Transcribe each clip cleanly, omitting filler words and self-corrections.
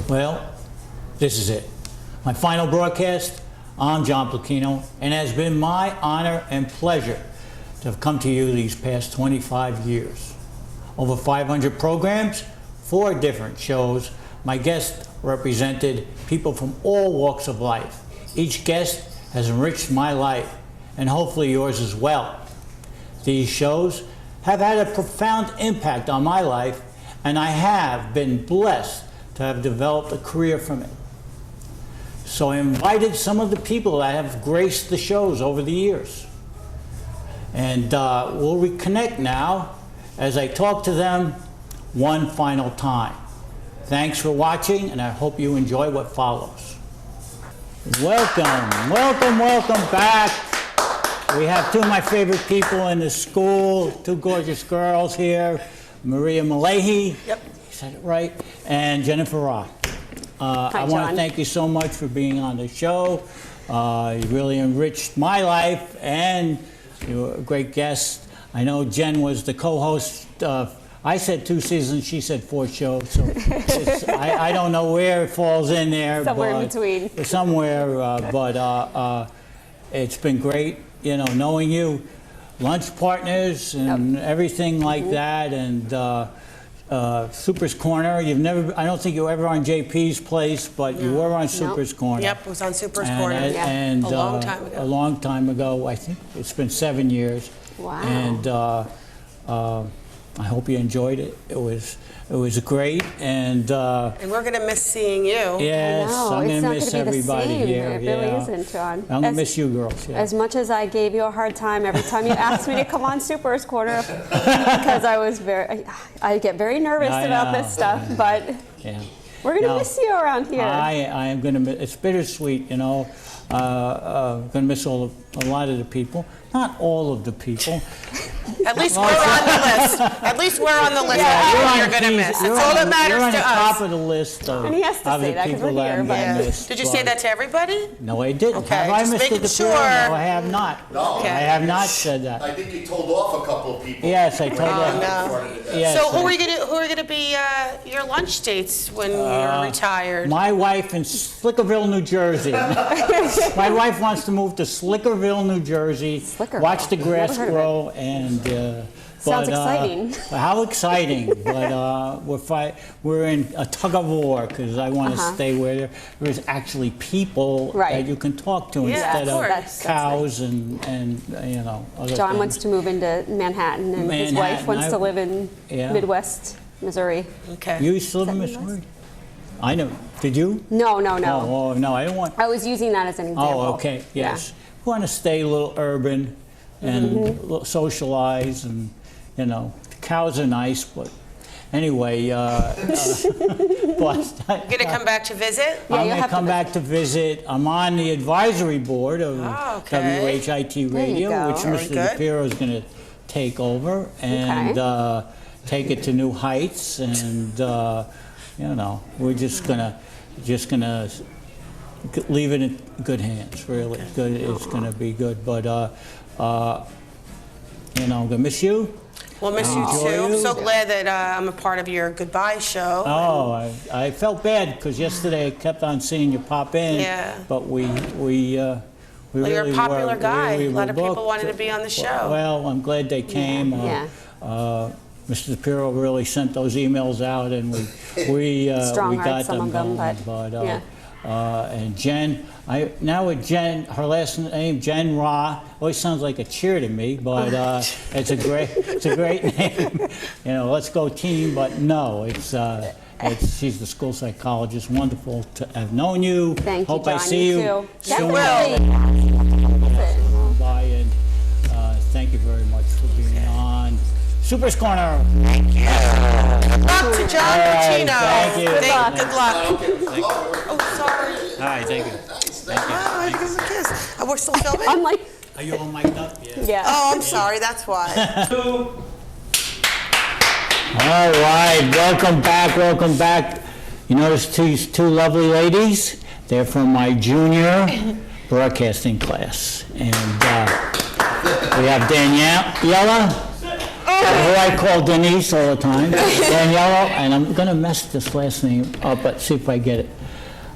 Well, this is it. My final broadcast. I'm John Pluchino, and it has been my honor and pleasure to have come to you these past 25 years. Over 500 programs, 4 different shows. My guests represented people from all walks of life. Each guest has enriched my life, and hopefully yours as well. These shows have had a profound impact on my life, and I have been blessed to have developed a career from it. So I invited some of the people that have graced the shows over the years. And we'll reconnect now as I talk to them one final time. Thanks for watching, and I hope you enjoy what follows. Welcome, welcome, welcome back. We have 2 of my favorite people in the school, 2 gorgeous girls here, Maria Malahi, Yep. you said it right, and Jennifer Roth. I want to thank you so much for being on the show. You really enriched my life, and you were a great guest. I know Jen was the co-host. I said 2 seasons, she said 4 shows. So I don't know where it falls in there. Somewhere in between. Somewhere, but it's been great, you know, knowing you, lunch partners and everything like that, and Super's Corner. You've never, I don't think you were ever on JP's place, but you were on Super's Corner. Yep, it was on Super's And, Corner. and a long time ago. A long time ago. I think it's been 7 years. Wow. And I hope you enjoyed it. It was great, and we're going to miss seeing you. yes, I'm it's going not to miss gonna be the everybody same. here. It really isn't, John. I'm going to miss you girls. Yeah. As much as I gave you a hard time every time you asked me to come on Super's Corner, because I get very nervous about this stuff, but Yeah. we're going to miss you around here. I am going to miss. It's bittersweet, you know. Going to miss a lot of the people. Not all of the people. At least we're on the list. At least we're on the list of who you're going to miss. That's all that matters You're on the to top us. of the list of, And he has to of say the that 'cause people we're that here, I'm but- going to Yeah. miss. Did you say that to everybody? No, I didn't. Okay, have I just missed making the sure. No, I have not. No. Okay. I have not said that. I think you told off a couple of people. Yes, I told them. No. Yes, So who are going to be your lunch dates when you're retired? My wife in Slickerville, New Jersey. My wife wants to move to Slickerville, New Jersey. Slickerville. Watch the grass Never heard of grow, and Sounds exciting. How exciting! But we're in a tug of war because I want to stay where there's actually people that you can talk to instead of That's cows and you know. Other John things. wants to move into Manhattan, and his wife Manhattan, wants to live in Yeah. Midwest Missouri. Okay. You used to live in Is that Missouri? I know. Did you? No. Oh, no, I don't want. I was using that as an example. Oh, okay, yes. We want to stay a little urban and socialize, and, you know, cows are nice, but anyway, but You're going to come back to visit? Yeah, I'm you'll going to have to come back to visit. I'm on the advisory board of okay. WHIT There you Radio, go. which Very Mr. good. DePiro is going to take over and take it to new heights, and you know, we're just gonna leave it in good hands. Really, good. It's gonna be good. But you know, I'm gonna miss you. We'll miss you Enjoy too. I'm you. so glad that I'm a part of your goodbye show. Oh, I felt bad because yesterday I kept on seeing you pop in. Yeah. But we Well, really you're a popular were, guy. we A lot were of people booked. wanted to be on the show. Well, I'm glad they came. Yeah. Mr. DePiro really sent those emails out, and we Strong-heart, got some them of them, going. but, And Jen, now with Jen, her last name Jen Ra, always sounds like a cheer to me, but it's a great name. You know, let's go team. But no, she's the school psychologist. Wonderful to have known you. Thank you, Hope I John. see You you too. soon. Definitely. Bye, and thank you very much for being on Super's Corner. Good luck to John Pluchino. Thank you. Good luck. Okay. Oh, sorry. All right, thank you. Thank you. Oh, I think it's a kiss. Oh, we're still filming? I'm like, Are you all mic'd up? Yeah. yeah. Oh, I'm sorry. That's why. All right, welcome back, welcome back. You notice these 2 lovely ladies? They're from my junior broadcasting class. And we have Daniela who I call Denise all the time, Daniela, and I'm going to mess this last name up, but see if I get it.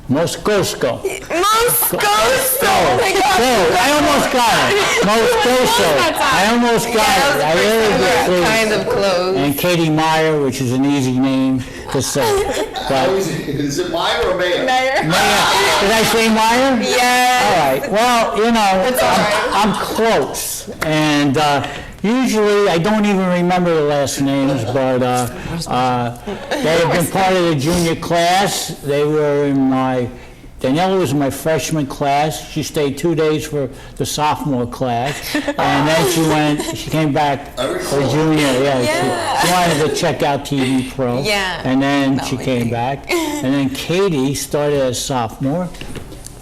Moscoso. Moscoso! Oh my God! I almost got it. Moscoso. I almost got it. I really did. Kind of close. And Katie Meyer, which is an easy name to say. But Is it Meyer or Mayer? Mayor. Meyer. Did I say Meyer? Yes. All right. Well, you know, It's all right. I'm close. And usually I don't even remember the last names, but they have been part of the junior class. They were in Daniela was in my freshman class. She stayed 2 days for the sophomore class. And then she came back for junior. Yeah, she wanted to check out TV Pro. Yeah. And then she came back. And then Katie started as sophomore.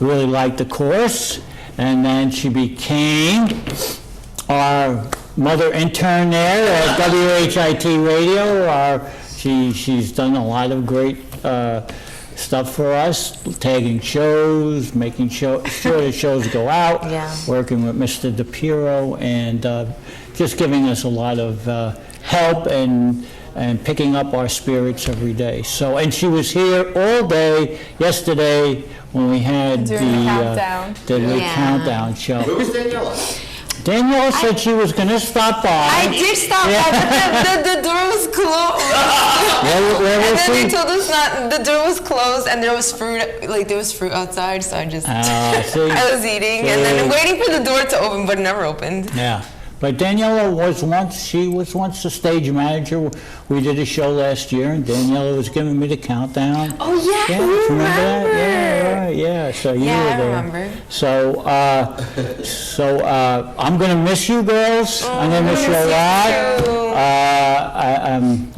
Really liked the course. And then she became our mother intern there at WHIT Radio. She's done a lot of great stuff for us, tagging shows, making sure the shows go out, working with Mr. DePiro, and just giving us a lot of help and picking up our spirits every day. So, and she was here all day yesterday when we had the countdown show. Where was Daniela? Danielle said she was going to stop by. I did stop by, but the door was closed. Where And was then she? they told us the door was closed and there was fruit outside, so I just, See? I was eating and then waiting for the door to open, but it never opened. Yeah. But Daniela was once the stage manager. We did a show last year, and Daniela was giving me the countdown. Oh yeah, Yeah, you remember that? remember? Yeah, right, yeah. So you Yeah, were I there. remember. So I'm gonna miss you, girls. I'm gonna miss you a lot. You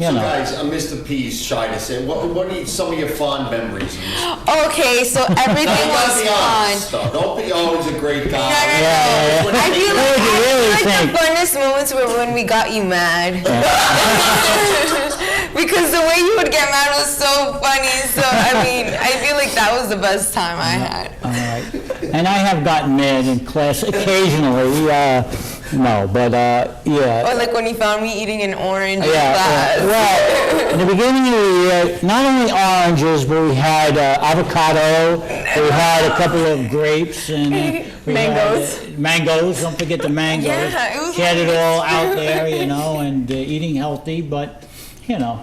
So know. guys, Mr. P's shy to say, what are some of your fond memories? Okay, so everything was Be fun. honest, though. Don't be always a great guy. Yeah. I feel What would you really like think? the funnest moments were when we got you mad. Because the way you would get mad was so funny. So, I mean, I feel like that was the best time I had. All right. And I have gotten mad in class occasionally. No, but yeah. Or like when you found me eating an orange in Yeah, class. well, in the beginning of the year, not only oranges, but we had avocado, we had a couple of grapes, and we Mangoes. had, mangoes, don't forget the mangoes. Yeah, it was She had it all out there, you know, and eating healthy, but, you know,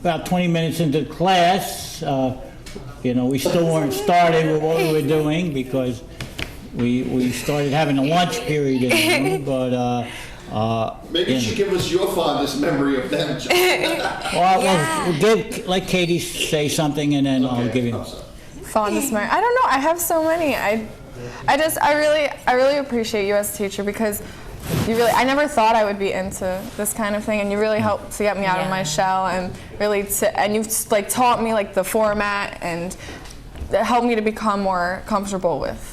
about 20 minutes into class, you know, we still weren't started with what we were doing because we started having a lunch period in there, but Maybe you should give us your fondest memory of them, John. we'll let Katie say something, and then I'll give you. Fondest memory. I don't know. I have so many. I really appreciate you as a teacher because I never thought I would be into this kind of thing, and you really helped to get me out of my shell, and and you've like taught me like the format, and it helped me to become more comfortable with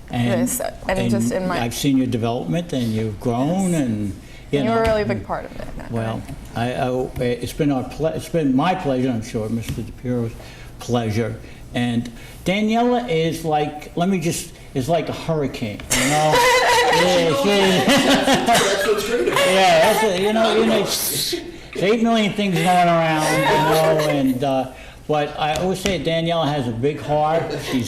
this, and just in my. I've seen your development, and you've grown, and you were a really big part of it. Well, it's been my pleasure. I'm sure Mr. DePiro's pleasure, and Daniela is like is like a hurricane, you know. That's what's great about it. Yeah, that's you know, there's 8 million things going around, you know, and but I always say Daniela has a big heart. She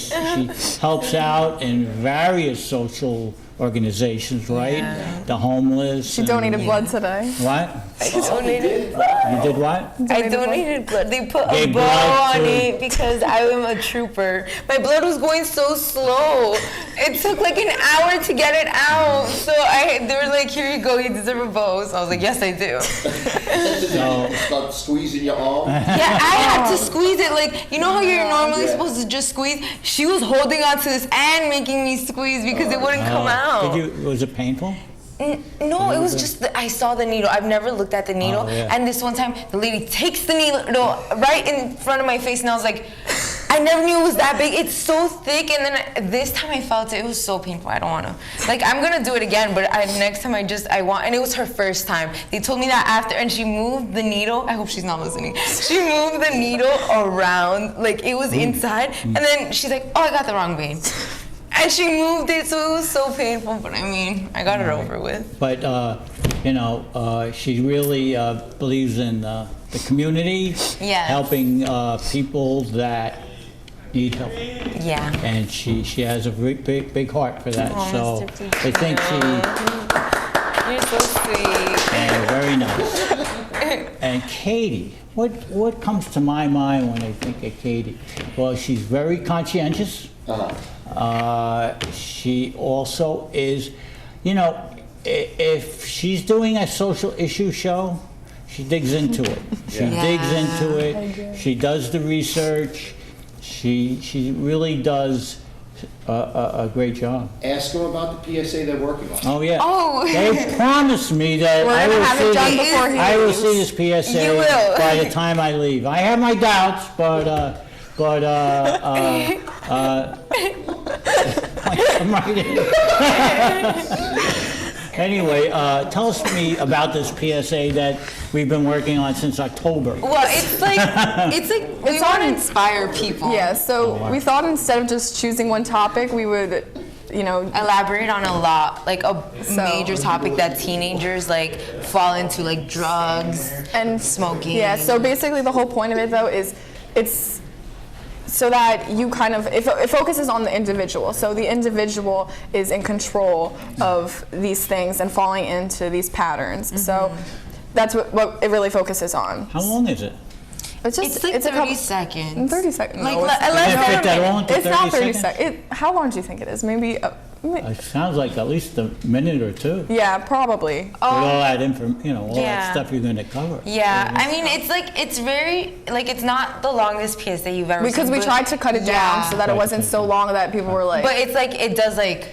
helps out in various social organizations, right? Yeah. The homeless. She donated blood today. What? I donated You did what? I donated blood. They put a Gave bow blood on to- it because I am a trooper. My blood was going so slow. It took like an hour to get it out. So they were like, here you go, you deserve a bow. So I was like, yes, I do. Start squeezing your arm. Yeah, I had to squeeze it. Like, you know how you're normally supposed to just squeeze? She was holding on to this and making me squeeze because it wouldn't come out. Was it painful? No, it was just I saw the needle. I've never looked at the needle. Oh, yeah. And this one time, the lady takes the needle right in front of my face, and I was like, I never knew it was that big. It's so thick. And then this time I felt it. It was so painful. I don't want to. Like, I'm going to do it again, but next time I want. And it was her first time. They told me that after, and she moved the needle. I hope she's not listening. She moved the needle around. Like, it was inside. And then she's like, oh, I got the wrong vein. And she moved it, so it was so painful. But I mean, I got it over with. But, you know, she really believes in the community, Yes. helping people that need help. Yeah. And she has a big heart for that. Oh, So Mr. I think You're so sweet. and very nice. And Katie, what comes to my mind when I think of Katie? Well, she's very conscientious. She also is, you know, if she's doing a social issue show, she digs into it. She digs into it. She does the research. She really does a great job. Ask them about the PSA they're working on. Oh yeah. Oh. They promised me that We're I gonna will have see it done this- before he I will leaves. see this PSA You will. by the time I leave. I have my doubts, but I'm right in. Anyway, tell us me about this PSA that we've been working on since October. Well, it's like we want to inspire people. Yeah, so we thought instead of just choosing one topic, we would, you know, Elaborate on a lot, like a So- major topic that teenagers like fall into, like drugs and smoking. Yeah, so basically the whole point of it though is it's so that you kind of, it focuses on the individual. So the individual is in control of these things and falling into these patterns. So that's what it really focuses on. How long is it? It's just It's like a 30 couple- seconds. 30 seconds. Like, No, it's, Can less you than fit a that minute. all into it's not 30 seconds? seconds. How long do you think it is? Maybe, It sounds like at least a minute or two. yeah, probably. With all that all Yeah. that stuff you're going to cover. Yeah, I mean, it's like, it's very, like, it's not the longest PSA you've ever Because seen. we but- tried to cut it down so that it Right. wasn't so long that people were like, But it's like, it does like,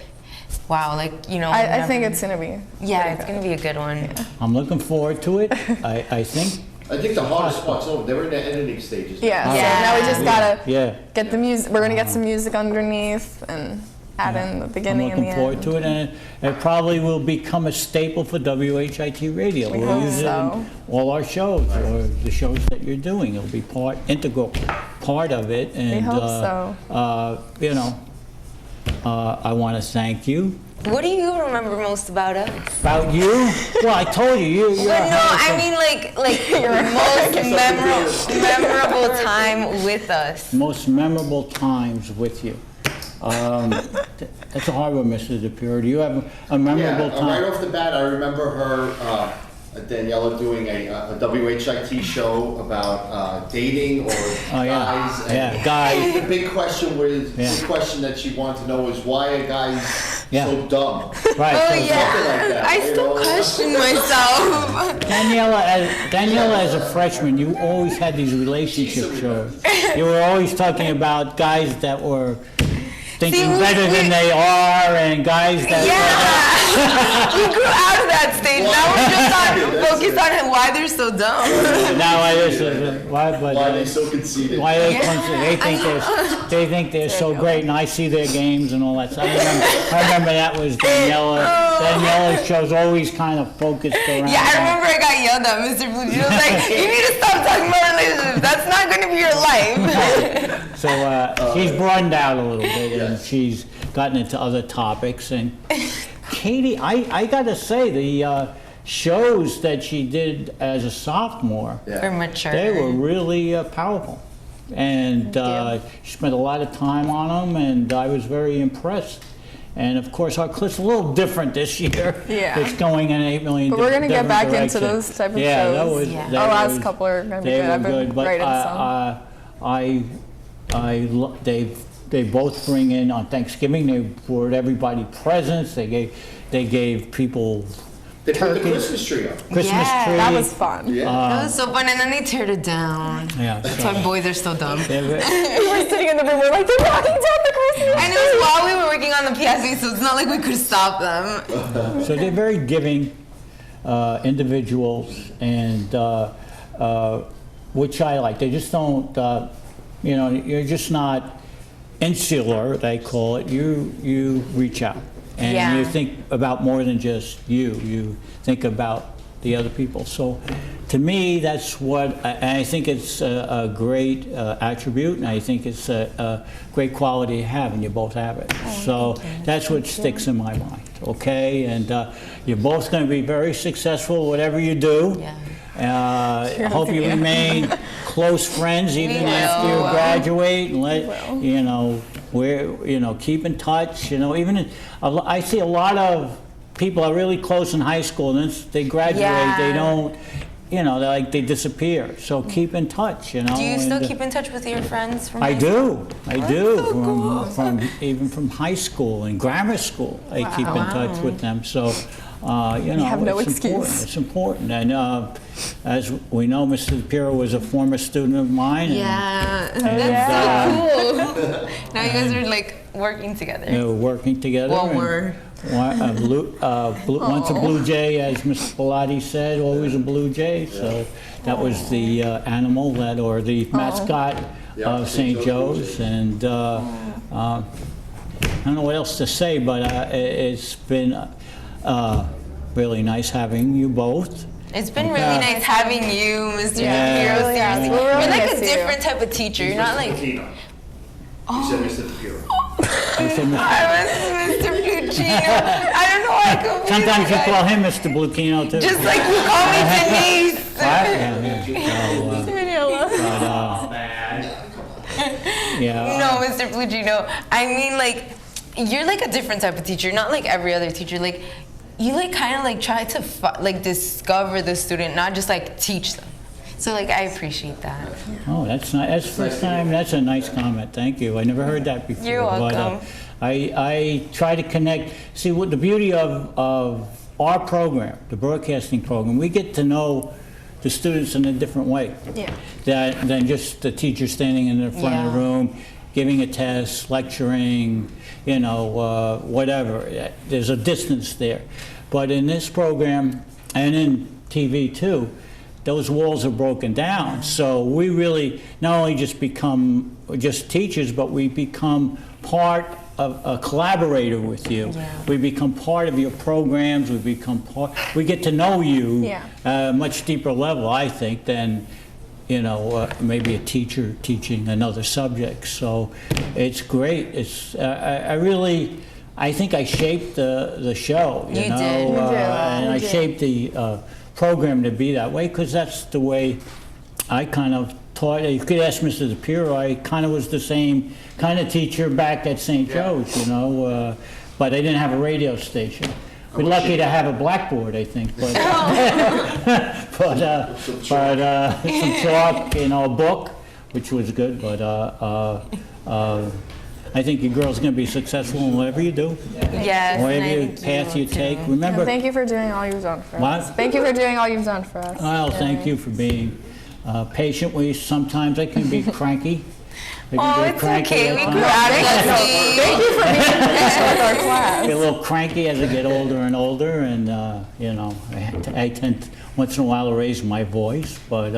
wow, like, you know. I think never- it's going to be. Yeah, it's gonna be a good one. I'm looking forward to it. I think. I think the hardest part's over. They were in the editing stages. Yeah, so Yeah. now we just gotta Yeah. get the music. We're gonna get some music underneath and add in the I'm beginning and the looking forward end. to it, and it probably will become a staple for WHIT Radio. We We'll hope use it so. in all our shows, or the shows that you're doing. It'll be integral part of it. And, hope so. You know, I want to thank you. What do you remember most about us? About you? Well, I told you, you're But a no, I hard- mean like most memorable time with us. most memorable times with you. That's a hard one, Mr. DePure. Do you have a memorable Yeah, time? right off the bat, I remember her, Daniela, doing a WHIT show about dating or Oh, yeah. guys. and Yeah, guys. The big question Yeah. the question that she wanted to know was why are guys Yeah. so dumb? Right. Oh so- Something like that, I you still know? question myself. Daniela, as a freshman, you always had these relationship shows. You were always talking about guys that were thinking See, better than they are, and guys that We grew out of that stage. Now we're just focused on why they're so dumb. now Why are they so conceited? why they think they're so great, and I see their games and all that stuff. I remember that was Daniela. Daniela's shows always kind of focused around. Yeah, I remember I got yelled at, Mr. Pluchino. was like, you need to stop talking about relationships. That's not going to be your life. So she's broadened out a little bit, and she's gotten into other topics. And Katie, I got to say, the shows that she did as a sophomore, We're mature. they were really powerful. And she spent a lot of time on them, and I was very impressed. And of course, our clip's a little different this year. Yeah. It's going in 8 million But we're gonna get different back into directions. those type of Yeah, that shows. was. Yeah. that Our last was- couple are gonna be they good. were I've been good, but writing some. they both bring in on Thanksgiving. They brought everybody presents. They gave people They put the turkey. Christmas tree up. Christmas Yeah. tree. That was fun. Yeah. That was so fun, and then they teared it down. Yeah. That's why boys are so dumb. They were- We were sitting in the room, we're like, they're knocking down the Christmas And it was while we were working on the PSV, so it's not like we could stop them. So they're very giving individuals, and which I like. They just don't, you're just not insular, they call it. You reach out, and Yeah. you think about more than just you. You think about the other people. So to me, that's what, I think it's a great attribute, and I think it's a great quality to have, and you both have it. So that's what sticks in my mind, okay? And you're both going to be very successful, whatever you do. Yeah. I hope you remain close friends even after you graduate, and keep in touch. I see a lot of people are really close in high school, and then they graduate, they don't, they disappear. So keep in touch. Do you still keep in touch with your friends from I high school? do. I do. Even from high school and grammar school, I keep in touch with them. So. You have no excuse. It's important. And as we know, Mr. DePiero was a former student of mine. That's so cool. Now you guys are like working together. Working together. Well, we're. Once a Blue Jay, as Mr. Pilati said, always a Blue Jay. So that was the animal or the mascot of St. Joe's. And I don't know what else to say, but it's been really nice having you both. It's been really nice having you, Mr. DePiero. Seriously, you're like a different type of teacher. You're not like. Pluchino. You said Mr. DePiero. I was Mr. Pluchino. I don't know why I confused Sometimes you guys. call him Mr. Pluchino too. Just like you call me Denise. No, Mr. Pluchino. I mean, like, you're like a different type of teacher, not like every other teacher. Like, you like kind of like try to discover the student, not just like teach them. So like, I appreciate that. Oh, that's nice. That's the first time. That's a nice comment. Thank you. I never heard that before. You're welcome. But I try to connect. See, what the beauty of our program, the broadcasting program, we get to know the students in a different way. Than just the teacher standing in the front of the room, giving a test, lecturing, whatever. There's a distance there. But in this program, and in TV too, those walls are broken down. So we really not only just become just teachers, but we become part of a collaborator with you. We become part of your programs. We get to know you at a much deeper level, I think, than maybe a teacher teaching another subject. So it's great. It's I think I shaped the show. You know, did. You did. And I shaped the program to be that way because that's the way I kind of taught. You could ask Mr. DePiero. I kind of was the same kind of teacher back at St. Joe's, but I didn't have a radio station. We're lucky to have a blackboard, I think, but some chalk, a book, which was good. But I think your girl's going to be successful in whatever you do. Yes. Whatever path you take. Remember. Thank you for doing all you've done for us. What? Thank you for doing all you've done for us. Well, thank you for being patient. Sometimes I can be cranky. It's okay. We grew out of that. Thank you for being patient with our class. Get a little cranky as I get older and older, and I tend once in a while to raise my voice, but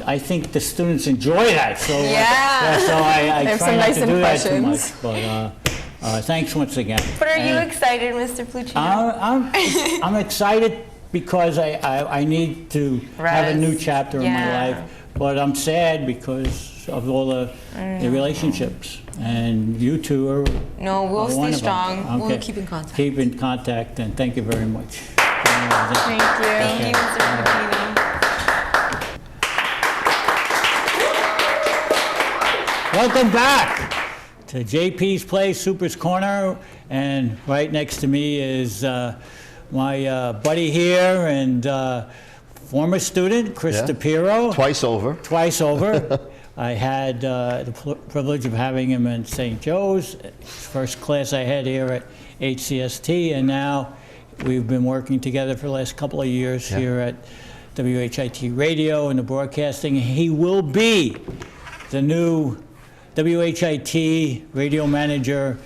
I think the students enjoy that. So so I try not to do that too much. But thanks once again. But are you excited, Mr. Pluchino? I'm excited because I need to have a new chapter in my life, but I'm sad because of all the relationships, and you two are. No, we'll stay strong. Okay. We'll keep in contact. Keep in contact, and thank you very much. Thank you. Thank you, Mr. Pluchino. Welcome back to JP's Place, Super's Corner, and right next to me is my buddy here and former student, Chris DePiero. Twice over. I had the privilege of having him in St. Joe's, first class I had here at HCST, and now we've been working together for the last couple of years here at WHIT Radio and the broadcasting. He will be the new WHIT radio manager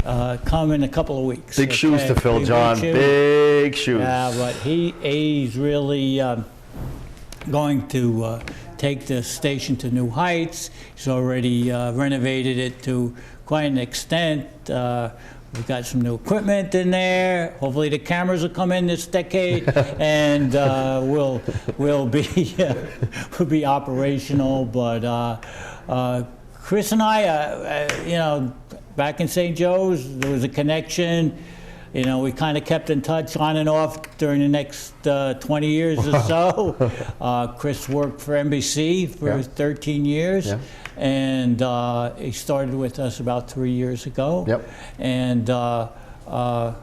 come in a couple of weeks. Big shoes to fill, John. Big shoes. Yeah, but he's really going to take the station to new heights. He's already renovated it to quite an extent. We've got some new equipment in there. Hopefully the cameras will come in this decade, and we'll be operational. But Chris and I, back in St. Joe's, there was a connection. We kind of kept in touch on and off during the next 20 years or so. Chris worked for NBC for 13 years. Yeah. And he started with us about 3 years ago. Yep. And but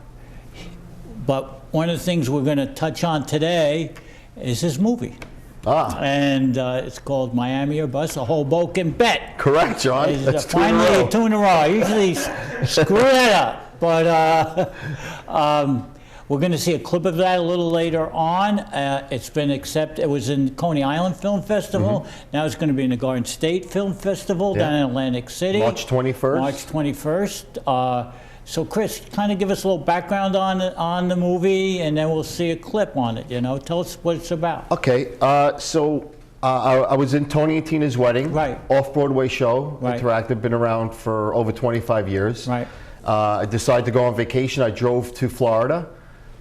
one of the things we're going to touch on today is his movie. And it's called Miami or Bust, a Hoboken Bet. Correct, John. That's finally 2 in a row. I usually screw that up. But we're going to see a clip of that a little later on. It's been accepted. It was in Coney Island Film Festival. Now it's going to be in the Garden State Film Festival down in Atlantic City. March 21st. March 21st. So Chris, kind of give us a little background on the movie, and then we'll see a clip on it. Tell us what it's about. Okay. So I was in Tony and Tina's Wedding. Right. Off-Broadway show. Right. Interactive. Been around for over 25 years. Right. I decided to go on vacation. I drove to Florida.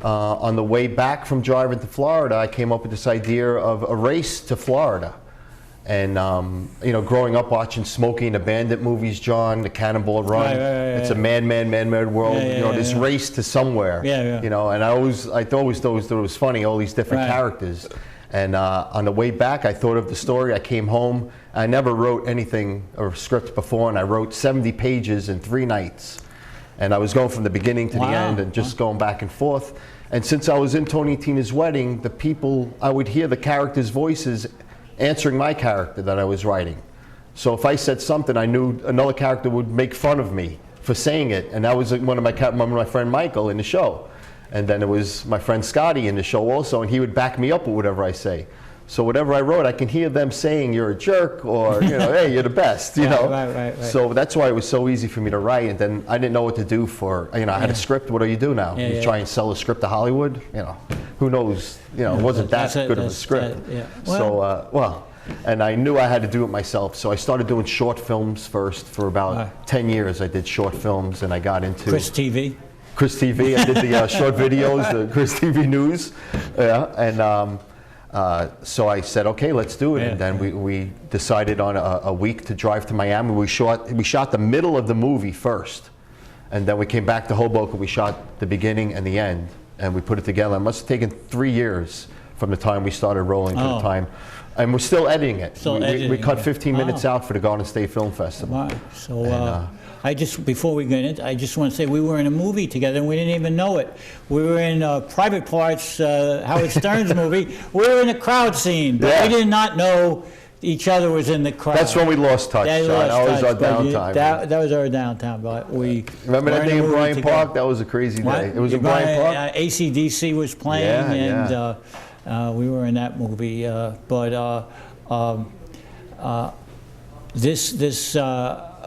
On the way back from driving to Florida, I came up with this idea of a race to Florida. And, growing up watching Smokey and the Bandit movies, John, the Cannonball Run, it's a mad world, this race to somewhere, and I always thought it was funny, all these different characters. And on the way back, I thought of the story. I came home. I never wrote anything or script before, and I wrote 70 pages in 3 nights. And I was going from the beginning to the end and just going back and forth. And since I was in Tony and Tina's Wedding, I would hear the characters' voices answering my character that I was writing. So if I said something, I knew another character would make fun of me for saying it. And that was one of my friend Michael in the show. And then it was my friend Scotty in the show also, and he would back me up with whatever I say. So whatever I wrote, I can hear them saying you're a jerk or hey, you're the best, Right. So that's why it was so easy for me to write. And then I didn't know what to do for, I had a script. What do you do now? You try and sell a script to Hollywood? Who knows? It wasn't that good of a script. And I knew I had to do it myself. So I started doing short films first for about 10 years. I did short films, and I got into Chris TV. I did the short videos, the Chris TV News. So I said, okay, let's do it. And then we decided on a week to drive to Miami. We shot the middle of the movie first. And then we came back to Hoboken. We shot the beginning and the end. And we put it together. It must have taken 3 years from the time we started rolling to the time. And we're still editing it. We cut 15 minutes out for the Garden State Film Festival. Wow. So before we get into it, I just want to say we were in a movie together and we didn't even know it. We were in Private Parts, Howard Stern's movie. We were in a crowd scene, but we did not know each other was in the crowd. That's when we lost touch, John. That was our downtime. That was our downtime, but we remember that day in Bryant Park? That was a crazy day. It was in Bryant Park? AC/DC was playing, and we were in that movie.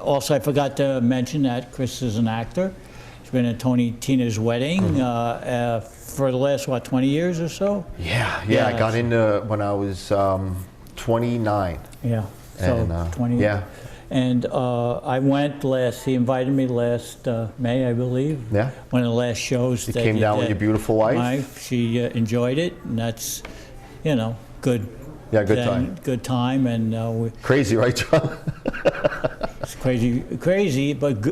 Also, I forgot to mention that Chris is an actor. He's been in Tony Tina's Wedding for the last, 20 years or so? Yeah, I got in when I was 29. Yeah, so 20 years. Yeah. And I went he invited me last May, I believe. Yeah. One of the last shows. You came down with your beautiful wife? She enjoyed it, and that's, good. Yeah, good time. Good time, and crazy, right, John? It's crazy, but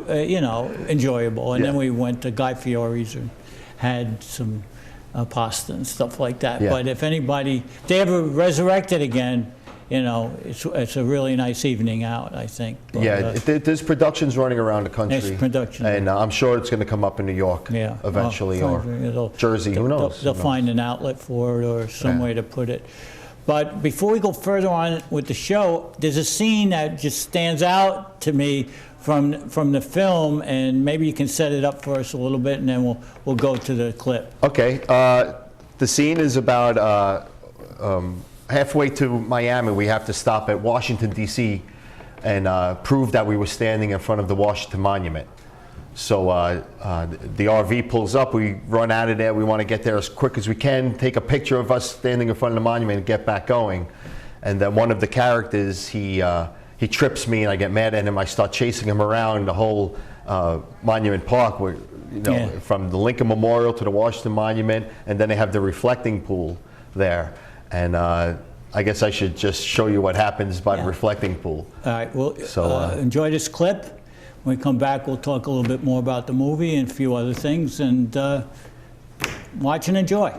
enjoyable. And then we went to Guy Fieri's and had some pasta and stuff like that. Yeah. But if they ever resurrect it again, it's a really nice evening out, I think. But, there's productions running around the country. There's production. And I'm sure it's going to come up in New York eventually, or Jersey, who knows? They'll find an outlet for it or some way to put it. But before we go further on with the show, there's a scene that just stands out to me from the film, and maybe you can set it up for us a little bit, and then we'll go to the clip. Okay. The scene is about halfway to Miami. We have to stop at Washington, D.C. and prove that we were standing in front of the Washington Monument. So the RV pulls up, we run out of there, we want to get there as quick as we can, take a picture of us standing in front of the monument and get back going. And then one of the characters, he trips me and I get mad at him. I start chasing him around the whole Monument Park. Yeah. from the Lincoln Memorial to the Washington Monument, and then they have the reflecting pool there. And I guess I should just show you what happens by the reflecting pool. All right, well, So, enjoy this clip. When we come back, we'll talk a little bit more about the movie and a few other things, and watch and enjoy.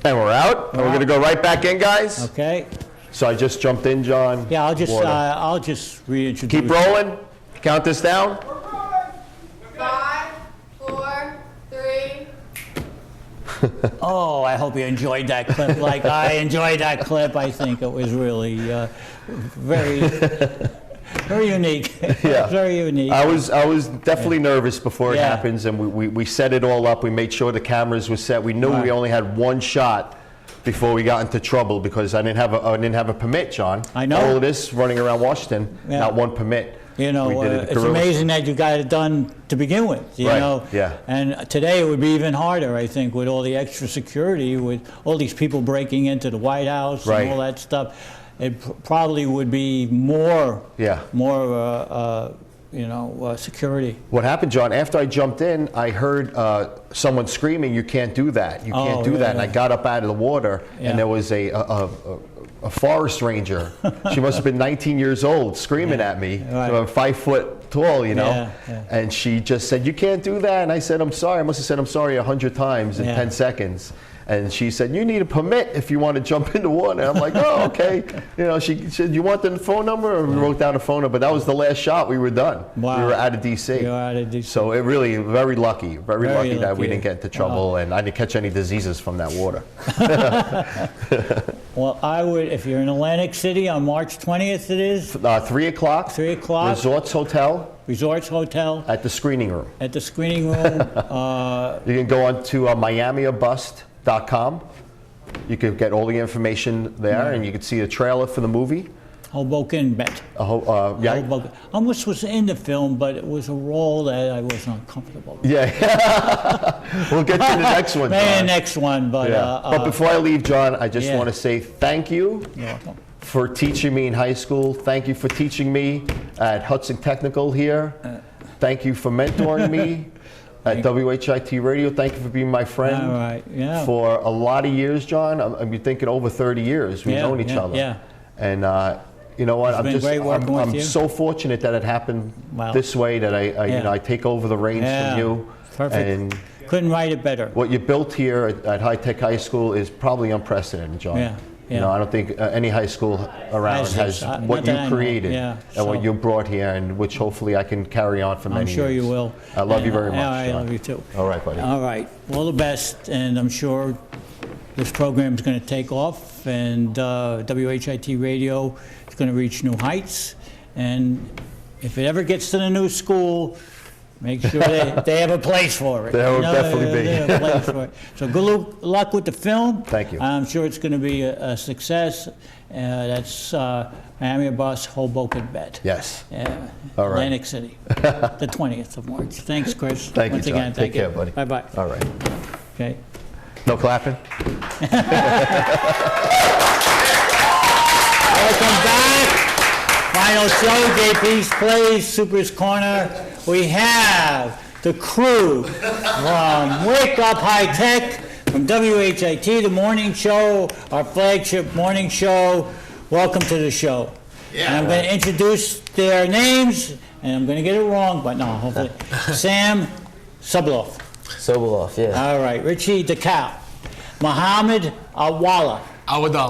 And we're out, and we're going to go right back in, guys. Okay? So I just jumped in, John. Yeah, Water. I'll just reintroduce. Keep rolling. Count this down. 5, 4, 3. Oh, I hope you enjoyed that clip like I enjoyed that clip. I think it was really very, very unique. Yeah. Very unique. I was definitely nervous before it Yeah. happens, and we set it all up. We made sure the cameras were set. We knew we Right. only had one shot before we got into trouble because I didn't have a permit, John. I know. All of this running around Washington, Yeah. not one permit. You know, We did it it's guerrilla. amazing that you got it done to begin with, you Right, know? yeah. And today it would be even harder, I think, with all the extra security, with all these people breaking into the White House Right. and all that stuff. It probably would be more, Yeah. security. What happened, John, after I jumped in, I heard someone screaming, "You can't do that. You can't Oh, do yeah, that." And I yeah. got up out of the water, Yeah. and there was a forest ranger. She must have been 19 years old, screaming at me. Right. So I'm 5 foot tall, you know. Yeah, yeah. And she just said, "You can't do that." And I said, "I'm sorry." I must have said, "I'm sorry" 100 times in Yeah. 10 seconds. And she said, "You need a permit if you want to jump in the water." And I'm like, "Oh, okay." You know, she said, "You want the phone number?" And we wrote down a phone number. But that was the last shot. We were done. Wow. We were out of D.C. You were out of D.C. So it really, very lucky that we lucky. didn't get into trouble, and I didn't catch any diseases from that water. Well, I would, if you're in Atlantic City on March 20th, it is, 3 o'clock. 3 o'clock. Resorts Hotel Resorts Hotel at the screening room. at the screening room. You can go on to miamiabust.com. You can get all the information there, and you can see a trailer for the movie. Hoboken Bet. Yeah. Hoboken. I almost was in the film, but it was a role that I was uncomfortable with. Yeah. We'll get to the next one, Maybe the John. next one, but Yeah. But before I leave, John, I just yeah. want to say thank you you're welcome. for teaching me in high school. Thank you for teaching me at Hudson Technical here. Thank you for mentoring me at WHIT Radio. Thank you for being my friend All right, yeah. for a lot of years, John. I'm thinking over 30 years we've Yeah, known each yeah, other. yeah. And you know what? been great working with I'm you. so fortunate that it happened Wow. this way. That I Yeah. I take over the reins Yeah, from you. perfect. And Couldn't write it better. what you built here at High Tech High School is probably unprecedented, John. Yeah, You yeah. know, I don't think any high school around Has has this, not what that you I know. created Yeah, and what so- you brought here, and which hopefully I can carry on for many I'm years. sure you will. I love you very much, Yeah, I John. love you too. All right, buddy. All right. All the best, and I'm sure this program is going to take off, and WHIT Radio is going to reach new heights. And if it ever gets to the new school, make sure they have a place for it. There will definitely be. They have a place for it. So good luck with the film. Thank you. I'm sure it's going to be a success. That's Miami Bus, Hoboken Bet. Yes. Yeah, All right. Atlantic City, the 20th of March. Thanks, Chris. Thank you, Once John. again, Take thank you. care, buddy. Bye-bye. All right. Okay. No clapping? Welcome back. Final show, JP's Plays, Super's Corner. We have the crew from Wake Up High Tech, from WHIT, the morning show, our flagship morning show. Welcome to the show. And I'm going to introduce their names, and I'm going to get it wrong, but no, hopefully. Sam Subloff. Sobolov, yeah. All right. Richie DeCal. Mohammed Awala. Awadal.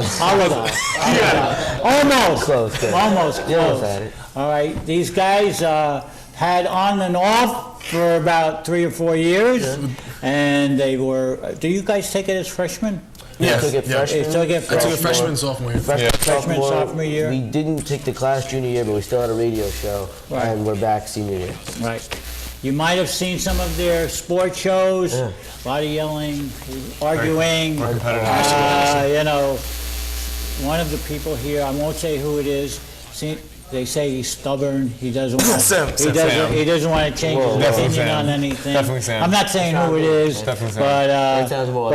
Almost. Close, good. Almost You almost close. had it. All right. These guys had on and off for about 3 or 4 years, and they were. Do you guys take it as freshmen? Yes. Took it Yeah. freshman. They took it I took a freshman. freshman, sophomore year. Freshman, sophomore year. We didn't take the class junior year, but we still had a radio show, Right. and we're back senior year. Right. You might have seen some of their sport shows. A lot of yelling, arguing. More competitive. You know, one of the people here, I won't say who it is. They say he's stubborn. He doesn't want. Sam. He doesn't want to change his Definitely opinion Sam. on anything. Definitely Sam. I'm not saying who it is, Definitely Sam. but That sounds more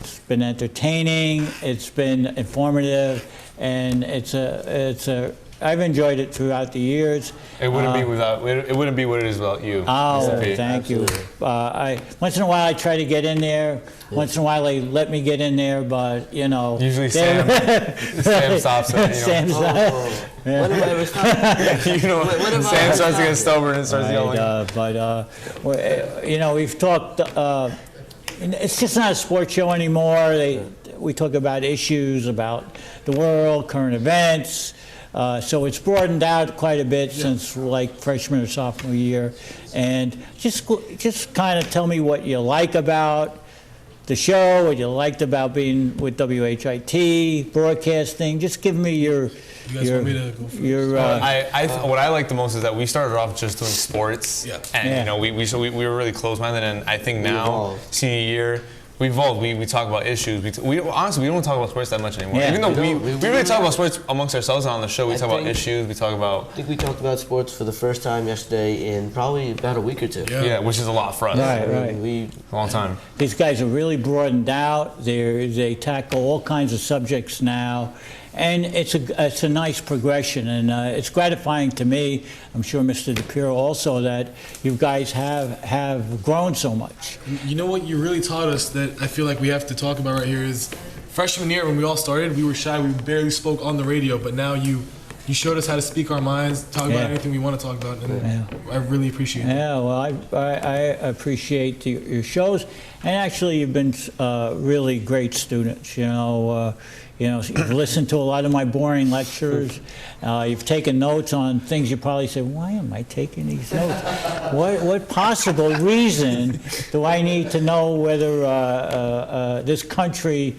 it's been entertaining. It's been informative, and it's a I've enjoyed it throughout the years. It wouldn't be without. It wouldn't be what it is without you. Oh, Mr. P. thank you. Absolutely. Once in a while I try to get in there. Once in a while they let me get in there, but you know. Usually Sam stops it. Sam's When have I ever stopped? You know, When have I Sam ever starts to get stopped? stubborn and starts yelling. You know, we've talked. It's just not a sports show anymore. We talk about issues about the world, current events. So it's broadened out quite a bit since like freshman or sophomore year. And just kind of tell me what you like about the show, what you liked about being with WHIT, broadcasting. Just give me your. You guys want me to go first? What I like the most is that we started off just doing sports, Yeah. and Yeah. you know we were really close-minded, and I think now evolved. senior year we evolved. We talk about issues. We honestly we don't talk about sports that much anymore. Yeah. Even though We we don't. really talk about sports amongst ourselves and on the show. We I talk about think- issues. We talk about I think we talked about sports for the first time yesterday in probably about a week or two. Yeah. which is a lot for us. Right, right. We A long time. These guys are really broadened out. They tackle all kinds of subjects now, and it's a nice progression, and it's gratifying to me. I'm sure Mr. DePiero also that you guys have grown so much. You know what you really taught us that I feel like we have to talk about right here is freshman year when we all started, we were shy, we barely spoke on the radio, but now you showed us how to speak our minds, talk Yeah. about anything we want to talk about, and I really appreciate it. Yeah, well, I appreciate your shows, and actually you've been really great students. You've listened to a lot of my boring lectures. You've taken notes on things you probably say, why am I taking these notes? What possible reason do I need to know whether this country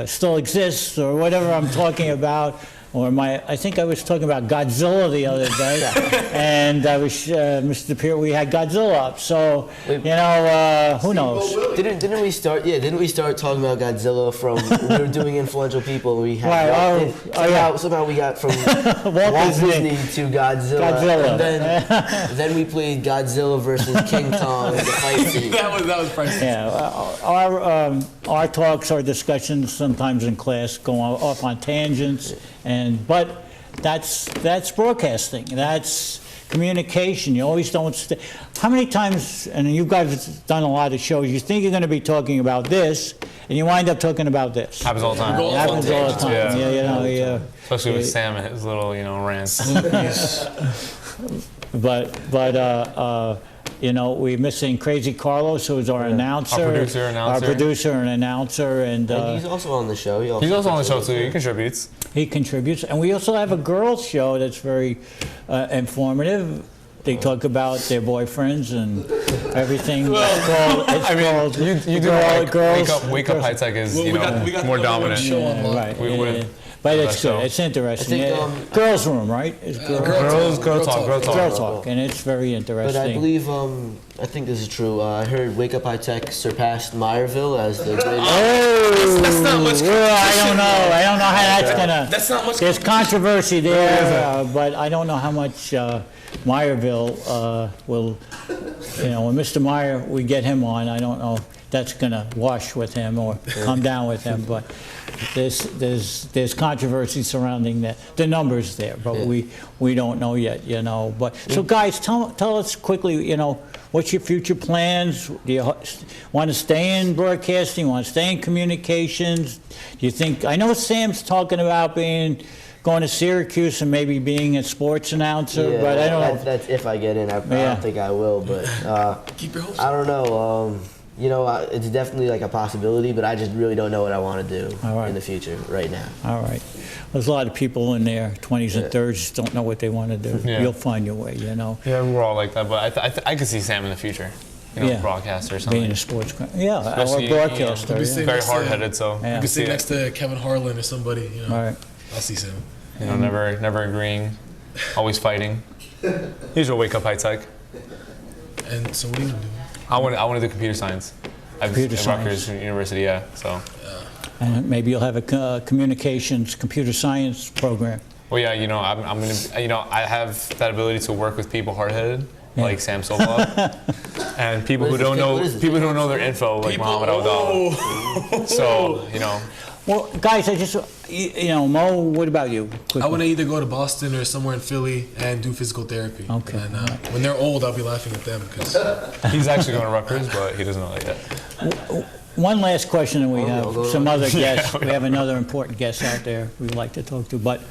still exists or whatever I'm talking about? Or I think I was talking about Godzilla the other day, and I was, Mr. DePiero, we had Godzilla up. So, who knows? didn't we start? Yeah, didn't we start talking about Godzilla from we were doing influential people? We had Right, somehow we got from Walt Walt Disney. Disney to Godzilla, Godzilla. and then we played Godzilla versus King Kong, the fight scene. That was priceless. Yeah, our talks, our discussions sometimes in class go off on tangents, but that's broadcasting. That's communication. You always don't. How many times? And you guys have done a lot of shows. You think you're going to be talking about this, and you wind up talking about this. Happens all the time. Go It happens all the time. Yeah. Yeah. Especially with Sam and his little rants. But we're missing Crazy Carlos, who's our announcer. Our producer, and announcer. And And he's also on the show. He's also on the show too. He contributes. he contributes. And we also have a girls' show that's very informative. They talk about their boyfriends and everything. Wake Up High Tech is We got more the dominant. show on lock. Right. We wouldn't- But it's Best show. good. It's interesting. I think, Yeah. Girls' room, right? It's Girl talk. and it's very interesting. But I believe, I think this is true. I heard Wake Up High Tech surpassed Meyerville as the greatest. That's not much I don't know how that's gonna. That's not much There's controversy there, but I don't know how much Meyerville will. When Mr. Meyer, we get him on. I don't know if that's gonna wash with him or come down with him, but there's controversy surrounding the numbers there, but we don't know yet. But so guys, tell us quickly. What's your future plans? Do you want to stay in broadcasting? Want to stay in communications? Do you think? I know Sam's talking about going to Syracuse and maybe being a sports announcer, but I don't know. That's if I get in. I don't think I will, but Keep your hopes I don't know. It's definitely like a possibility, but I just really don't know what I want to do All right. in the future right now. All right. There's a lot of people in their 20s and 30s just don't know what they want to do. Yeah. You'll find your way, Yeah, we're all like that, but I could see Sam in the future. Yeah. Broadcaster or something. Being a sports, or Especially, broadcaster. you yeah. say- Very hard-headed, so Yeah. You could sit see next to Kevin Harlan or somebody. All right. I'll see Sam. never agreeing, always fighting. Here's your Wake Up High Tech. And so what are you gonna do? I want to do computer science. Computer at Rutgers University, yeah. So. And maybe you'll have a computer science program. Well, yeah, I'm gonna, I have that ability to work with people hard-headed, like Sam Sobolov, and people who don't know their info, like Muhammad Al-Dawah. So, Well, guys, you know, Mo, what about you? I want to either go to Boston or somewhere in Philly and do physical therapy. Okay. And when they're old, I'll be laughing at them because He's actually going to Rutgers, but he doesn't know that yet. One last question, and we I'll go have some other guests. Yeah. We have another important guest out there we'd like to talk to. But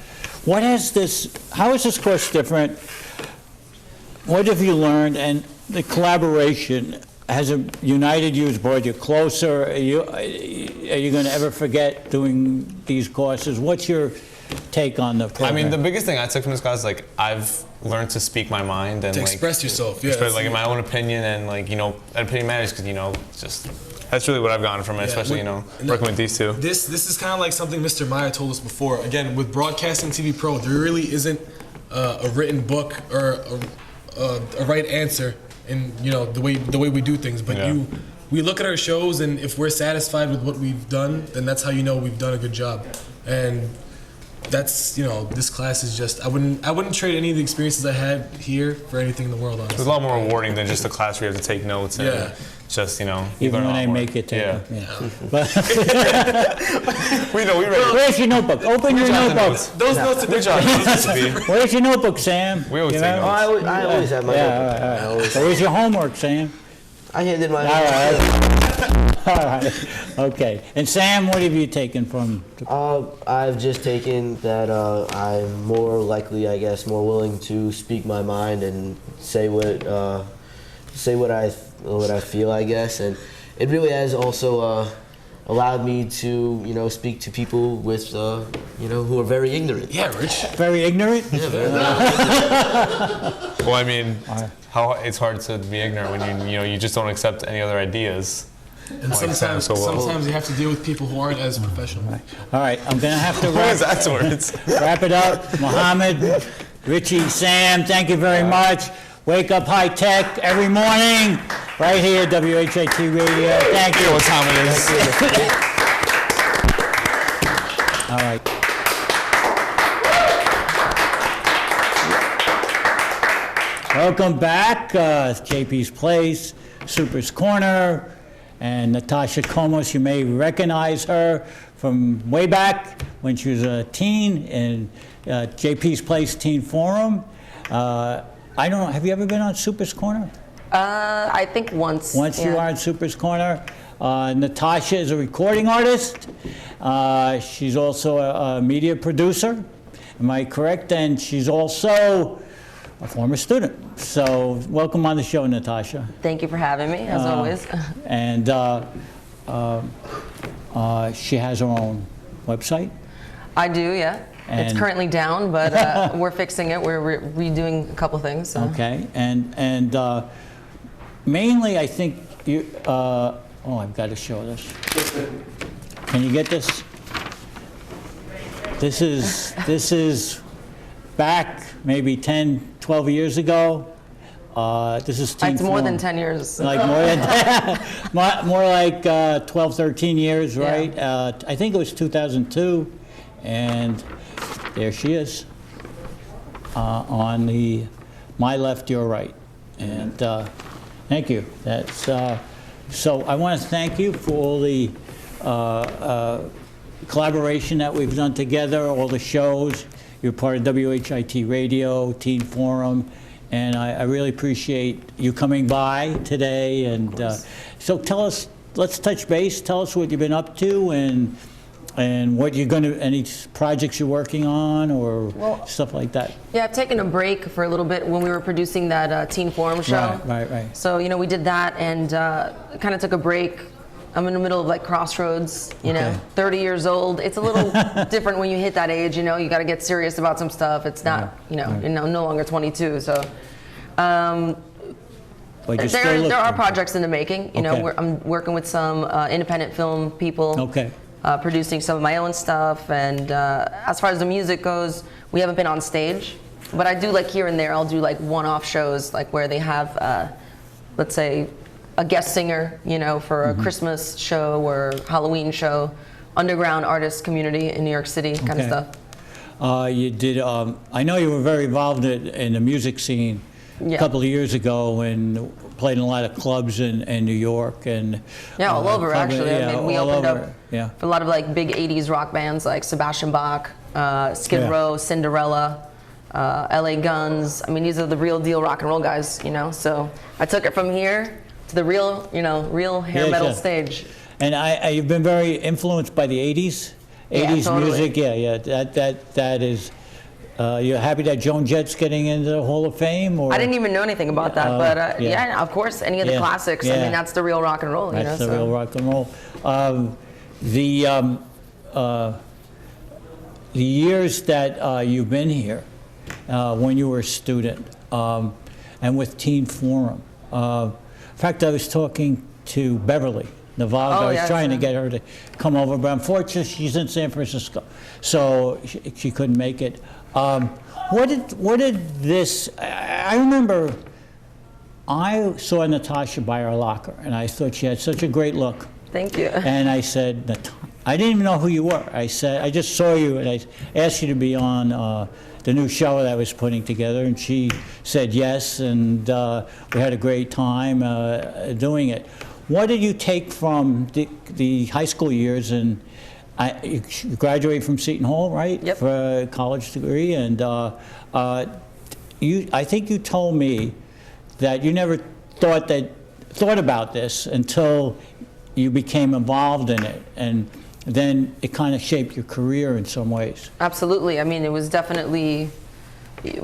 how is this course different? What have you learned? And the collaboration, has it united you, has brought you closer? Are you going to ever forget doing these courses? What's your take on the program? I mean, the biggest thing I took from this class is like I've learned to speak my mind and to like express yourself. Yeah, express like in my own opinion, and like, you know, an opinion matters because, you know, just that's really what I've gotten from it, especially, you know, working with these two. This is kind of like something Mr. Meyer told us before. Again, with Broadcasting TV Pro, there really isn't a written book or a right answer in, you know, the way we do things. But Yeah. we look at our shows, and if we're satisfied with what we've done, then that's how you know we've done a good job. And that's, you know, this class is just, I wouldn't trade any of the experiences I had here for anything in the world, honestly. It's a lot more rewarding than just a class where you have to take notes and Yeah. just, you know, you even learn when a lot they more. make it to Yeah. But We know, we ready. where's your notebook? Open your jot the notebook. notes. Those notes are We jot different. notes, Mr. B. Where's your notebook, Sam? We always You take know? notes. I always have my Yeah, notebook. all right, I all right. always- So where's your homework, Sam? I handed my. All right. All right. Okay. And Sam, what have you taken from? I've just taken that I'm more likely, I guess, more willing to speak my mind and say what I feel, I guess, and it really has also allowed me to, you know, speak to people with, you know, who are very ignorant. Yeah, Rich. Very ignorant? Yeah, very Well, I mean, how it's hard to be ignorant when you know you just don't accept any other ideas. And Like sometimes, Sam so well. sometimes you have to deal with people who aren't as professional. All right. I'm going to have to What is that towards? wrap it up. Mohammed, Richie, Sam, thank you very much. Wake Up High Tech every morning, right here, WHIT Radio. Thank You you. know what time it is. All right. Welcome back. It's JP's Place, Super's Corner, and Natasha Komos. You may recognize her from way back when she was a teen in JP's Place Teen Forum. I don't know, have you ever been on Super's Corner? I think once. Once you are in Super's Corner. Natasha is a recording artist. She's also a media producer. Am I correct? And she's also a former student. So welcome on the show, Natasha. Thank you for having me, as always. And she has her own website. I do, yeah. It's And- currently down, but we're fixing it. We're redoing a couple things. So. Okay. And mainly, I think you. Oh, I've got to show this. Can you get this? This is back maybe 10, 12 years ago. This is Teen It's more than Forum. 10 years. Like more than more like 12, 13 years, right? I think it was 2002, and there she is on the My Left, Your Right. And thank you. That's so. I want to thank you for all the collaboration that we've done together, all the shows. You're part of WHIT Radio, Teen Forum, and I really appreciate you coming by today. And so tell us, let's touch base. Tell us what you've been up to and what you're going to, any projects you're working on or stuff like that. Yeah, I've taken a break for a little bit when we were producing that Teen Forum show. Right. So, you know, we did that and kind of took a break. I'm in the middle of like crossroads, you know, 30 years old. It's a little different when you hit that age, you know, you got to get serious about some stuff. It's not, you know, no longer 22. So But you're still there are looking. projects in the making. You know, I'm working with some independent film people. Okay. Producing some of my own stuff, and as far as the music goes, we haven't been on stage, but I do like here and there. I'll do like one-off shows, like where they have, let's say, a guest singer, you know, for a Christmas show or Halloween show, underground artist community in New York City kind of stuff. You did. I know you were very involved in the music scene Yeah. couple of years ago and played in a lot of clubs in New York and Yeah, all over actually. I mean, we all opened over, up yeah. for a lot of like big 80s rock bands like Sebastian Bach, Skid Yeah. Row, Cinderella, LA Guns. I mean, these are the real deal rock and roll guys, you know. So I took it from here to the real, you know, real hair Yeah, metal yeah. stage. And you've been very influenced by the 80s? Yeah, 80s totally. music, yeah. That is, you're happy that Joan Jett's getting into the Hall of Fame? Or? I didn't even know anything about that, but yeah. yeah, of course, any of the Yeah, classics. I yeah. mean, that's the real rock and roll, you know. That's the so. real rock and roll. The years that you've been here, when you were a student, and with Teen Forum. In fact, I was talking to Beverly Navarro. Oh, I was yeah, trying to sure. get her to come over, but unfortunately she's in San Francisco, so she couldn't make it. What did this? I remember I saw Natasha by her locker, and I thought she had such a great look. Thank you. And I said, I didn't even know who you were. I said, I just saw you, and I asked you to be on the new show that I was putting together, and she said yes, and we had a great time doing it. What did you take from the high school years? And you graduated from Seton Hall, right? Yep. For a college degree, and I think you told me that you never thought about this until you became involved in it, and then it kind of shaped your career in some ways. Absolutely. I mean, it was definitely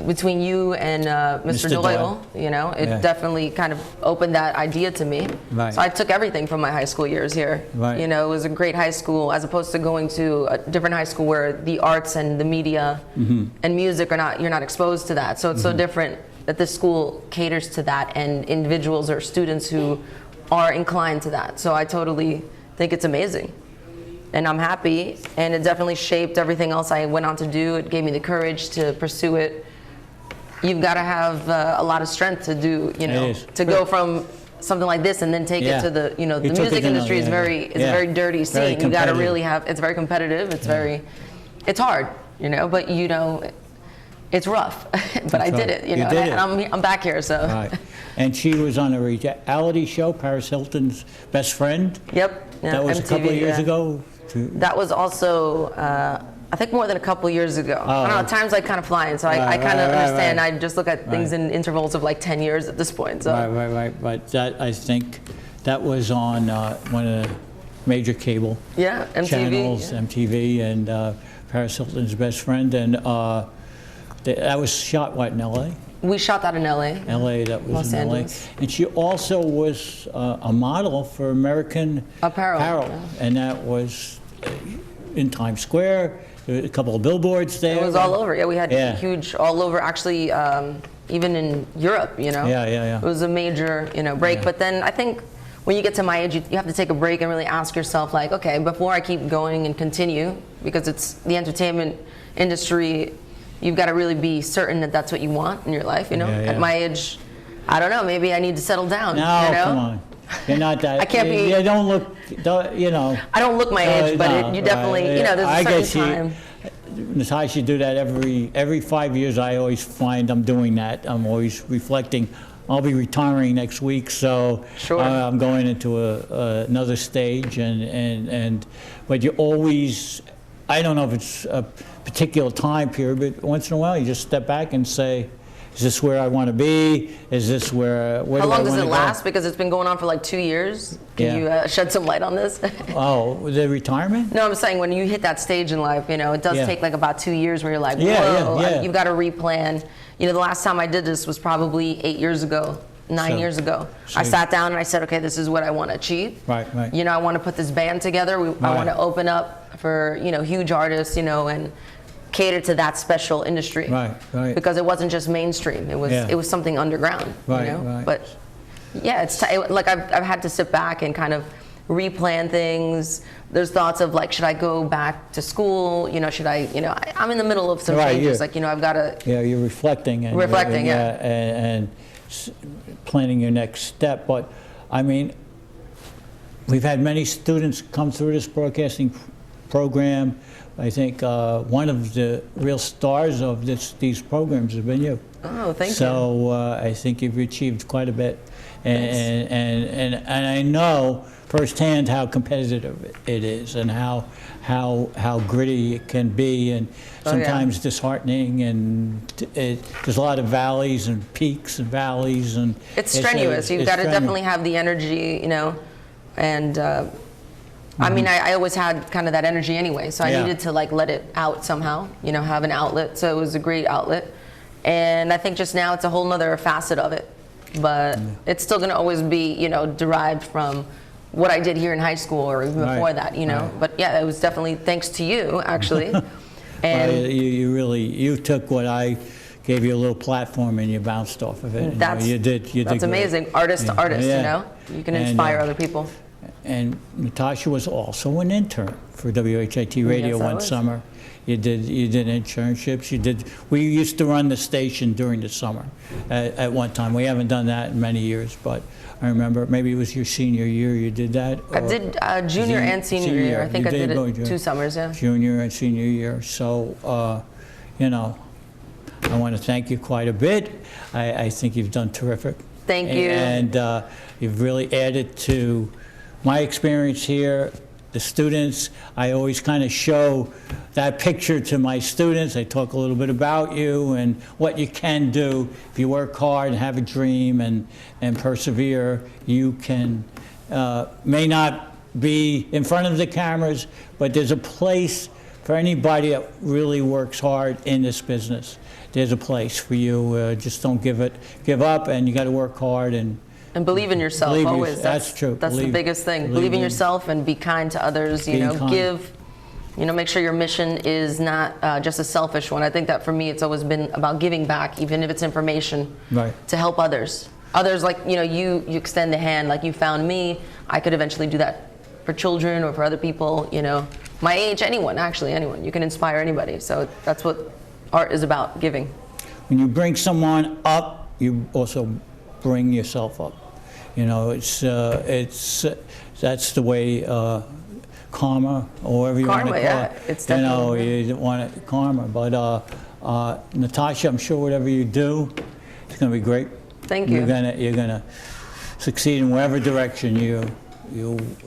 between you and Mr. Doyle, you know, it Yeah. definitely kind of opened that idea to me. Right. So I took everything from my high school years here. Right. You know, it was a great high school as opposed to going to a different high school where the arts and the media and music you're not exposed to that. So it's so different that this school caters to that and individuals or students who are inclined to that. So I totally think it's amazing. And I'm happy, and it definitely shaped everything else I went on to do. It gave me the courage to pursue it. You've got to have a lot of strength to do, you know, to go from something like this and then take Yeah. it to the, you know, You the took it music to industry is another, very, yeah. it's a very dirty Very scene. You got to competitive. really have, it's very competitive. It's very, it's hard, you know, but you know, it's rough, but I did right. it, you You know, did it. and I'm back here, so. Right. And she was on a reality show, Paris Hilton's Best Friend. Yep. Yeah, That was a couple of MTV, years yeah. ago. That was also, I think more than a couple years ago. I don't know, time's like kind of flying, so I Right, kind of right, understand. right. I just look at things in intervals of like 10 years at this point. So. Right. But that, I think that was on one of the major cable Yeah, MTV. channels, yeah. MTV, and Paris Hilton's Best Friend. And that was shot, what, in L.A.? We shot that in LA. LA, that was Los in Angeles. LA. And she also was a model for American Apparel, yeah. And that was in Times Square. There were a couple of billboards there. It was all over. Yeah, we had Yeah. huge all over. Actually, even in Europe, you know. Yeah. It was a major, you know, break. Yeah. But then I think when you get to my age, you have to take a break and really ask yourself, like, okay, before I keep going and continue, because it's the entertainment industry. You've got to really be certain that that's what you want in your life, you know? Yeah, yeah. At my age, I don't know, maybe I need to settle down, No, you know? come on. You're not that. I can't be- You don't look, you know. I don't look my age, but no, you definitely, right. you know, there's a I certain guess time. Natasha, do that every 5 years. I always find I'm doing that. I'm always reflecting. I'll be retiring next week, so Sure. I'm going into another stage, but you always. I don't know if it's a particular time period, but once in a while you just step back and say, is this where I want to be? Is this where How long does I it wanna last? go? Because it's been going on for like 2 years. Can Yeah. you shed some light on this? Oh, the retirement? No, I'm saying when you hit that stage in life, you know, it does Yeah. take like about 2 years where you're like, Yeah, whoa, yeah. you've got to replan. You know, the last time I did this was probably 8 years ago, 9 So- years ago. so- I sat down and I said, okay, this is what I want to achieve. Right. You know, I want to put this band together. I Right. want to open up for, you know, huge artists, you know, and cater to that special industry. Right. Because it wasn't just mainstream. It was Yeah. it was something underground. Right, You know? right. But yeah, it's like I've had to sit back and kind of replan things. There's thoughts of like, should I go back to school? You know, should I? You know, I'm in the middle of some Right, changes. yeah. Like, you know, I've got to. Yeah, you're reflecting. And Reflecting, yeah. And planning your next step. But, I mean, we've had many students come through this broadcasting program I think one of the real stars of these programs has been you. Oh, thank you. So I think you've achieved quite a bit, and I know firsthand how competitive it is, and how gritty it can be, and sometimes disheartening, and there's a lot of valleys and peaks and valleys, and it's strenuous. You've got to definitely have the energy, you know, and. I mean, I always had kind of that energy anyway, so I needed to like let it out somehow, you know, have an outlet. So it was a great outlet. And I think just now it's a whole nother facet of it. But it's still going to always be, you know, derived from what I did here in high school or even before that, you know. But yeah, it was definitely thanks to you, actually. And you took what I gave you a little platform and you bounced off of it. That's, you did that's amazing. Great. Artist to artist, you know. You can inspire other people. And Natasha was also an intern for WHIT Radio one summer. You did internships. We used to run the station during the summer at one time. We haven't done that in many years, but I remember maybe it was your senior year you did that. I did junior and senior year. I think I did it 2 summers, yeah. Junior and senior year. So, you know, I want to thank you quite a bit. I think you've done terrific. Thank you. And you've really added to my experience here. The students, I always kind of show that picture to my students. I talk a little bit about you and what you can do. If you work hard and have a dream and persevere, you can, may not be in front of the cameras, but there's a place for anybody that really works hard in this business. There's a place for you. Just don't give up, and you got to work hard and believe in yourself, always. That's true. That's the biggest thing. Believe in yourself and be kind to others. You know, give. You know, make sure your mission is not just a selfish one. I think that for me, it's always been about giving back, even if it's information, to help others. Others, like, you know, you extend the hand, like you found me. I could eventually do that for children or for other people. You know, my age, anyone, actually, anyone. You can inspire anybody. So that's what art is about, giving. When you bring someone up, you also bring yourself up. You know, it's that's the way karma, or whatever you want to call it. It's definitely. You know, you want it karma, but Natasha, I'm sure whatever you do, it's going to be great. Thank you. You're gonna succeed in whatever direction you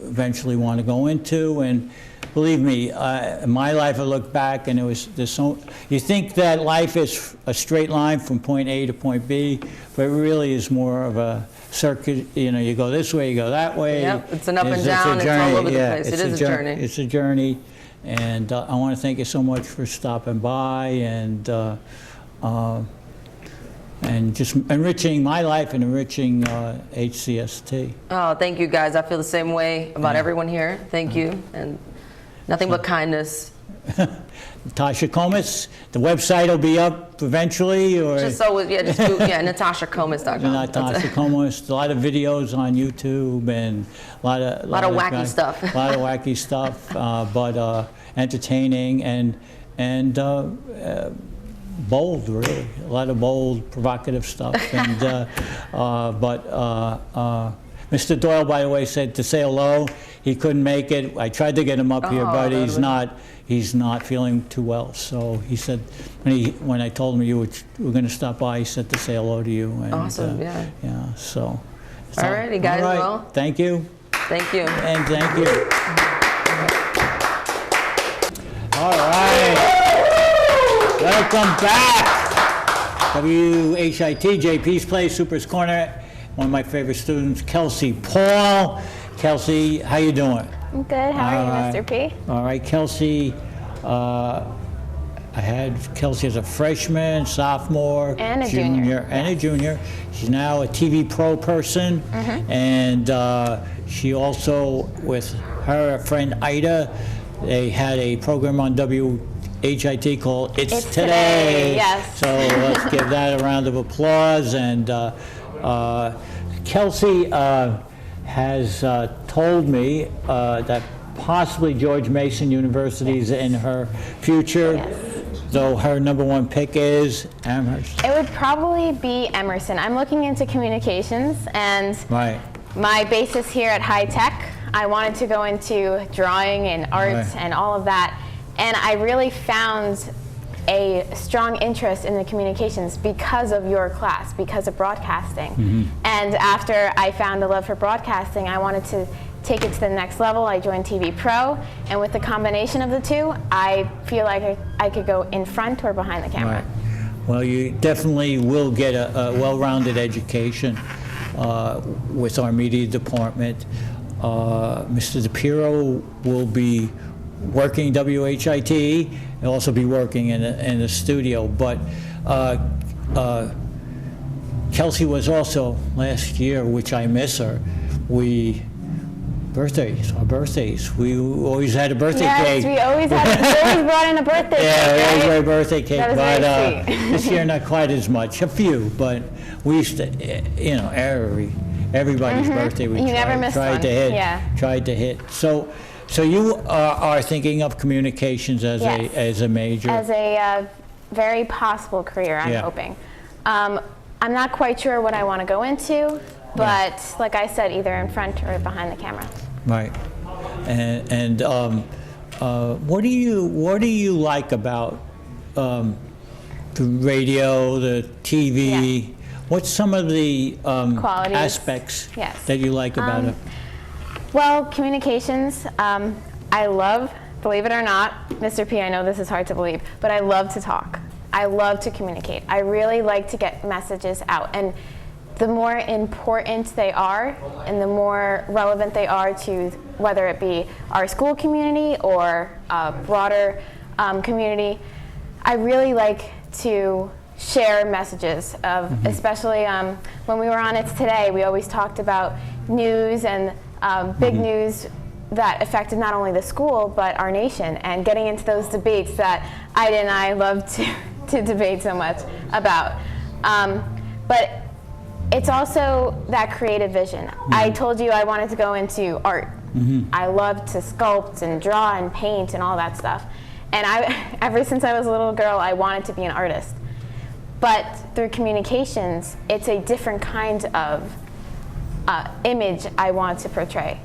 eventually want to go into, and believe me, in my life, I look back and you think that life is a straight line from point A to point B, but it really is more of a circuit. You know, you go this way, you go that way. Yep, it's an up and down, it's all over the place. It is a journey. It's a journey, and I want to thank you so much for stopping by and just enriching my life and enriching HCST. Oh, thank you guys. I feel the same way about everyone here. Thank you. And nothing but kindness. Natasha Comas, the website will be up eventually, or just NatashaComas.com. Natasha Comas, a lot of videos on YouTube and a lot of wacky stuff. A lot of wacky stuff, but entertaining and bold, really. A lot of bold, provocative stuff. And Mr. Doyle, by the way, said to say hello. He couldn't make it. I tried to get him up here, but he's not feeling too well. So he said, when I told him you were going to stop by, he said to say hello to you. And, awesome, yeah. Yeah, so. All righty, guys. All right. Well, thank you. Thank you. And thank you. All right. Welcome back. WHIT, JP's Place, Super's Corner. One of my favorite students, Kelsey Paul. Kelsey, how you doing? I'm good. How are you, Mr. P? All right, Kelsey. I had Kelsey as a freshman, sophomore, and a junior. And a junior. She's now a TV pro person, and she also, with her friend Ida, they had a program on WHIT called It's Today. Yes. So let's give that a round of applause. And Kelsey has told me that possibly George Mason University is in her future, though her #1 pick is Amherst. It would probably be Emerson. I'm looking into communications, and my basis here at High Tech, I wanted to go into drawing and art and all of that. And I really found a strong interest in the communications because of your class, because of broadcasting. And after I found a love for broadcasting, I wanted to take it to the next level. I joined TV Pro, and with the combination of the two, I feel like I could go in front or behind the camera. Right. Well, you definitely will get a well-rounded education with our media department. Mr. DePiero will be working WHIT. He'll also be working in the studio. But Kelsey was also last year, which I miss her. Our birthdays. We always had a birthday cake. Yes, we always brought in a birthday cake. Yeah, we always right? had a birthday cake. That was But very sweet. this year, not quite as much. A few, but we used to, everybody's birthday we You never missed tried one. to hit. Yeah. Tried to hit. So you are thinking of communications as Yes. a major. As a very possible career, I'm Yeah. hoping. I'm not quite sure what I want to go into, but like I said, either in front or behind the camera. Right. And what do you like about the radio, the TV? Yeah. What's some of the Qualities. aspects Yes. that you like about it? Well, communications, I love, believe it or not, Mr. P, I know this is hard to believe, but I love to talk. I love to communicate. I really like to get messages out. And the more important they are and the more relevant they are to whether it be our school community or a broader community, I really like to share messages of, especially when we were on It's Today, we always talked about news and big news that affected not only the school but our nation, and getting into those debates that Ida and I love to debate so much about. But it's also that creative vision. I told you I wanted to go into art. I love to sculpt and draw and paint and all that stuff. And ever since I was a little girl, I wanted to be an artist. But through communications, it's a different kind of image I want to portray.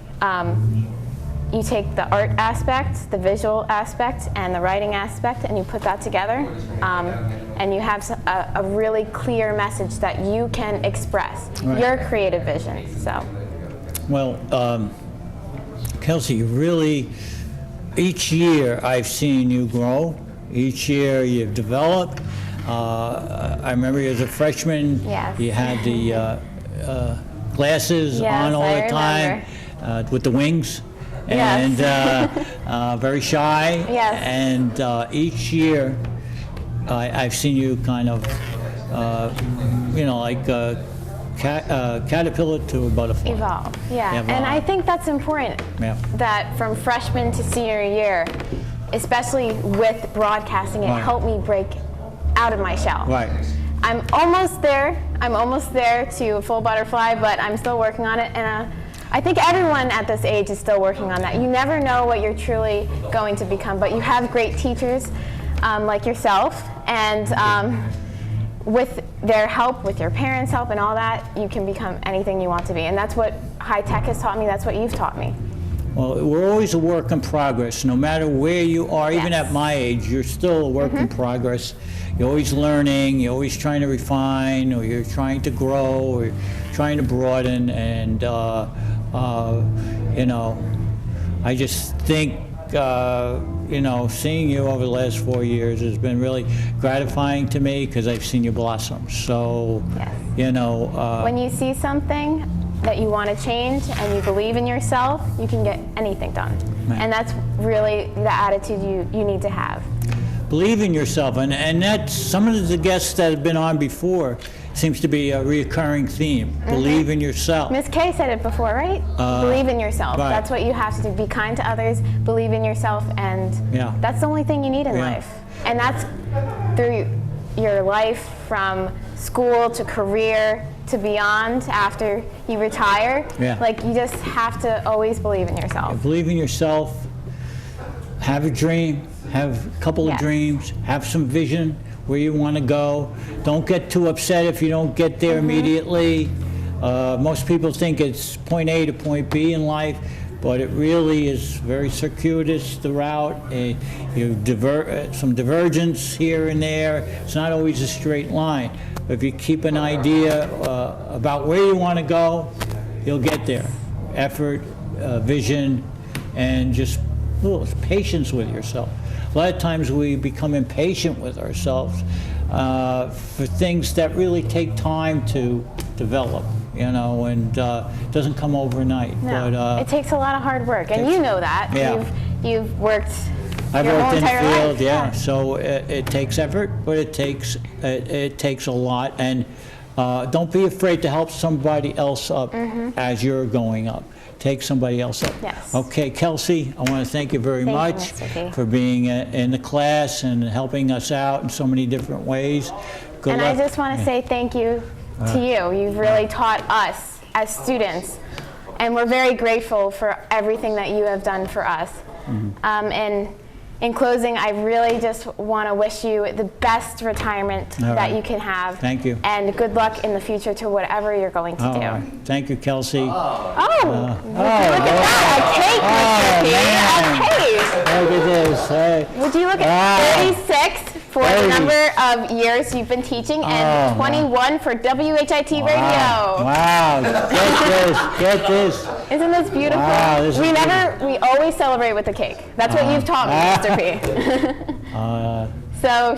You take the art aspect, the visual aspect, and the writing aspect, and you put that together, and you have a really clear message that you can express your creative vision. So, Well, Kelsey, you really, each year I've seen you grow. Each year you've developed. I remember you as a freshman, Yes. you had the glasses Yes, on all I the time with the wings. Yes. And very shy. Yes. And each year I've seen you kind of, like a caterpillar to a butterfly. evolve. Yeah. Evolve. And I think that's important. Yeah. That from freshman to senior year, especially with broadcasting, it Right. helped me break out of my shell. Right. I'm almost there. I'm almost there to a full butterfly, but I'm still working on it. And I think everyone at this age is still working on that. You never know what you're truly going to become, but you have great teachers like yourself, and with their help, with your parents' help and all that, you can become anything you want to be. And that's what high tech has taught me. That's what you've taught me. Well, we're always a work in progress. No matter where you are, even Yes. at my age, you're still a work in progress. You're always learning, you're always trying to refine, or you're trying to grow, or you're trying to broaden. And, I just think, seeing you over the last 4 years has been really gratifying to me because I've seen you blossom. So, Yes. When you see something that you want to change and you believe in yourself, you can get anything done. Right. And that's really the attitude you need to have. believe in yourself, and that's some of the guests that have been on before seems to be a reoccurring theme. Believe in yourself. Miss Kay said it before, right? Believe in yourself. right. That's what you have to do. Be kind to others, believe in yourself, and Yeah. that's the only thing you need in Yeah. life. And that's through your life, from school to career to beyond after you retire. Yeah. Like, you just have to always believe in yourself. Believe in yourself. Have a dream. Have a couple of Yes. dreams. Have some vision where you want to go. Don't get too upset if you don't get there immediately. Most people think it's point A to point B in life. but it really is very circuitous, the route. Some divergence here and there. It's not always a straight line. If you keep an idea about where you want to go, you'll get there. Effort, vision, and just patience with yourself. A lot of times we become impatient with ourselves for things that really take time to develop, and doesn't come overnight. No, But it takes a lot of hard work, and you know that. Yeah. You've worked I've your worked whole in the entire field, life. yeah. So it takes effort, but it takes a lot, and don't be afraid to help somebody else up as you're going up. Take somebody else up. Yes. Okay, Kelsey, I want to thank you very Thank you, much Mr. P. for being in the class and helping us out in so many different ways. Good And luck. I just want to say thank you to you. You've really taught us as students, and we're very grateful for everything that you have done for us. And in closing, I really just want to wish you the best retirement All that right. you can have. Thank you. And good luck in the future to whatever you're going to All do. right. Thank you, Kelsey. Look at that, a cake, Mr. P, a cake. Look at this. Hey. Would you look at 36 for the 30. number of years you've been teaching and 21 for WHIT radio? Wow. Get this. Isn't this beautiful? Wow, this is we always celebrate with a cake. That's what you've taught me, Mr. P. So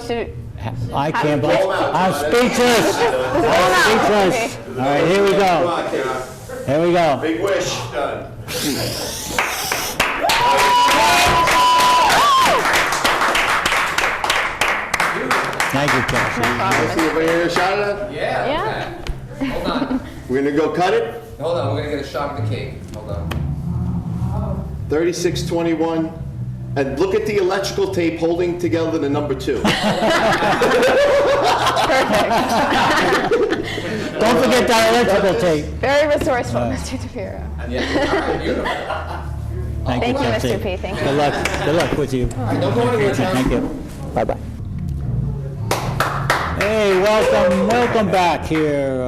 I can't believe I'm speechless. I'm speechless. All right, here we go. Here we go. Big wish. Done. Thank you, Kelsey. See if I hear a shot of that? Yeah. Hold on. We're gonna go cut it. Hold on. We're gonna get a shot of the cake. Hold on. 3621. And look at the electrical tape holding together the number 2. Don't forget that electrical tape. Very resourceful, Mr. DePiro. Yeah. Beautiful. Thank you, Thank you, Kelsey. Mr. P. Thank you. Good luck. Good luck with you. Don't go anywhere, Tom. Thank you. Bye-bye. Hey, welcome back here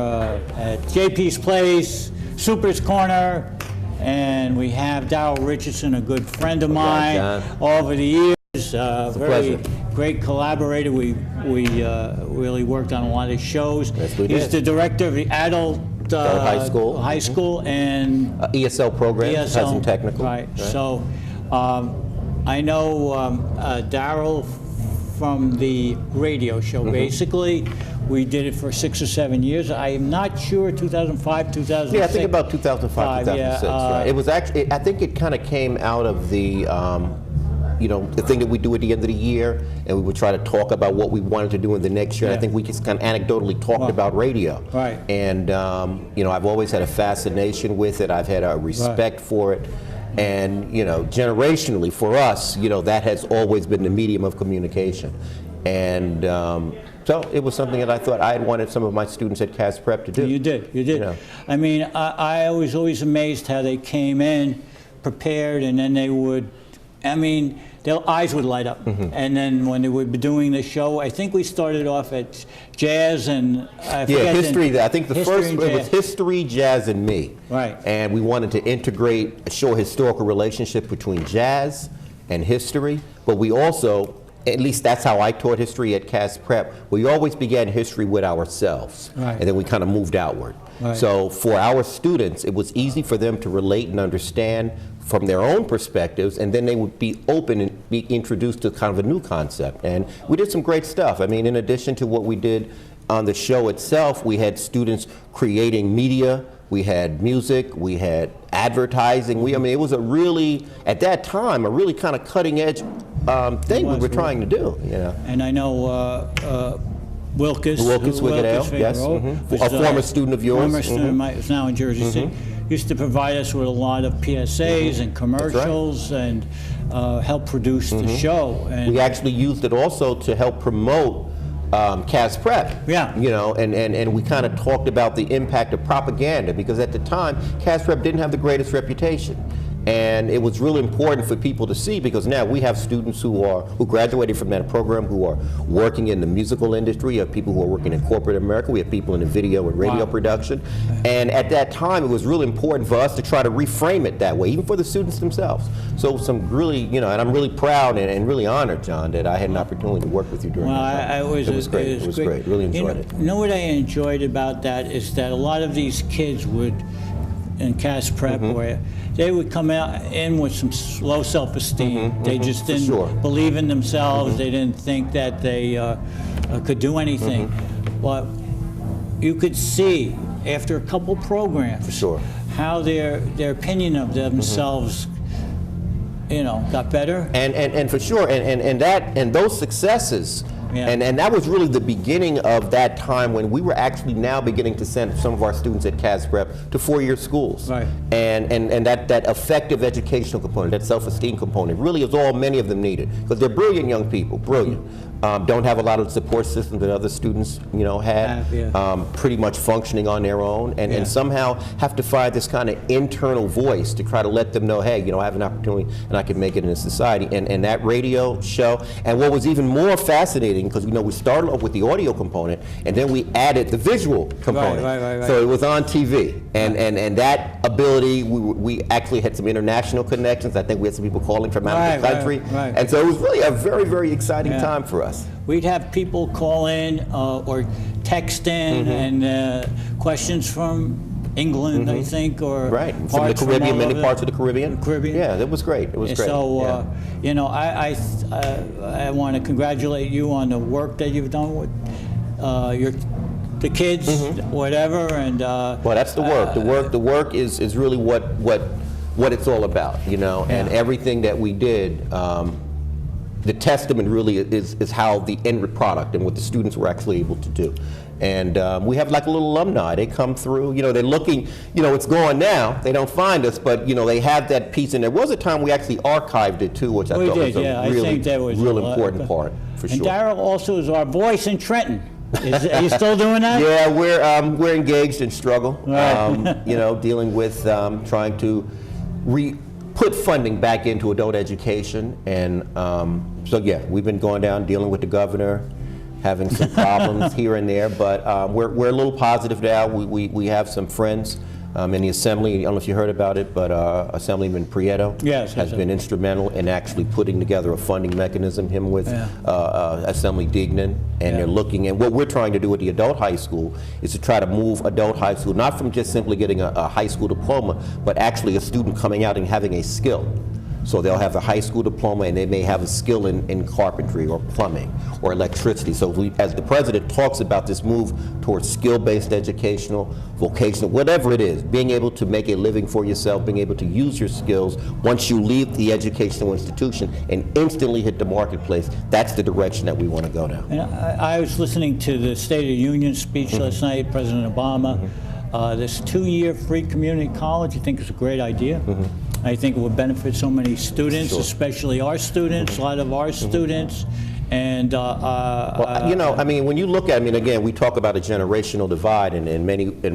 at JP's Place, Super's Corner, and we have Darryl Richardson, a good friend of mine over the years. Very great collaborator. We really worked on a lot of shows. Yes, we He's did. the director of the adult high school, and ESL program, has some technical. Right. So I know Darryl from the radio show. Basically, we did it for 6 or 7 years. I am not sure 2005, 2006. Yeah, I think about 2005, 2006. Right. It was actually, I think it kind of came out of the, the thing that we do at the end of the year, and we would try to talk about what we wanted to do in the next year. Yeah. And I think we just kind of anecdotally talked about radio. Right. And I've always had a fascination with it. I've had a respect for it. And generationally for us, that has always been the medium of communication. And so it was something that I thought I had wanted some of my students at Cass Prep to do. You did. I mean, I was always amazed how they came in prepared, and then they would, their eyes would light up. And then when they would be doing the show, I think we started off at jazz and history. I think the first it was history, jazz, and me. Right. And we wanted to show a historical relationship between jazz and history, but we also, at least that's how I taught history at Cass Prep, we always began history with ourselves. Right. And then we kind of moved outward. Right. So for our students, it was easy for them to relate and understand from their own perspectives, and then they would be open and be introduced to kind of a new concept. And we did some great stuff. I mean, in addition to what we did on the show itself, we had students creating media, we had music, we had advertising. It was a really, at that time, a really kind of cutting edge thing we were trying to do. And I know Wilkes Wiggedale, yes, was, a former student of yours. Former student of mine, is now in Jersey City. Used to provide us with a lot of PSAs and commercials and help produce the show. And we actually used it also to help promote Cass Prep. Yeah. And we kind of talked about the impact of propaganda, because at the time, Cass Prep didn't have the greatest reputation. And it was really important for people to see, because now we have students who graduated from that program who are working in the musical industry. We have people who are working in corporate America. We have people in the video and radio production. And at that time, it was really important for us to try to reframe it that way, even for the students themselves. So some really, and I'm really proud and really honored, John, that I had an opportunity to work with you during that time. It was great. It was great. Really enjoyed it. You know what I enjoyed about that is that a lot of these kids would, in Cass Prep, where they would come out in with some low self-esteem. They just didn't believe in themselves. They didn't think that they could do anything. But you could see after a couple programs how their opinion of themselves got better. And for sure, and those successes. And that was really the beginning of that time when we were actually now beginning to send some of our students at Cass Prep to four-year schools. And that effective educational component, that self-esteem component, really is all many of them needed, because they're brilliant young people, brilliant. Don't have a lot of support systems that other students, had, pretty much functioning on their own, and somehow have to find this kind of internal voice to try to let them know, hey, I have an opportunity and I can make it in society. And that radio show, and what was even more fascinating, because we started off with the audio component, and then we added the visual component. So it was on TV, and that ability, we actually had some international connections. I think we had some people calling from out of the country, and so it was really a very, very exciting time for us. We'd have people call in or text in and questions from England, I think, or from the Caribbean, many parts of the Caribbean. Yeah, that was great. It was great. So, I want to congratulate you on the work that you've done with the kids, whatever, and well, that's the work. The work is really what it's all about, and everything that we did. The testament really is how the end product and what the students were actually able to do. And we have like a little alumni. They come through, they're looking, it's gone now. They don't find us, but they have that piece. And there was a time we actually archived it too, which I thought was a really real important part, for sure. And Darryl also is our voice in Trenton. Are you still doing that? Yeah, we're engaged in struggle, dealing with trying to put funding back into adult education, and so yeah, we've been going down, dealing with the governor, having some problems here and there, but we're a little positive now. We have some friends in the assembly. I don't know if you heard about it, but Assemblyman Prieto has been instrumental in actually putting together a funding mechanism, him with Assembly Dignan, and they're looking, and what we're trying to do with the adult high school is to try to move adult high school, not from just simply getting a high school diploma, but actually a student coming out and having a skill. So they'll have a high school diploma, and they may have a skill in carpentry or plumbing or electricity. So as the president talks about this move towards skill-based educational, vocational, whatever it is, being able to make a living for yourself, being able to use your skills once you leave the educational institution and instantly hit the marketplace, that's the direction that we want to go now. And I was listening to the State of the Union speech last night, President Obama. This 2-year free community college, I think, is a great idea. I think it would benefit so many students, especially our students, a lot of our students. And well, I mean, when you look at, again, we talk about a generational divide, and in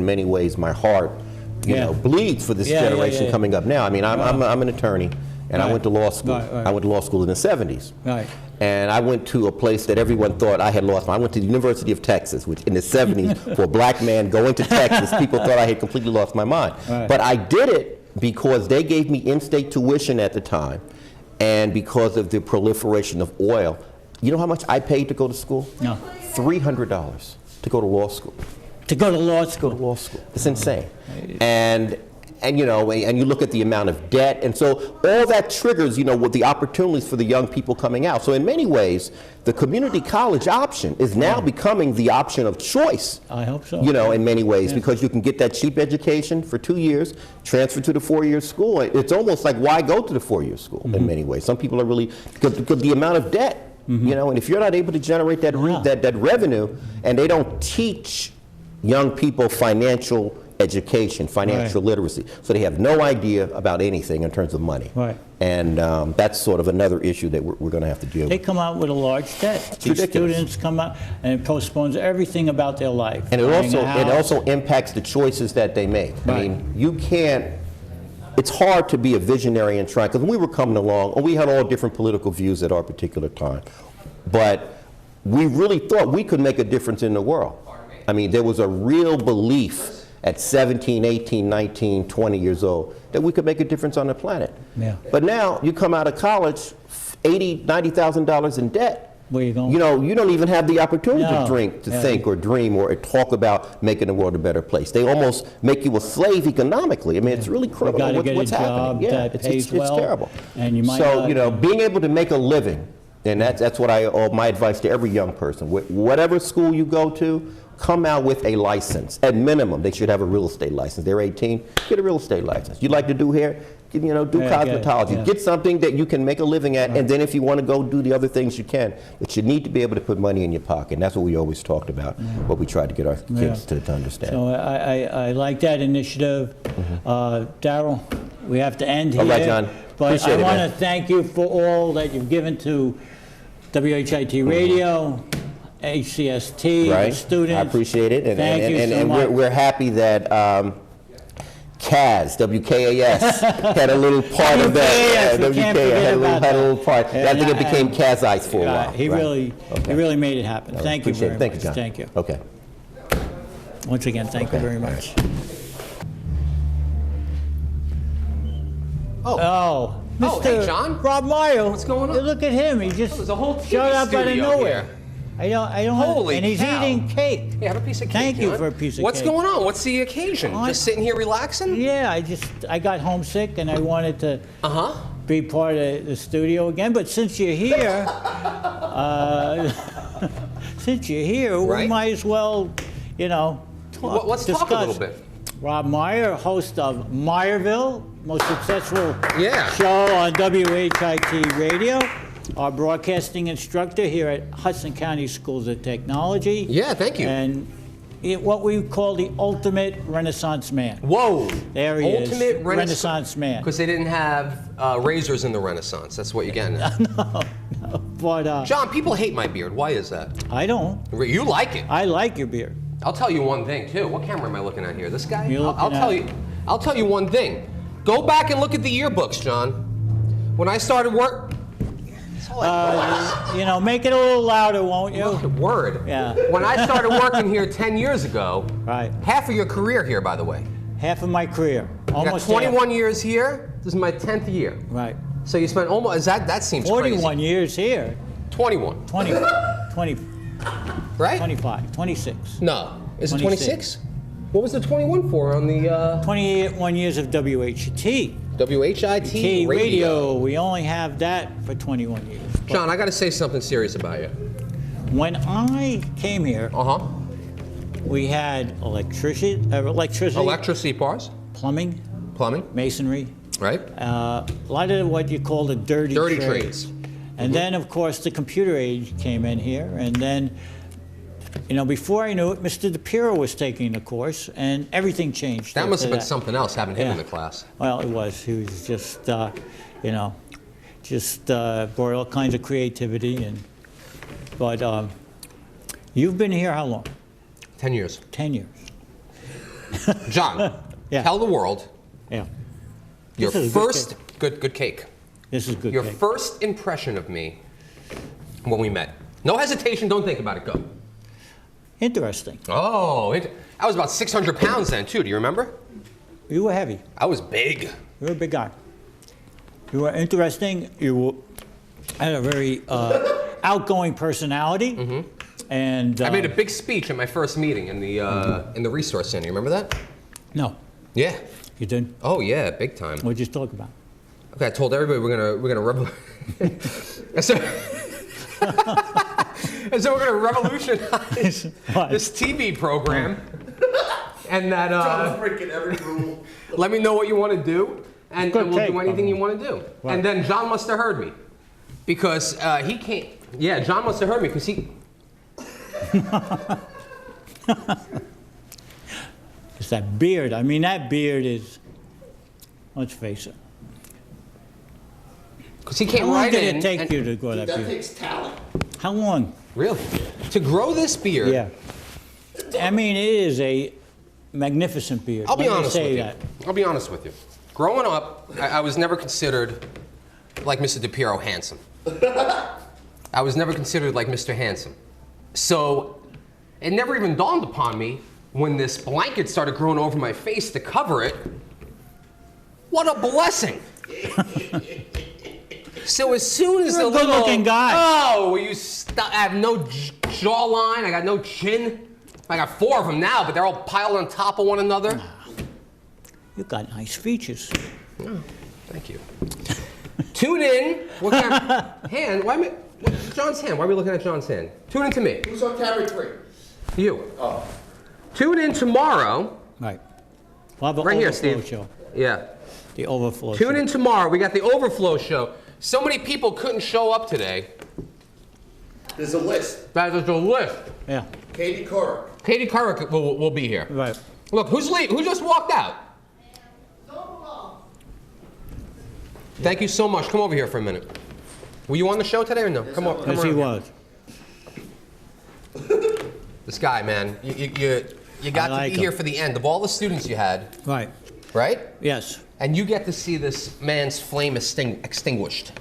many ways, my heart, bleeds for this generation coming up now. I'm an attorney, and I went to law school. I went to law school in the 70s. And I went to a place that everyone thought I had lost. I went to the University of Texas, which in the 70s, for a black man going to Texas, people thought I had completely lost my mind. But I did it because they gave me in-state tuition at the time, and because of the proliferation of oil. You know how much I paid to go to school? No. $300 to go to law school. To go to law school? To law school. It's insane. And you look at the amount of debt, and so all that triggers, what the opportunities for the young people coming out. So in many ways, the community college option is now becoming the option of choice. I hope so. In many ways, because you can get that cheap education for 2 years, transfer to the 4-year school. It's almost like, why go to the 4-year school in many ways? Some people are really, because the amount of debt, and if you're not able to generate that revenue, and they don't teach young people financial education, financial literacy, so they have no idea about anything in terms of money. And that's sort of another issue that we're going to have to deal with. They come out with a large debt. These students come out, and it postpones everything about their life. And it also impacts the choices that they make. I mean, you can't it's hard to be a visionary and try, because we were coming along, and we had all different political views at our particular time. But we really thought we could make a difference in the world. I mean, there was a real belief at 17, 18, 19, 20 years old that we could make a difference on the planet. Yeah. But now you come out of college, $80,000, $90,000 in debt. Where you going? You know, you don't even have the opportunity No. to think or dream or talk about making the world a better place. They almost make you a slave economically. I mean, it's really You criminal gotta get what's a job happening. that pays well, it's terrible. and you might so, not- you know, being able to make a living, and that's what my advice to every young person. Whatever school you go to, come out with a license. At minimum, they should have a real estate license. They're 18, get a real estate license. You like to do hair? Do cosmetology. Get something that you can make a living at, and then if you want to go do the other things, you can. But you need to be able to put money in your pocket. And that's what we always talked about, what we tried to get our kids to understand. So I like that initiative. Daryl, we have to end here. All right, John. But Appreciate I it, want man. to thank you for all that you've given to WHIT Radio, HCST, Right? the students. I appreciate it. And, Thank you so much. we're happy that CAS, WKAS, had a little part of that. WKAS, we can't forget had a about little part. I think it became CAS Ice for a while. He right? really made it happen. Thank you Appreciate very it. Thank much. you, John. Thank you. Okay. Once again, thank you very much. Oh, Mr. hey, John. Rob Meyer. What's going on? Look at him. He just there's a whole TV showed up out of studio nowhere. here. I don't. Holy and he's cow. eating cake. Yeah, have a piece of cake. Thank you John. for a piece of What's cake. going on? What's the occasion? Just sitting here relaxing? Yeah, I got homesick and I wanted to be part of the studio again. But since you're here, we Right. might as well, talk. Let's discuss. talk a little bit. Rob Meyer, host of Meyerville, most successful Yeah. show on WHIT Radio. Our broadcasting instructor here at Hudson County Schools of Technology. Yeah, thank you. And what we call the ultimate Renaissance man. Whoa. There he is. Ultimate Renaissance man. Because they didn't have razors in the Renaissance. That's what you're getting at. No. But John, people hate my beard. Why is that? I don't. You like it. I like your beard. I'll tell you one thing too. What camera am I looking at here? This guy? You're I'll looking tell at- you. I'll tell you one thing. Go back and look at the yearbooks, John. When I started work. Make it a little louder, won't you? Word. Yeah. When I started working here 10 years ago. Right. Half of your career here, by the way. Half of my career. You got Almost 21 years here. This is my 10th year. Right. So you spent almost. That seems 41 crazy. years here. 21. 20, Right? 25, 26. No. Is it 26? 26? What was the 21 for on the 21 years of WHT. WHIT radio? We only have that for 21 years. But John, I got to say something serious about you. when I came here, we had electricity, parts, plumbing, masonry, right? A lot of what you call the dirty trades. And then, of course, the computer age came in here, and then, before I knew it, Mr. DePiro was taking the course, and everything changed. That must have after been something else having him Yeah. in the class. Well, it was. He was just, brought all kinds of creativity. But you've been here how long? 10 years. 10 years. John, tell the world Yeah. your This is a good first good cake. This is good Your cake. first impression of me when we met. No hesitation. Don't think about it. Go. Interesting. Oh, I was about 600 pounds then too. Do you remember? You were heavy. I was big. You were a big guy. You were interesting. You had a very outgoing personality. And I made a big speech at my first meeting in the resource center. You remember that? No. Yeah. You did? Oh yeah, big time. What'd you talk about? Okay, I told everybody we're gonna and so we're gonna revolutionize this TV program, and that John's breaking every rule. let me know what you want to do, and we'll do anything you want to do. Right. And then John must have heard me, because he can't. Yeah, John must have heard me because he. It's that beard. I mean, that beard is, let's face it. Because he came How long right did in. it take and- you to grow that That beard? takes talent. How long? Really? To grow this beard. Yeah. I mean, it is a magnificent beard. I'll be Let me honest say with you. that. I'll be honest with you. growing up, I was never considered like Mr. DePiero handsome. I was never considered like Mr. Handsome. So it never even dawned upon me when this blanket started growing over my face to cover it. What a blessing. So as soon as You're a the little good-looking guy. Oh, I have no jawline. I got no chin. I got 4 of them now, but they're all piled on top of one another. You got nice features. Oh, thank you. Tune in. What hand? Why am I? John's hand. Why are we looking at John's hand? Tune in to me. Who's on camera 3? You. Oh. Tune in tomorrow. Right. We'll have an Right here, overflow Steve. show. Yeah. The overflow Tune show. in tomorrow. We got the overflow show. So many people couldn't show up today. There's a list. There's a list. Yeah. Katie Couric. Katie Couric will be here. Right. Look, who's who just walked out? Thank you so much. Come over here for a minute. Were you on the show today or no? Come on. Yes, he was. This guy, man, you got to be here for the end of all the students you had. Right. Right? Yes. And you get to see this man's flame extinguished.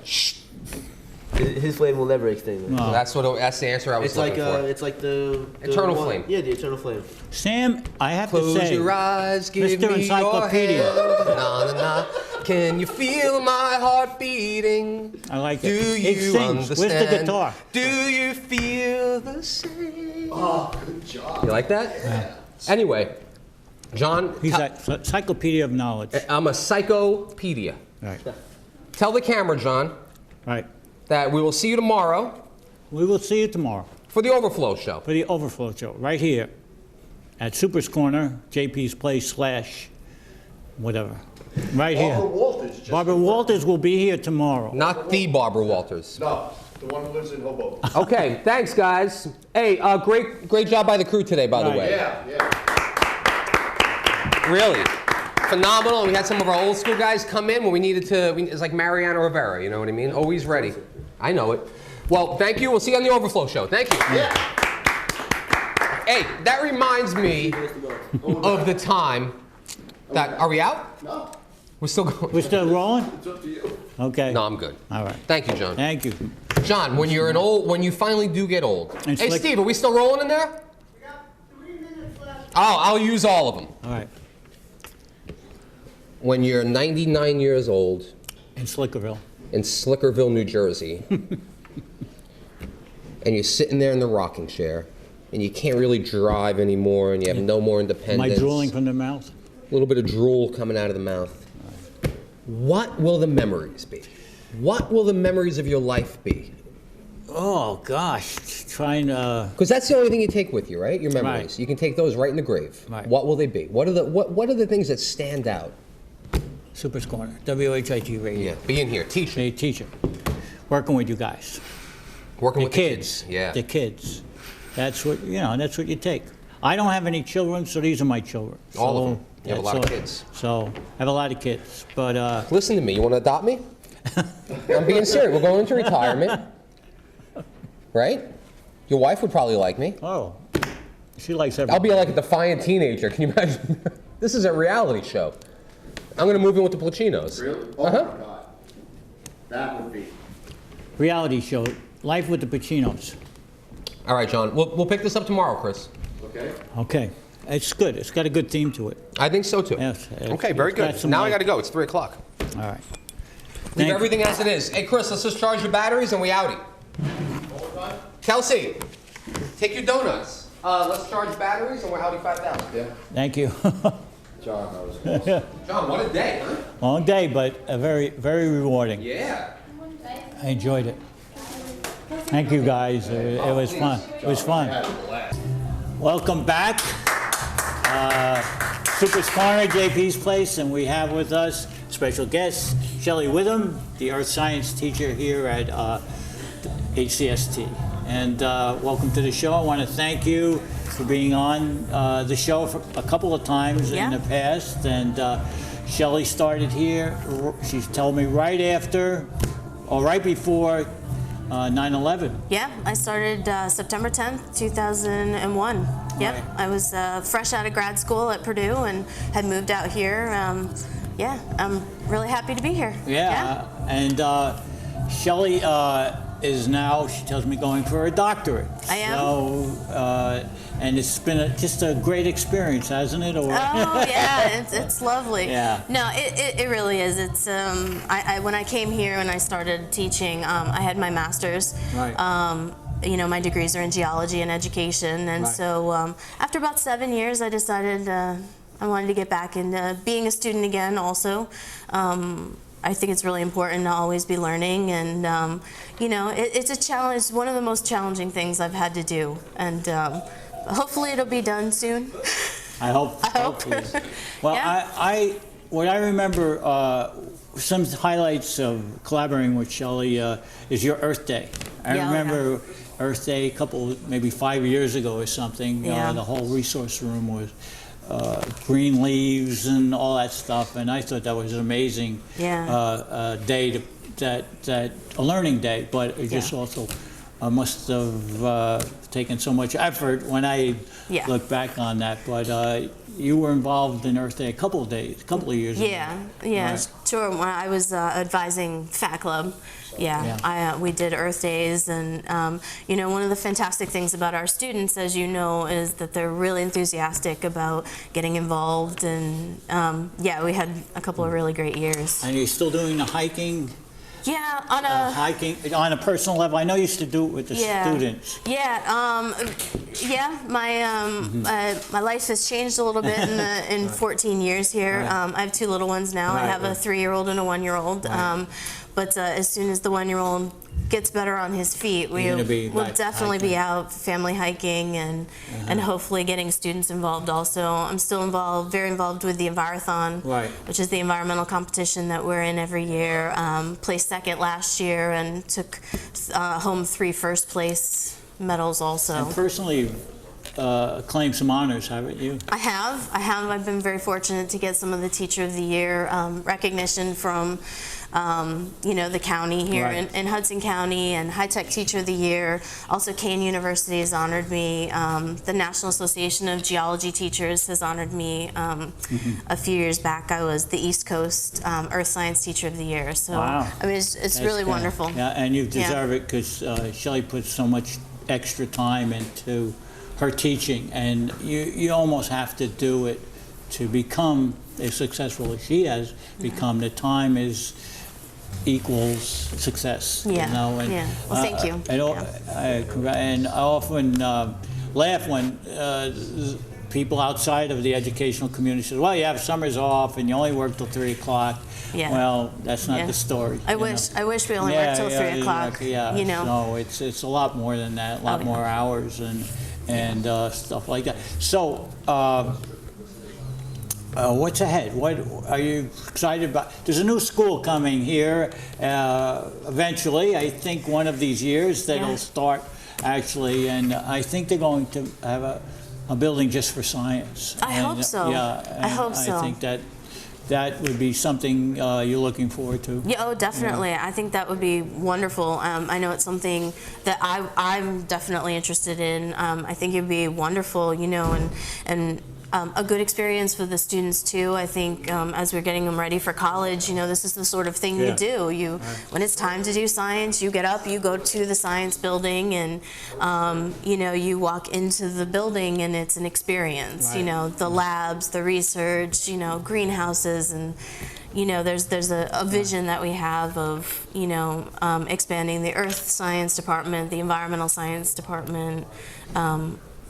His flame will never extinguish. No. That's the answer I was It's like looking for. it's like the Eternal one- flame. Yeah, the eternal flame. Sam, I have Close to say, your eyes, give Mr. me Encyclopedia. your hand. Na, na, na. Can you feel my heart beating? I like Do it. you It sings. understand? Where's the guitar? Do you feel the same? Oh, good job. You like that? Yeah. Anyway, John, He's an encyclopedia of knowledge. I'm a psychopedia. Right. Tell the camera, John, Right. that we will see you tomorrow We will see you tomorrow for the overflow show. for the overflow show right here at Super's Corner, JP's Place / whatever. Right here. Barbara Walters. Just Barbara Walters will be here tomorrow. Not the Barbara Walters. No, the one who lives in Hoboken. Okay, thanks, guys. Hey, great job by the crew today, by the Right. way. Yeah. Really. Phenomenal. We had some of our old school guys come in when we needed to. It's like Mariano Rivera, you know what I mean? Always ready. I know it. Well, thank you. We'll see you on the overflow show. Thank you. Yeah. Hey, that reminds me of the time that. Are we out? No, We're still going. We're still rolling? it's up to you. Okay. No, I'm good. All right. Thank you, John. Thank you. John, when you finally do get old. And Hey, slick- Steve, are we still rolling in there? Oh, I'll use all of them. All right. When you're 99 years old In Slickerville. in Slickerville, New Jersey, and you're sitting there in the rocking chair, and you can't really drive anymore, and you have no more Am independence. I drooling from the mouth? A little bit of drool coming out of the mouth. What will the memories be? What will the memories of your life be? Oh, gosh. Trying to... Because that's the only thing you take with you, right? Your memories. Right. You can take those right in the grave. Right. What will they be? What are the things that stand out? Super's Corner, WHIT Radio. Yeah, being here, teaching, Hey, teacher. Working with you guys. working The with kids. the kids. Yeah. The kids. That's what, that's what you take. I don't have any children, so these are my children. All of So, them. You have a lot of kids. So, I have a lot of kids. But, Listen to me. You want to adopt me? I'm being serious. We're going into retirement, right? Your wife would probably like me. oh, she likes everything. I'll be like a defiant teenager. Can you imagine? This is a reality show. I'm going to move in with the Pluchinos. Really? Oh Uh-huh. my God. That would be. Reality show, Life with the Pluchinos. All right, John. We'll pick this up tomorrow, Chris. Okay. Okay. It's good. It's got a good theme to it. I think so too. Yes. Okay, very It's got good. some Now I life. got to go. It's 3 o'clock. All right. Leave Thank you. everything as it is. Hey, Chris, let's just charge your batteries and we outie. Kelsey, take your donuts. Let's charge batteries and we're outie 5,000. Yeah. Thank you. John, that was awesome. John, what a day, huh? Long day, but a very, very rewarding. Yeah. I enjoyed it. Thank you, guys. It was fun. It was fun. Welcome back. Super's Corner, JP's Place, and we have with us special guest, Shelley Witham, the earth science teacher here at HCST. And welcome to the show. I want to thank you for being on the show for a couple of times in the past. And Shelley started here, she's told me right after, or right before 9/11. Yeah, I started September 10th, 2001. Yep, Right. I was fresh out of grad school at Purdue and had moved out here yeah, I'm really happy to be here. Yeah. And Shelley is now, she tells me, going for a doctorate. I am. So, and it's been just a great experience, hasn't it? Or Oh yeah, it's lovely. Yeah. No, it really is. It's when I came here and I started teaching, I had my master's. Right. You know, my degrees are in geology and education, and Right. so after about 7 years, I decided I wanted to get back into being a student again. Also, I think it's really important to always be learning, and you know, it's a challenge. One of the most challenging things I've had to do, and hopefully it'll be done soon. I hope. Well, Yeah. what I remember, some highlights of collaborating with Shelley is your Earth Day. I Yeah, remember Earth Day a couple, maybe 5 years ago or something. Yeah. The whole resource room was green leaves and all that stuff, and I thought that was an amazing day, a learning day, but it just also must have taken so much effort when I look back on that. But you were involved in Earth Day a couple of years ago. Yeah, Right. sure. When I was advising Fat Club, we did Earth Days, and you know, one of the fantastic things about our students, as you know, is that they're really enthusiastic about getting involved, and we had a couple of really great years. And you're still doing the hiking? Yeah, on a hiking on a personal level. I know you used to do it with the students. My life has changed a little bit in 14 years here. Right. I have two little ones now. I have a 3-year-old and a 1-year-old. Right. But as soon as the 1-year-old gets better on his feet, we'll definitely be out family hiking and hopefully getting students involved also. I'm still very involved with the Envirothon, which is the environmental competition that we're in every year. Placed second last year and took home 3 first place medals also. And personally, claimed some honors, haven't you? I have. I've been very fortunate to get some of the Teacher of the Year recognition from, the county here in Hudson County, and High Tech Teacher of the Year. Also, Kane University has honored me. The National Association of Geology Teachers has honored me. A few years back, I was the East Coast Earth Science Teacher of the Year. So, wow. I mean, it's really wonderful. Yeah, and you deserve it, because Shelley puts so much extra time into her teaching, and you almost have to do it to become as successful as she has become. The time equals success. Yeah. You know? And, Well, thank you. And I often laugh when people outside of the educational community say, "Well, you have summers off and you only work till 3 o'clock." Yeah. Well, that's not the story. I wish we only worked till 3 o'clock. Yeah. You know. No, it's a lot more than that. A lot more hours and stuff like that. So, what's ahead? What are you excited about? There's a new school coming here eventually. I think one of these years that'll start actually, and I think they're going to have a building just for science. I hope so. Yeah, I hope so. I think that would be something you're looking forward to. Yeah, oh, definitely. Yeah. I think that would be wonderful. I know it's something that I'm definitely interested in. I think it'd be wonderful, and a good experience for the students too. I think as we're getting them ready for college, this is the sort of thing you do. When it's time to do science, you get up, you go to the science building, and you walk into the building, and it's an experience. Right. The labs, the research, greenhouses, and there's a vision that we have of expanding the Earth Science Department, the Environmental Science Department.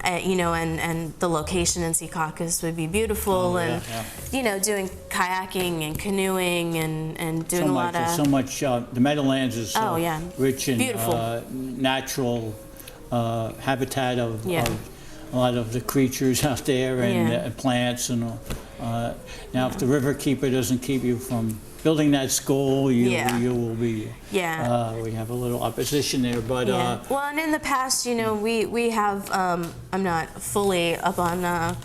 And the location in Secaucus would be beautiful, doing kayaking and canoeing and doing a lot of so much. The Meadowlands is so rich in natural habitat of a lot of the creatures out there and plants and now if the river keeper doesn't keep you from building that school, you will be. We have a little opposition there, but. Well, and in the past, we have. I'm not fully up on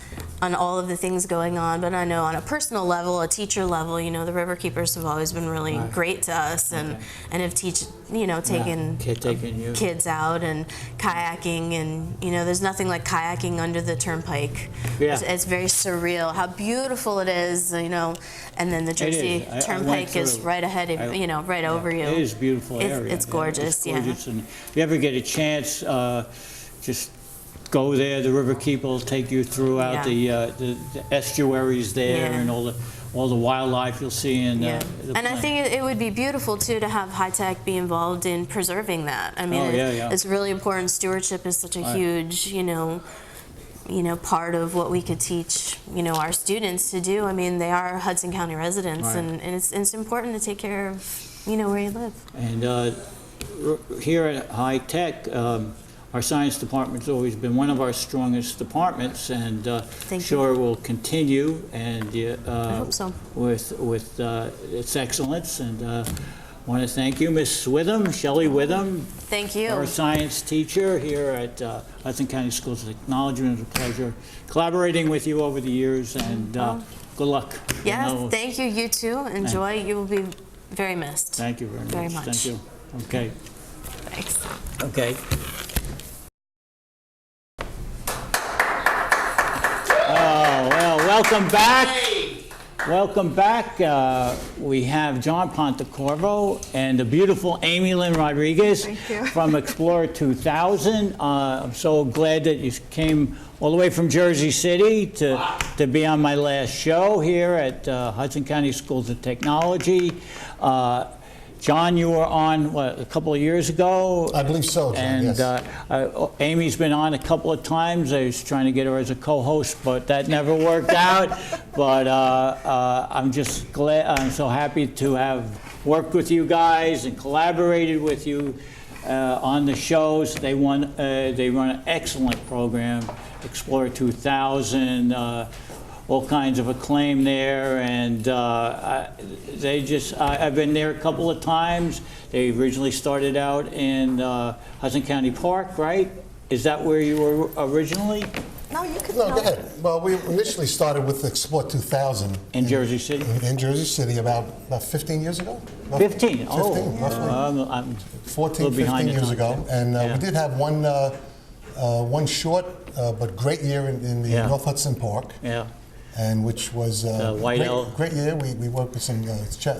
all of the things going on. But I know on a personal level, a teacher level, you know, the river keepers have always been really great to us, and have taken kids out and kayaking, and you know, there's nothing like kayaking under the turnpike. It's very surreal how beautiful it is, you know, and then the Jersey Turnpike is right ahead of you know, right over you. It is a beautiful area. It's gorgeous. It's gorgeous. And if you ever get a chance, just go there. The river keeper will take you throughout the estuaries there, and all the wildlife you'll see in the And I think it would be beautiful too to have high tech be involved in preserving that. I mean, it's really important. Stewardship is such a huge, you know, part of what we could teach, you know, our students to do. I mean, they are Hudson County residents, and it's important to take care of, you know, where you live. And here at High Tech, our science department's always been one of our strongest departments, and sure will continue. And I hope so. With its excellence, and want to thank you, Miss Witham, Shelley Witham. Thank you. Our science teacher here at Hudson County Schools of Technology. It was a pleasure collaborating with you over the years, and good luck. Yes, thank you. You too. Enjoy. You will be very missed. Thank you very much. Thank you. Okay. Thanks. Okay. Oh, well, welcome back. Welcome back. We have John Pontecorvo and the beautiful Amy Lynn Rodriguez from Explorer 2000. I'm so glad that you came all the way from Jersey City to be on my last show here at Hudson County Schools of Technology. John, you were on, what, a couple of years ago? I believe so, John, and, yes. Amy's been on a couple of times. I was trying to get her as a co-host, but that never worked out. But I'm just glad, I'm so happy to have worked with you guys and collaborated with you on the shows. They run an excellent program, Explorer 2000, all kinds of acclaim there, and I've been there a couple of times. They originally started out in Hudson County Park, right? Is that where you were originally? No, you can. No, go ahead. Well, we initially started with Explore 2000 in Jersey City. In Jersey City, about 15 years ago. 15. Oh, 15, roughly. I'm 14, 15 years ago, and we did have one short but great year in the North Hudson Park. Yeah. And which was a great year. We worked with some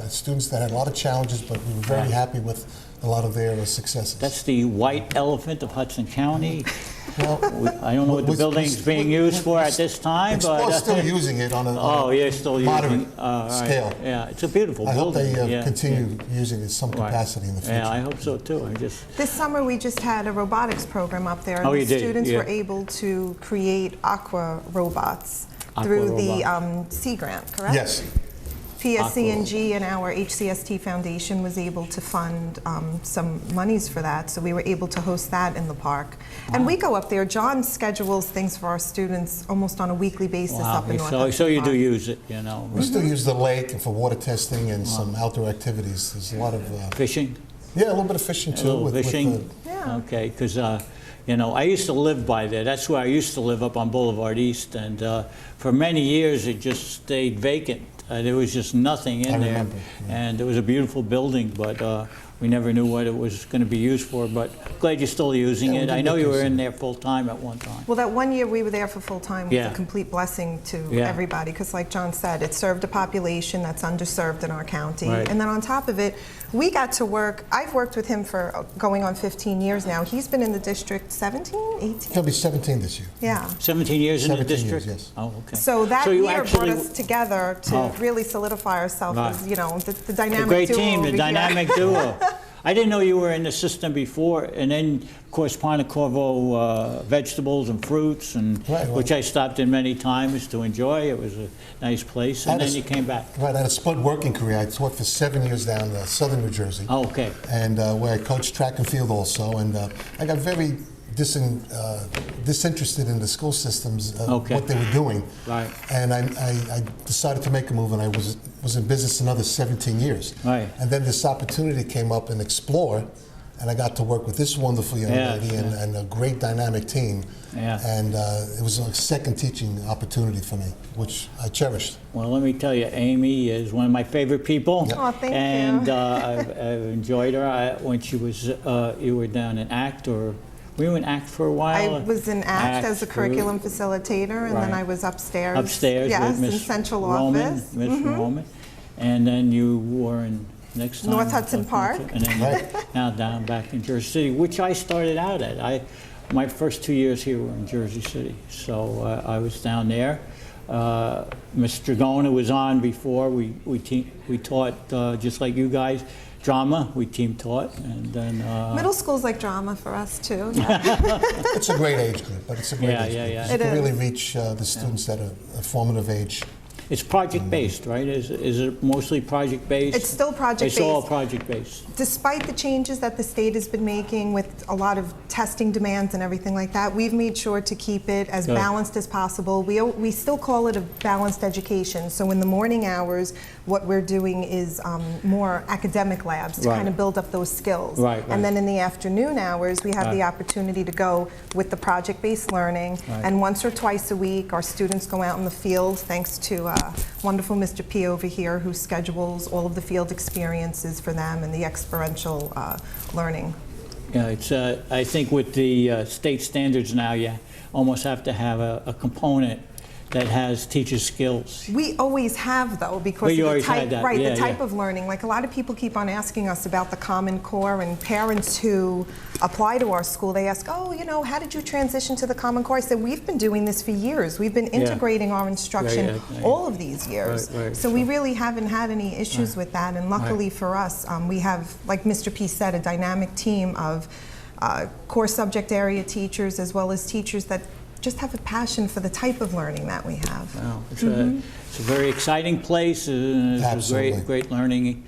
students that had a lot of challenges, but we were very happy with a lot of their successes. That's the white elephant of Hudson County. Well, I don't know what the building's being used for at this time, but still using it on a still moderate scale. Right. Yeah, it's a beautiful building. I hope they continue using it in some capacity in the future. Yeah, I hope so too. This summer we just had a robotics program up there, and the students were able to create aqua robots. Through the Sea Grant, correct? Yes. PSCNG and our HCST Foundation was able to fund some monies for that, so we were able to host that in the park. And we go up there. John schedules things for our students almost on a weekly basis up in North Hudson So you Park. do use it, you know. We still use the lake for water testing and some outdoor activities. There's a lot of... fishing? Yeah, a little bit of fishing too. A little fishing? Okay, because... you know, I used to live by there. That's where I used to live, up on Boulevard East, and for many years it just stayed vacant. There was just nothing in there, and it was a beautiful building, but we never knew what it was going to be used for. But glad you're still using it. I know you were in there full time at one time. Well, that one year we were there for full time was a complete blessing to everybody, because like John said, it served a population that's underserved in our county. And then on top of it, we got to work. I've worked with him for going on 15 years now. He's been in the district 17, 18? He'll be 17 this year. Yeah. 17 years in the district? Years, yes. Oh, okay. So that year brought us together to really solidify ourselves as, you know, the dynamic duo. Great team, the dynamic duo. I didn't know you were in the system before, and then, of course, Pontecorvo vegetables and fruits, and which I stopped in many times to enjoy. It was a nice place, and then you came back. Right, I had a split working career. I taught for 7 years down southern New Jersey. Oh, okay. And where I coached track and field also, and I got very disinterested in the school systems, what they were doing. Right. And I decided to make a move, and I was in business another 17 years. Right. And then this opportunity came up in Explore, and I got to work with this wonderful young lady and a great dynamic team. Yeah. And it was a second teaching opportunity for me, which I cherished. Well, let me tell you, Amy is one of my favorite people. Oh, thank and you. I've enjoyed her. When she was, you were down in ACT, or were you in ACT for a while? I was in ACT as a group. curriculum facilitator, and then I was upstairs. Upstairs yes, with in Miss central Roman, office. Miss Roman. And then you were in next time. North Hudson Park. And then now down back in Jersey City, which I started out at. My first 2 years here were in Jersey City, so I was down there. Mr. Dragona was on before. We taught just like you guys, drama. We team taught, and then Middle school's like drama for us too. It's a great age group, but it's a great age group. You It can really is. reach the students at a formative age. it's project-based, right? Is it mostly project-based? It's still project-based. It's all project-based. Despite the changes that the state has been making with a lot of testing demands and everything like that, we've made sure to keep it as Good. balanced as possible. We still call it a balanced education. So in the morning hours, what we're doing is more academic labs to Right. kind of build up those skills. Right, right. And then in the afternoon hours, we have Right. the opportunity to go with the project-based learning. Right. And once or twice a week, our students go out in the field, thanks to wonderful Mr. P over here, who schedules all of the field experiences for them and the experiential learning. Yeah, it's, I think with the state standards now, you almost have to have a component that has teacher skills. We always have, though, because Well, of you the always type, had that. right? Yeah, the type yeah. of learning. Like a lot of people keep on asking us about the Common Core, and parents who apply to our school, they ask, "Oh, you know, how did you transition to the Common Core?" I said, "We've been doing this for years. We've been integrating our instruction yeah. all of these years. Right, right. So we really haven't had any issues with that. And luckily for us, we have, like Mr. P said, a dynamic team of core subject area teachers as well as teachers that just have a passion for the type of learning that we have. Wow, it's a very exciting place. It's Absolutely. a great learning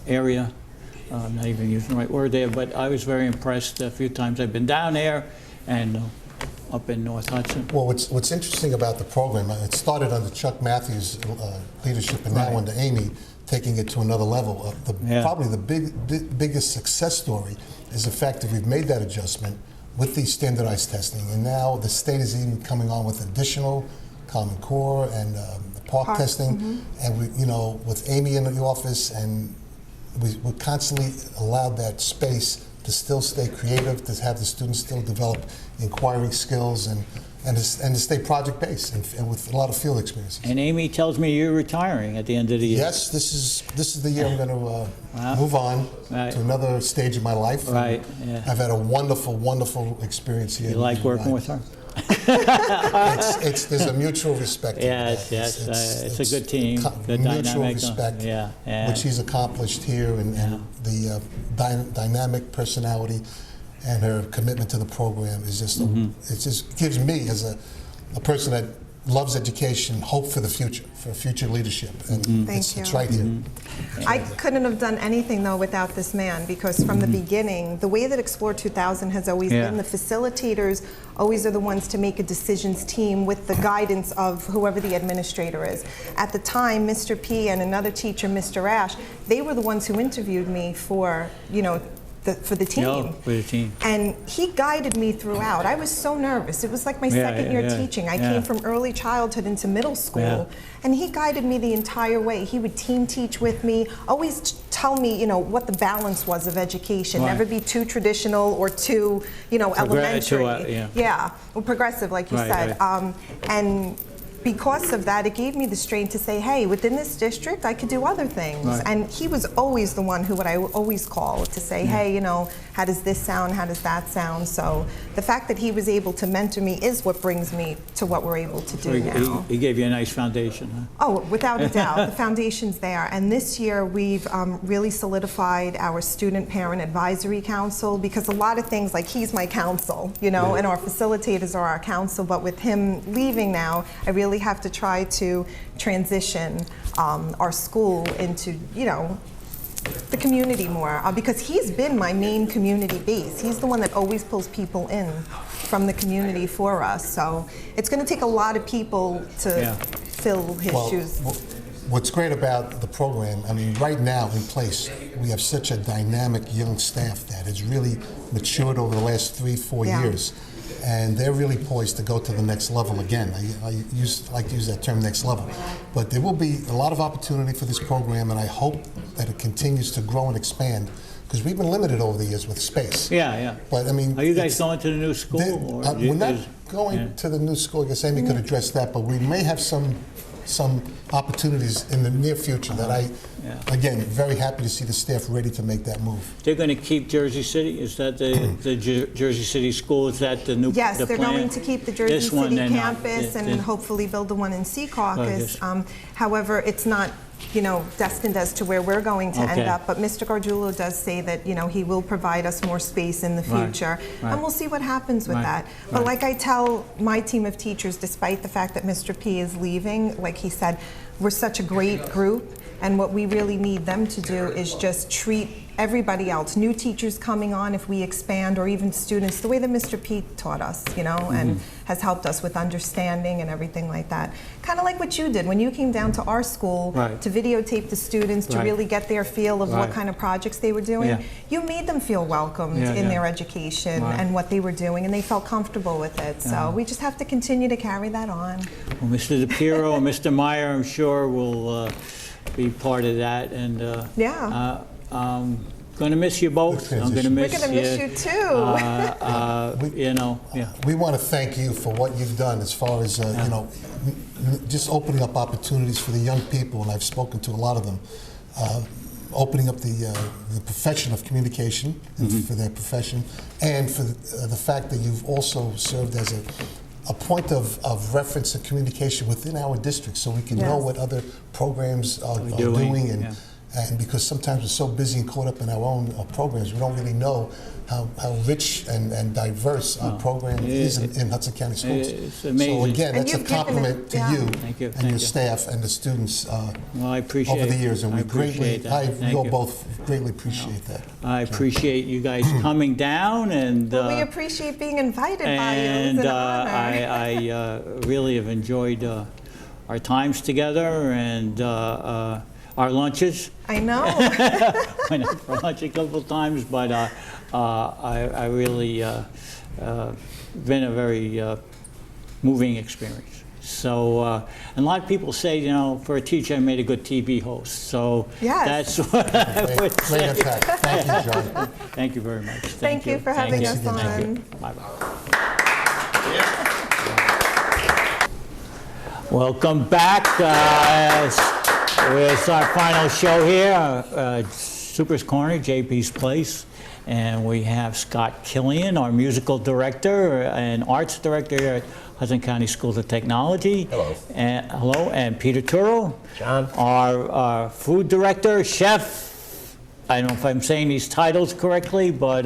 area. I'm not even using the right word there, but I was very impressed a few times I've been down there and up in North Hudson. Well, what's interesting about the program, it started under Chuck Matthews' leadership, and now under Amy, taking it to another level. Probably the biggest success story is the fact that we've made that adjustment with the standardized testing, and now the state is even coming on with additional Common Core and the PARC testing, and we, you know, with Amy in the office, and we constantly allowed that space to still stay creative, to have the students still develop inquiry skills, and to stay project-based and with a lot of field experiences. And Amy tells me you're retiring at the end of the year. Yes, this is the year I'm going to move on to another stage of my life. Right. Yeah. I've had a wonderful, wonderful experience here. You like working with her? There's a mutual respect. Yes, yes. It's a good team. Good mutual dynamic. respect, Yeah. which he's accomplished here, and the dynamic personality and her commitment to the program is just, it just gives me, as a person that loves education, hope for the future, for future leadership. And it's right here. I couldn't have done anything, though, without this man, because from the beginning, the way that Explore 2000 has always been, the facilitators always are the ones to make a decisions team with the guidance of whoever the administrator is. At the time, Mr. P and another teacher, Mr. Ash, they were the ones who interviewed me for, for the team. For the team. And he guided me throughout. I was so nervous. It was like my second year teaching. I came from early childhood into middle school, and he guided me the entire way. He would team teach with me, always tell me, what the balance was of education. Never be too traditional or too, elementary. Or progressive, like you said. And because of that, it gave me the strength to say, hey, within this district, I could do other things. And he was always the one who I would always call to say, hey, how does this sound? How does that sound? So the fact that he was able to mentor me is what brings me to what we're able to do now. He gave you a nice foundation, huh? Oh, without a doubt. The foundation's there. And this year, we've really solidified our Student Parent Advisory Council, because a lot of things, like he's my counsel, and our facilitators are our counsel. But with him leaving now, I really have to try to transition our school into, the community more, because he's been my main community base. He's the one that always pulls people in from the community for us. So it's going to take a lot of people to fill his shoes. what's great about the program, I mean, right now in place, we have such a dynamic young staff that has really matured over the last 3-4 years. And they're really poised to go to the next level again. I like to use that term, next level. But there will be a lot of opportunity for this program, and I hope that it continues to grow and expand, because we've been limited over the years with space. Yeah. But I mean, are you guys going to the new school? We're not going to the new school. I guess Amy could address that, but we may have some opportunities in the near future that again, very happy to see the staff ready to make that move. They're going to keep Jersey City? Is that the Jersey City school? Is that the new Yes, the they're plan? going to keep the Jersey City campus and hopefully build the one in Secaucus. However, it's not destined as to where we're going to end up. But Mr. Gargiulo does say that, he will provide us more space in the future. And we'll see what happens with that. But like I tell my team of teachers, despite the fact that Mr. P is leaving, like he said, we're such a great group. And what we really need them to do is just treat everybody else, new teachers coming on if we expand, or even students, the way that Mr. P taught us, and has helped us with understanding and everything like that. Kind of like what you did when you came down to our school to videotape the students, to really get their feel of what kind of projects they were doing. You made them feel welcomed in their education and what they were doing, and they felt comfortable with it. So we just have to continue to carry that on. Well, Mr. DePiero and Mr. Meyer, I'm sure, will be part of that. And I'm going to miss you both. I'm going to miss you. We're going to miss you too. We want to thank you for what you've done as far as just opening up opportunities for the young people, and I've spoken to a lot of them. Opening up the profession of communication for their profession, and for the fact that you've also served as a point of reference and communication within our district, so we can know what other programs are doing. And because sometimes we're so busy and caught up in our own programs, we don't really know how rich and diverse our program is in Hudson County Schools. It's amazing. So again, that's a compliment to you and your staff and the students I appreciate over the years, and we all both greatly appreciate that. I appreciate you guys coming down, and we appreciate being invited by you. It's an honor. I really have enjoyed our times together and our lunches. I know. Went out for lunch a couple of times, but I really been a very moving experience. So, and a lot of people say, for a teacher, I made a good TV host. So that's what I would say. Thank you, John. Thank you very much. Thank you for having us on. Bye-bye. Welcome back. It's our final show here, Super's Corner, JP's Place, and we have Scott Killian, our musical director and arts director here at Hudson County Schools of Technology. Hello. And Peter Turo, John, our food director, chef. I don't know if I'm saying these titles correctly, but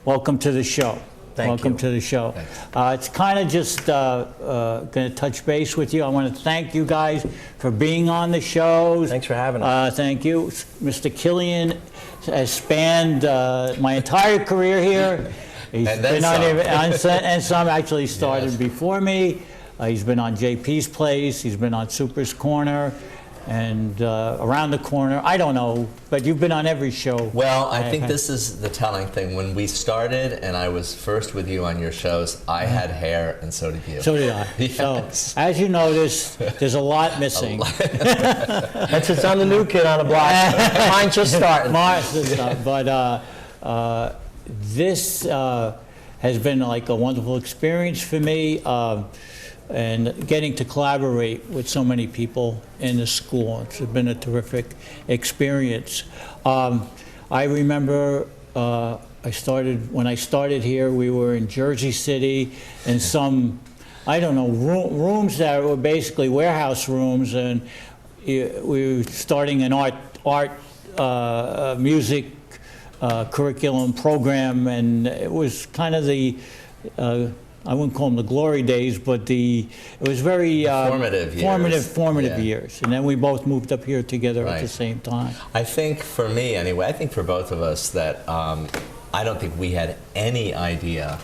welcome to the show. Welcome to the show. It's kind of just going to touch base with you. I want to thank you guys for being on the show. Thanks for having us. Thank you. Mr. Killian has spanned my entire career here. He's been on and some actually started before me. He's been on JP's Place. He's been on Super's Corner. And Around the Corner, I don't know, but you've been on every show. Well, I think this is the telling thing. When we started and I was first with you on your shows, I had hair and so did you. So did I. Yes. So, as you notice, there's a lot missing. That's what's on the new kid on the block. Mine's just starting. But this has been like a wonderful experience for me. And getting to collaborate with so many people in the school. It's been a terrific experience. I remember when I started here, we were in Jersey City in some, I don't know, rooms that were basically warehouse rooms, and we were starting an art music curriculum program, and it was kind of the I wouldn't call them the glory days, but it was very formative years. And then we both moved up here together at the same time. I think for me, anyway, I think for both of us that I don't think we had any idea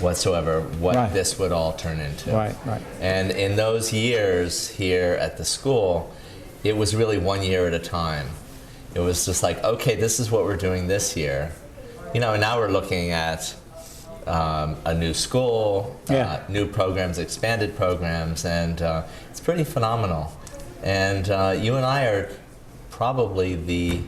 whatsoever what this would all turn into. Right. And in those years here at the school, it was really 1 year at a time. It was just like, okay, this is what we're doing this year. You know, and now we're looking at a new school, new programs, expanded programs, and it's pretty phenomenal. And you and I are probably the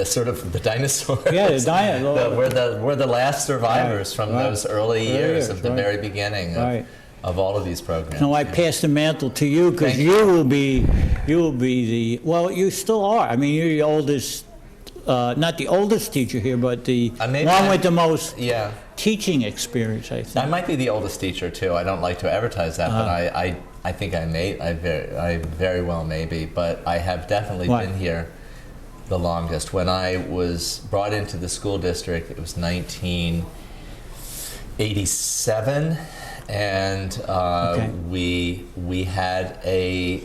sort of the dinosaurs. Yeah, the dinosaurs. We're the last survivors from those early years of the very beginning of all of these programs. So I pass the mantle to you, because you will be the, well, you still are. I mean, you're the oldest, not the oldest teacher here, but the one with the most teaching experience, I think. I might be the oldest teacher too. I don't like to advertise that, but I think I very well may be, but I have definitely been here the longest. When I was brought into the school district, it was 1987, and we had a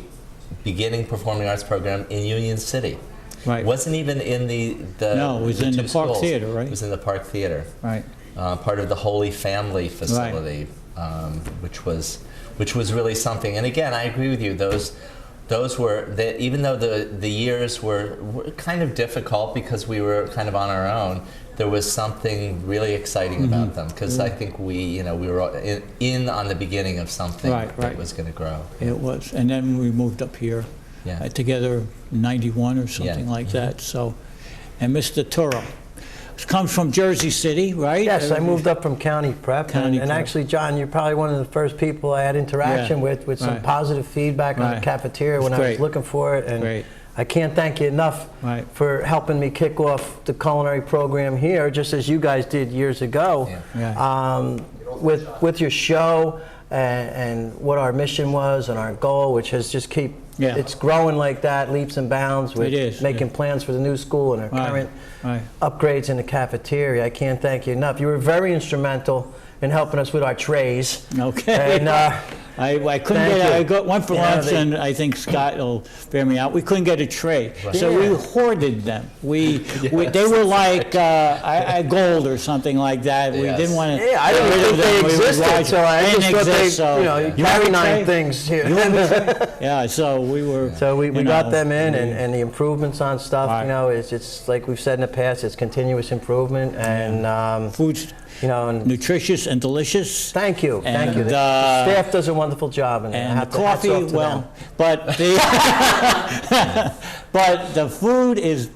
beginning performing arts program in Union City. Right. Wasn't even in the no, it was in the Park Theater, right? It was in the Park Theater. Right. Part of the Holy Family facility, which was really something. And again, I agree with you. Those were, even though the years were kind of difficult because we were kind of on our own, there was something really exciting about them, because I think we were in on the beginning of something that was going to grow. It was, and then we moved up here together in '91 or something like that. So, and Mr. Turo comes from Jersey City, right? Yes, I moved up from County Prep, and actually, John, you're probably one of the first people I had interaction with some positive feedback on the cafeteria when I was looking for it, and I can't thank you enough for helping me kick off the culinary program here, just as you guys did years ago, with your show and what our mission was and our goal, which has just it's growing like that, leaps and bounds, with making plans for the new school and our current upgrades in the cafeteria. I can't thank you enough. You were very instrumental in helping us with our trays. Okay. And, I couldn't get. I got one for lunch, and I think Scott will bear me out. We couldn't get a tray, so we hoarded them. They were like gold or something like that. We didn't want to. Yeah, I didn't think they existed, so I just thought you carry 9 things here. Yeah, so we were. So we got them in, and the improvements on stuff. It's like we've said in the past. It's continuous improvement, and food's nutritious and delicious. Thank you. Thank you. The staff does a wonderful job, and the coffee. Well, but the but the food is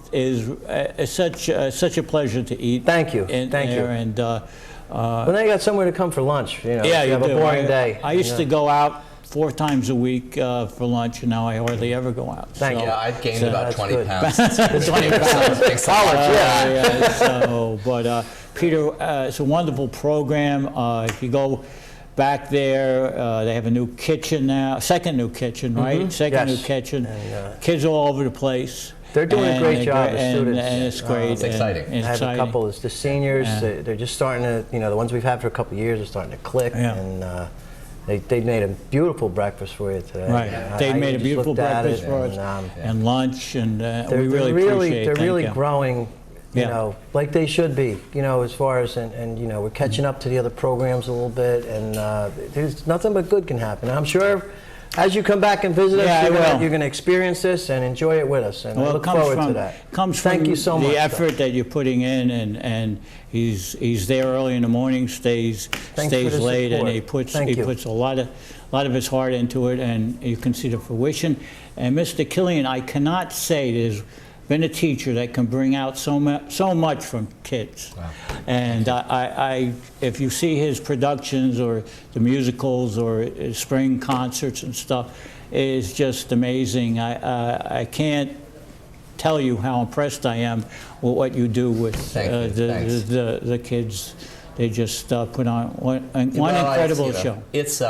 such a pleasure to eat. Thank you. Thank you. And well, now you got somewhere to come for lunch. Yeah, you have a boring day. I used to go out 4 times a week for lunch, and now I hardly ever go out. Thank you. I've gained about 20 pounds. 20 pounds. But Peter, it's a wonderful program. If you go back there, they have a new kitchen now, second new kitchen, right? Second new kitchen. And, kids all over the place. They're doing a great job, the students. And it's great. It's exciting. I have a couple, it's the seniors, they're just starting to, the ones we've had for a couple of years are starting to click. And they made a beautiful breakfast for you today. Right. They made a beautiful breakfast for us, and lunch, and we really appreciate it. They're really growing, like they should be, as far as, and we're catching up to the other programs a little bit, and there's nothing but good can happen. I'm sure as you come back and visit us, you're going to experience this and enjoy it with us, and I look forward to that. Thank you so much. The effort that you're putting in, and he's there early in the morning, stays late, and he puts a lot of his heart into it, and you can see the fruition. And Mr. Killian, I cannot say there's been a teacher that can bring out so much from kids. Wow. And if you see his productions or the musicals or his spring concerts and stuff, it's just amazing. I can't tell you how impressed I am with what you do with the kids. They just put on one incredible show. It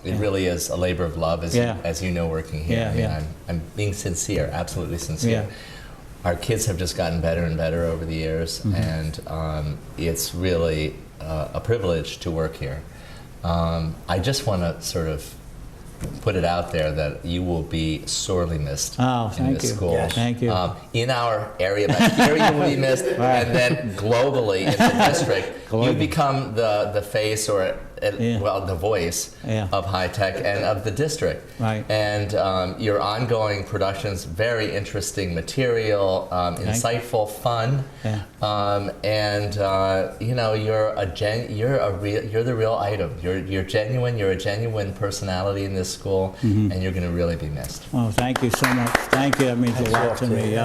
really is a labor of love, as you know, working here. I'm being sincere, absolutely sincere. Our kids have just gotten better and better over the years, and it's really a privilege to work here. I just want to sort of put it out there that you will be sorely missed Oh, in thank this you. school. Yes. Thank you. In our area back here, you will be missed, Right. and then globally in the district, you become the face or well, the voice of high tech and of the district. Right. And your ongoing productions, very interesting material, insightful, fun, and you know, you're the real item. You're genuine. You're a genuine personality in this school, and you're going to really be missed. Well, thank you so much. Thank you. That means a lot to me.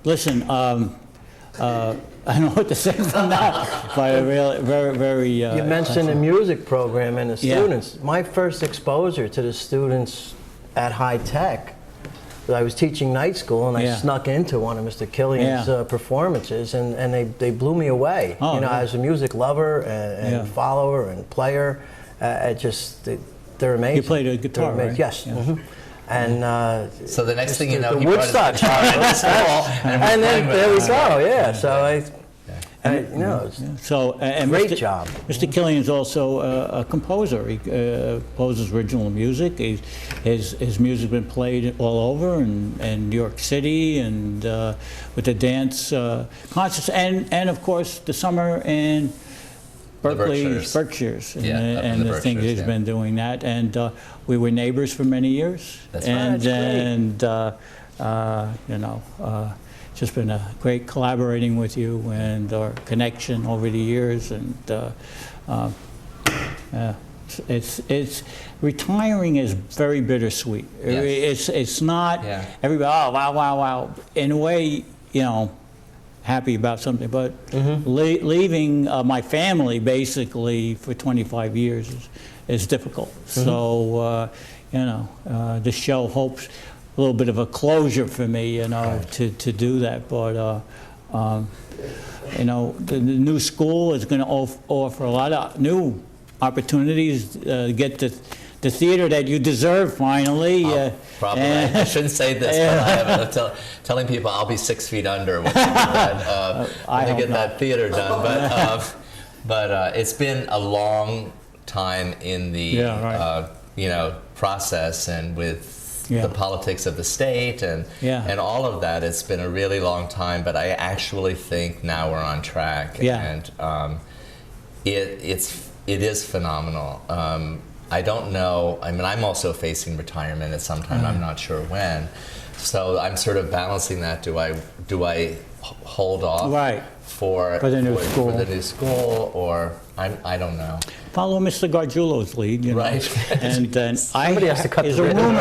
Listen, I don't know what to say from that, but I really, very. You mentioned the music program and the Yeah. students. My first exposure to the students at High Tech, I was teaching night school, and I snuck into one of Mr. Killian's performances, and they blew me away. Oh, you know, yeah. as a music lover and follower and player, they're amazing. You played a guitar, They're amazing. right? Yes. Yeah. And so the next thing you know, the he brought his Woodstock guitar into school, and then there we go. Yeah. So you know, So, and great Mr. job. Mr. Killian's also a composer. He composes original music. His music's been played all over in New York City and with the dance concerts, and of course the summer in Berkshires, and the thing he's been doing that. And we were neighbors for many years. That's and right. you know. Just been a great collaborating with you and our connection over the years, and it's retiring is very bittersweet. Yes. It's not everybody. Oh wow. In a way, you know, happy about something, but leaving my family basically for 25 years is difficult. So you know, the show hopes a little bit of a closure for me, you know, to do that. But you know, the new school is going to offer a lot of new opportunities to get the theater that you deserve finally. Probably. I shouldn't say this, but I have telling people I'll be 6 feet under when they get that theater done. But it's been a long time in the you know, process, and with the politics of the state and all of that, it's been a really long time. But I actually think now we're on track, and it is phenomenal. I don't know. I mean, I'm also facing retirement at some time. I'm not sure when. So I'm sort of balancing that. Do I hold off for the new school, or I don't know. Follow Mr. Gargiulo's lead, you know. And then somebody has to cut there's the a ribbon. rumor.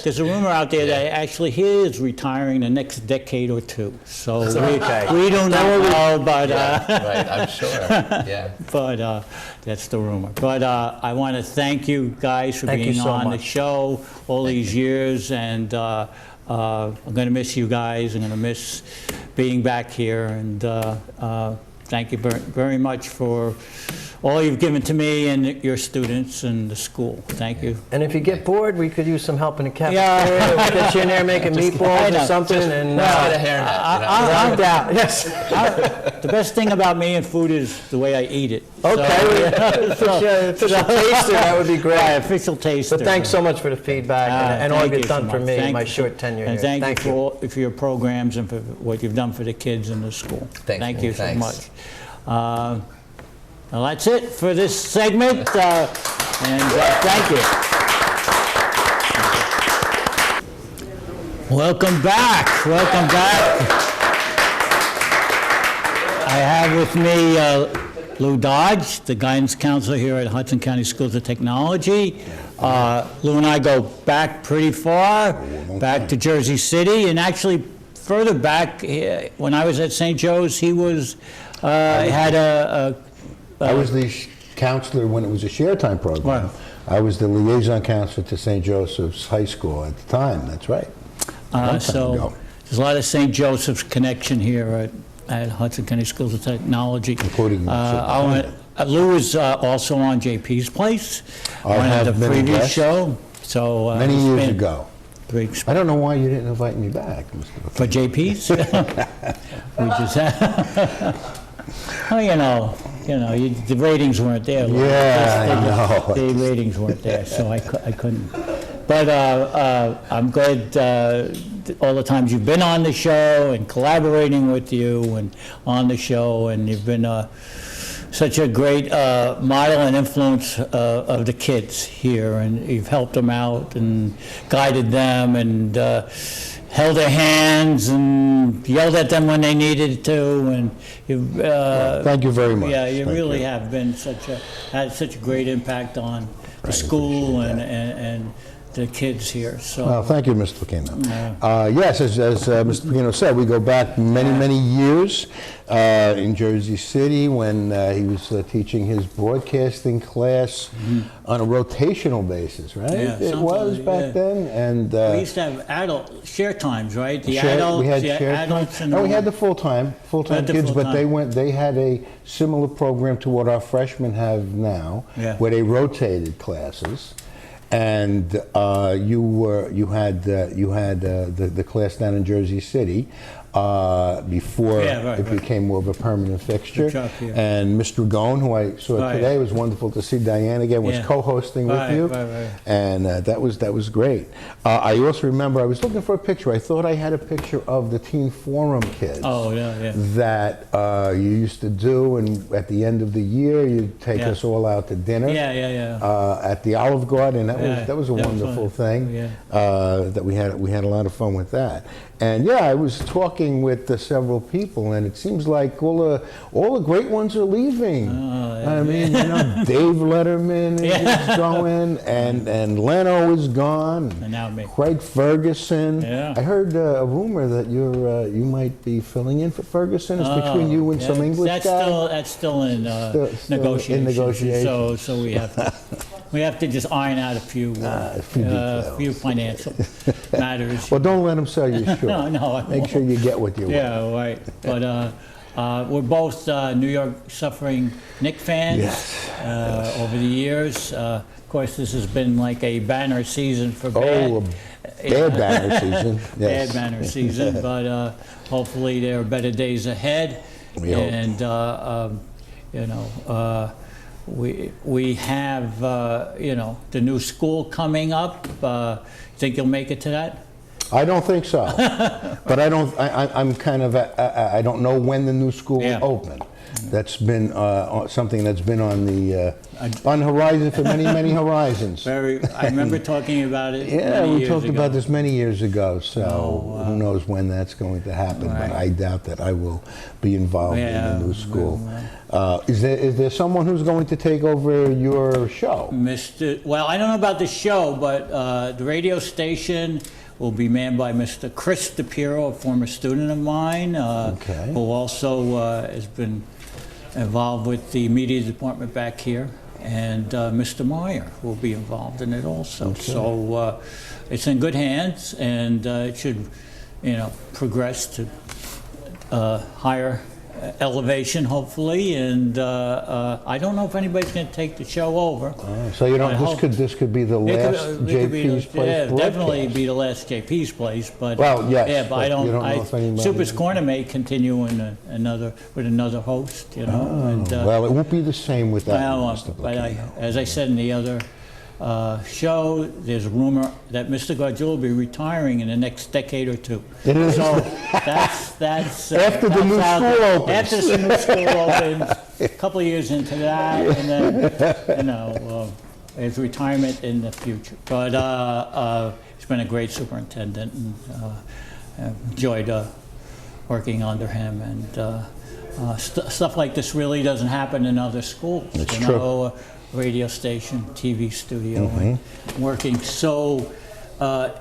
There's a rumor out there that actually he is retiring the next decade or two. So we don't know, but right, I'm sure. Yeah. But that's the rumor. But I want to thank you guys for being on the show all these years, and I'm going to miss you guys. I'm going to miss being back here, and thank you very much for all you've given to me and your students and the school. Thank you. And if you get bored, we could use some help in the cafeteria. We'll get you in there making meatballs or something. And get a hairnet. I'm down. Yes. The best thing about me and food is the way I eat it. Okay. Official taster, that would be great. Official taster. But thanks so much for the feedback and all you've done for me in my short tenure and here. Thank you for your programs and for what you've done for the kids in the school. Thank you so much. Well, that's it for this segment, and thank you. Welcome back. Welcome back. I have with me Lou Dodge, the guidance counselor here at Hudson County Schools of Technology. Lou and I go back pretty far, back to Jersey City, and actually further back, when I was at St. Joe's, he was had I was the counselor when it was a share time program. I was the liaison counselor to St. Joseph's High School at the time. That's right. So there's a lot of St. Joseph's connection here at Hudson County Schools of Technology. Including Lou was also on JP's Place I on have the been a previous guest. show. So Many years ago. Great. I don't know why you didn't invite me back, Mr. For JP's? We just had, well, you know, you know, the ratings weren't there. Yeah, I know. The ratings weren't there, so I couldn't. But I'm glad all the times you've been on the show and collaborating with you and on the show, and you've been such a great model and influence of the kids here, and you've helped them out and guided them and held their hands and yelled at them when they needed to, and thank you very much. Yeah, you really have been had such a great impact on the school and the kids here. So. Well, thank you, Mr. Pluchino. Yes, as Mr. Pluchino said, we go back many years in Jersey City when he was teaching his broadcasting class on a rotational basis, right? Yeah, it was back then, and we used to have adult share times, right? The we had share adults, time. We had the full-time kids, but they had a similar program to what our freshmen have now, where they rotated classes. And you had the class down in Jersey City before it became more of a permanent fixture. And Mr. Gone, who I saw today, it was wonderful to see. Diane again was co-hosting with you, and that was great. I also remember I was looking for a picture. I thought I had a picture of the Teen Forum kids. That you used to do, and at the end of the year you'd take us all out to dinner. At the Olive Garden. That was a wonderful thing. That we had a lot of fun with that. And I was talking with several people, and it seems like all the great ones are leaving. I mean, Dave Letterman is going, and Leno is gone. And now me. Craig Ferguson. I heard a rumor that you might be filling in for Ferguson. It's between you and some English guy. That's still in negotiations. So we have to just iron out a few financial matters. Well, don't let them sell you short. No. Make sure you get what you want. Yeah, right. But we're both New York Suffering Knick fans over the years. Of course, this has been like a banner season for bad banner season. Yes. Bad banner season, but hopefully there are better days ahead. We hope. And we have the new school coming up. Think you'll make it to that? I don't think so, but I'm kind of. I don't know when the new school will open. That's been something that's been on the horizon for many horizons. I remember talking about it. We talked about this many years ago. So who knows when that's going to happen? But I doubt that I will be involved in the new school. Is there someone who's going to take over your show? Well, I don't know about the show, but the radio station will be manned by Mr. Chris DePiero, a former student of mine, who also has been involved with the media department back here, and Mr. Meyer will be involved in it also. So it's in good hands, and it should, progress to higher elevation, hopefully, and I don't know if anybody's going to take the show over. So this could be the last JP's place. Yeah, definitely be the last JP's place. But but I don't. You don't know if anybody. Super's Corner may continue in another host. Well, it won't be the same without Mr. But as I said in the other show, there's a rumor that Mr. Gargiulo will be retiring in the next decade or two. It is. So that's after the new school opens. After the new school opens, a couple of years into that, and then his retirement in the future. But he's been a great superintendent, and enjoyed working under him. And stuff like this really doesn't happen in other schools. It's true. Radio station, TV studio, and working so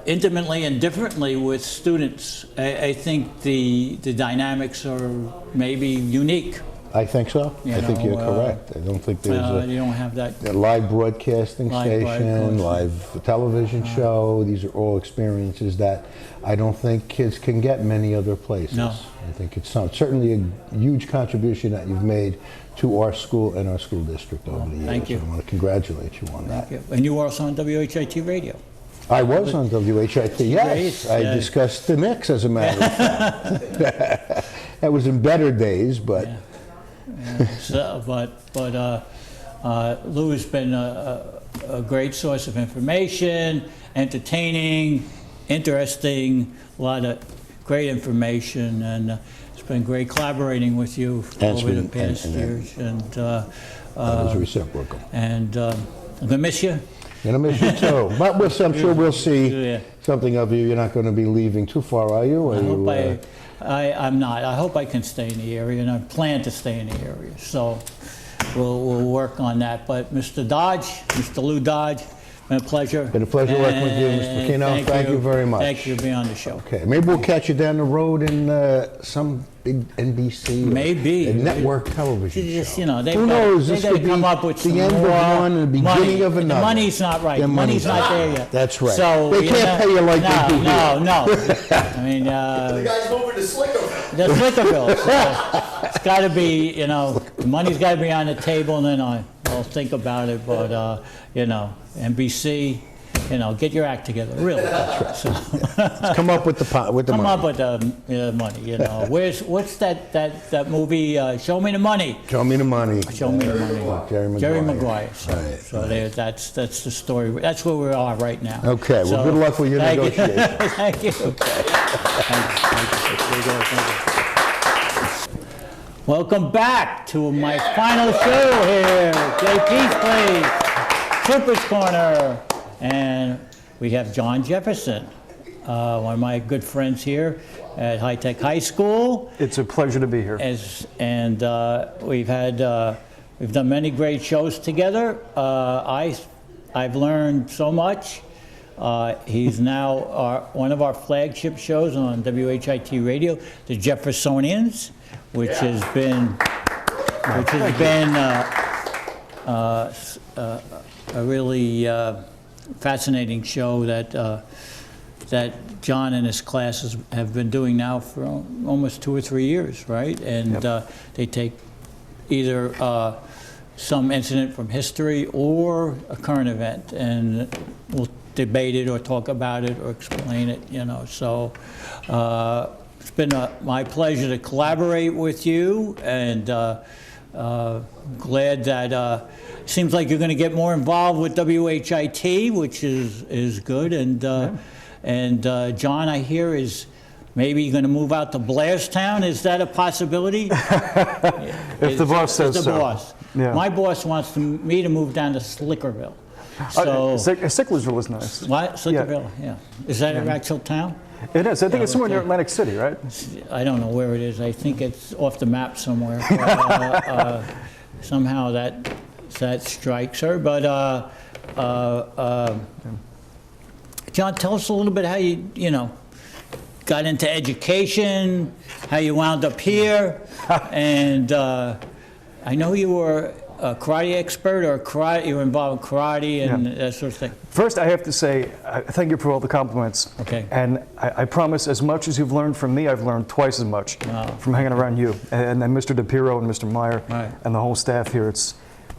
intimately and differently with students. I think the dynamics are maybe unique. I think so. I think you're correct. I don't think there's you don't have that a live broadcasting station, live television show. These are all experiences that I don't think kids can get many other places. No. I think it's certainly a huge contribution that you've made to our school and our school district over the years. Thank you. I want to congratulate you on that. Thank you. And you were also on WHIT radio. I was on WHIT, yes. I discussed the Knicks, as a matter of fact. That was in better days, but Lou has been a great source of information, entertaining, interesting, a lot of great information, and it's been great collaborating with you over the past years. That was reciprocal. And I'm gonna miss you. Gonna miss you too. But I'm sure we'll see something of you. You're not going to be leaving too far, are you? I'm not. I hope I can stay in the area, and I plan to stay in the area. So we'll work on that. But Mr. Dodge, Mr. Lou Dodge, been a pleasure. Been a pleasure working with you, Mr. Pluchino. Thank you very much. Thank you for being on the show. Okay, maybe we'll catch you down the road in some big NBC maybe network television just, show. You know, who knows? This could come be up with the end of one and the beginning of another. The money's not right. The money's not there yet. That's right. So they can't pay you like they do here. No. I mean, the guy's moving to Slickerville. The Slickerville. So it's got to be, the money's got to be on the table, and then I'll think about it. But NBC. Get your act together, really. That's right. So, come up with the money. Come up with the money. What's that movie? Show Me the Money. Show Me the Money. Show Me the Money. Jerry Maguire. So that's the story. That's where we are right now. Okay. Well, good luck with your negotiations. Thank you. Welcome back to my final show here. JP's Place, Trooper's Corner. And we have John Jefferson, one of my good friends here at High Tech High School. It's a pleasure to be here. We've done many great shows together. I've learned so much. He's now one of our flagship shows on WHIT Radio, the Jeffersonians, which has been a really fascinating show that John and his classes have been doing now for almost 2 or 3 years, right? And they take either some incident from history or a current event, and we'll debate it or talk about it or explain it, So it's been my pleasure to collaborate with you, and glad that seems like you're going to get more involved with WHIT, which is good. And John, I hear, is maybe going to move out to Blairstown. Is that a possibility? If the boss says so. Boss. Yeah. My boss wants me to move down to Slickerville. So Sicklersville is nice. What? Slickerville? Yeah. Is that an actual town? It is. I think it's somewhere near Atlantic City, right? I don't know where it is. I think it's off the map somewhere. Somehow that strikes her. But John, tell us a little bit how you got into education, how you wound up here, and I know you were a karate expert, or you were involved in karate and that sort of thing. First, I have to say thank you for all the compliments. Okay. And I promise, as much as you've learned from me, I've learned twice as much from hanging around you and then Mr. DePiro and Mr. Meyer and the whole staff here.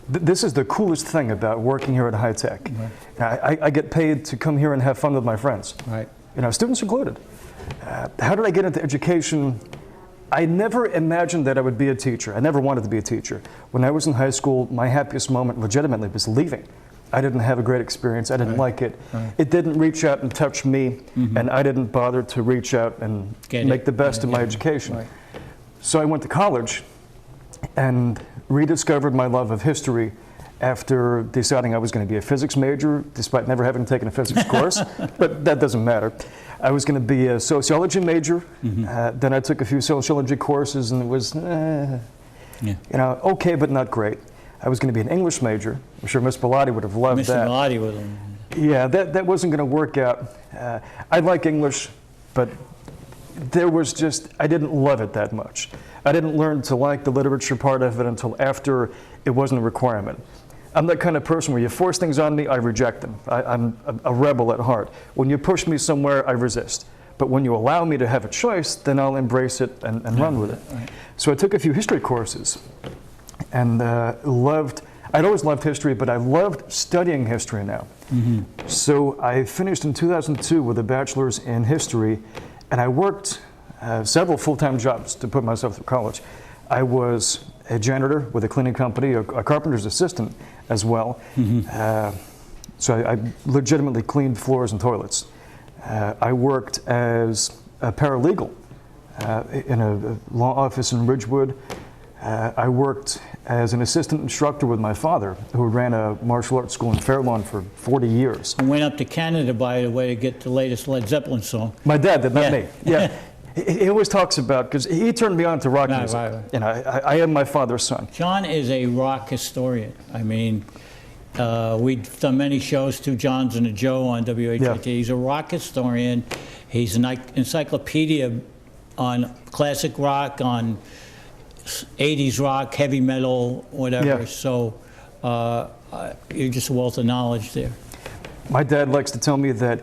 This is the coolest thing about working here at High Tech. Right. I get paid to come here and have fun with my friends. Right. Students included. How did I get into education? I never imagined that I would be a teacher. I never wanted to be a teacher. When I was in high school, my happiest moment legitimately was leaving. I didn't have a great experience. I didn't like it. It didn't reach out and touch me, and I didn't bother to reach out and make the best of my education. Right. So I went to college and rediscovered my love of history after deciding I was going to be a physics major, despite never having taken a physics course, but that doesn't matter. I was going to be a sociology major, then I took a few sociology courses, and it was, okay, but not great. I was going to be an English major. I'm sure Miss Bellotti would have loved that. Miss Bellotti would have. Yeah, that wasn't going to work out. I like English, but I didn't love it that much. I didn't learn to like the literature part of it until after it wasn't a requirement. I'm that kind of person where you force things on me, I reject them. I'm a rebel at heart. When you push me somewhere, I resist. But when you allow me to have a choice, then I'll embrace it and run with it. Right. So I took a few history courses and I'd always loved history, but I loved studying history now. So I finished in 2002 with a bachelor's in history, and I worked several full-time jobs to put myself through college. I was a janitor with a cleaning company, a carpenter's assistant as well. So I legitimately cleaned floors and toilets. I worked as a paralegal in a law office in Ridgewood. I worked as an assistant instructor with my father, who ran a martial arts school in Fairlawn for 40 years. I went up to Canada, by the way, to get the latest Led Zeppelin song. My dad did, not me. Yeah. He always talks about, because he turned me on to rock music. Right. You know, I am my father's son. John is a rock historian. I mean, we've done many shows, Two Johns and a Joe on WHIT. Yeah. He's a rock historian. He's an encyclopedia on classic rock, on 80s rock, heavy metal, whatever. Yeah. So you're just a wealth of knowledge there. My dad likes to tell me that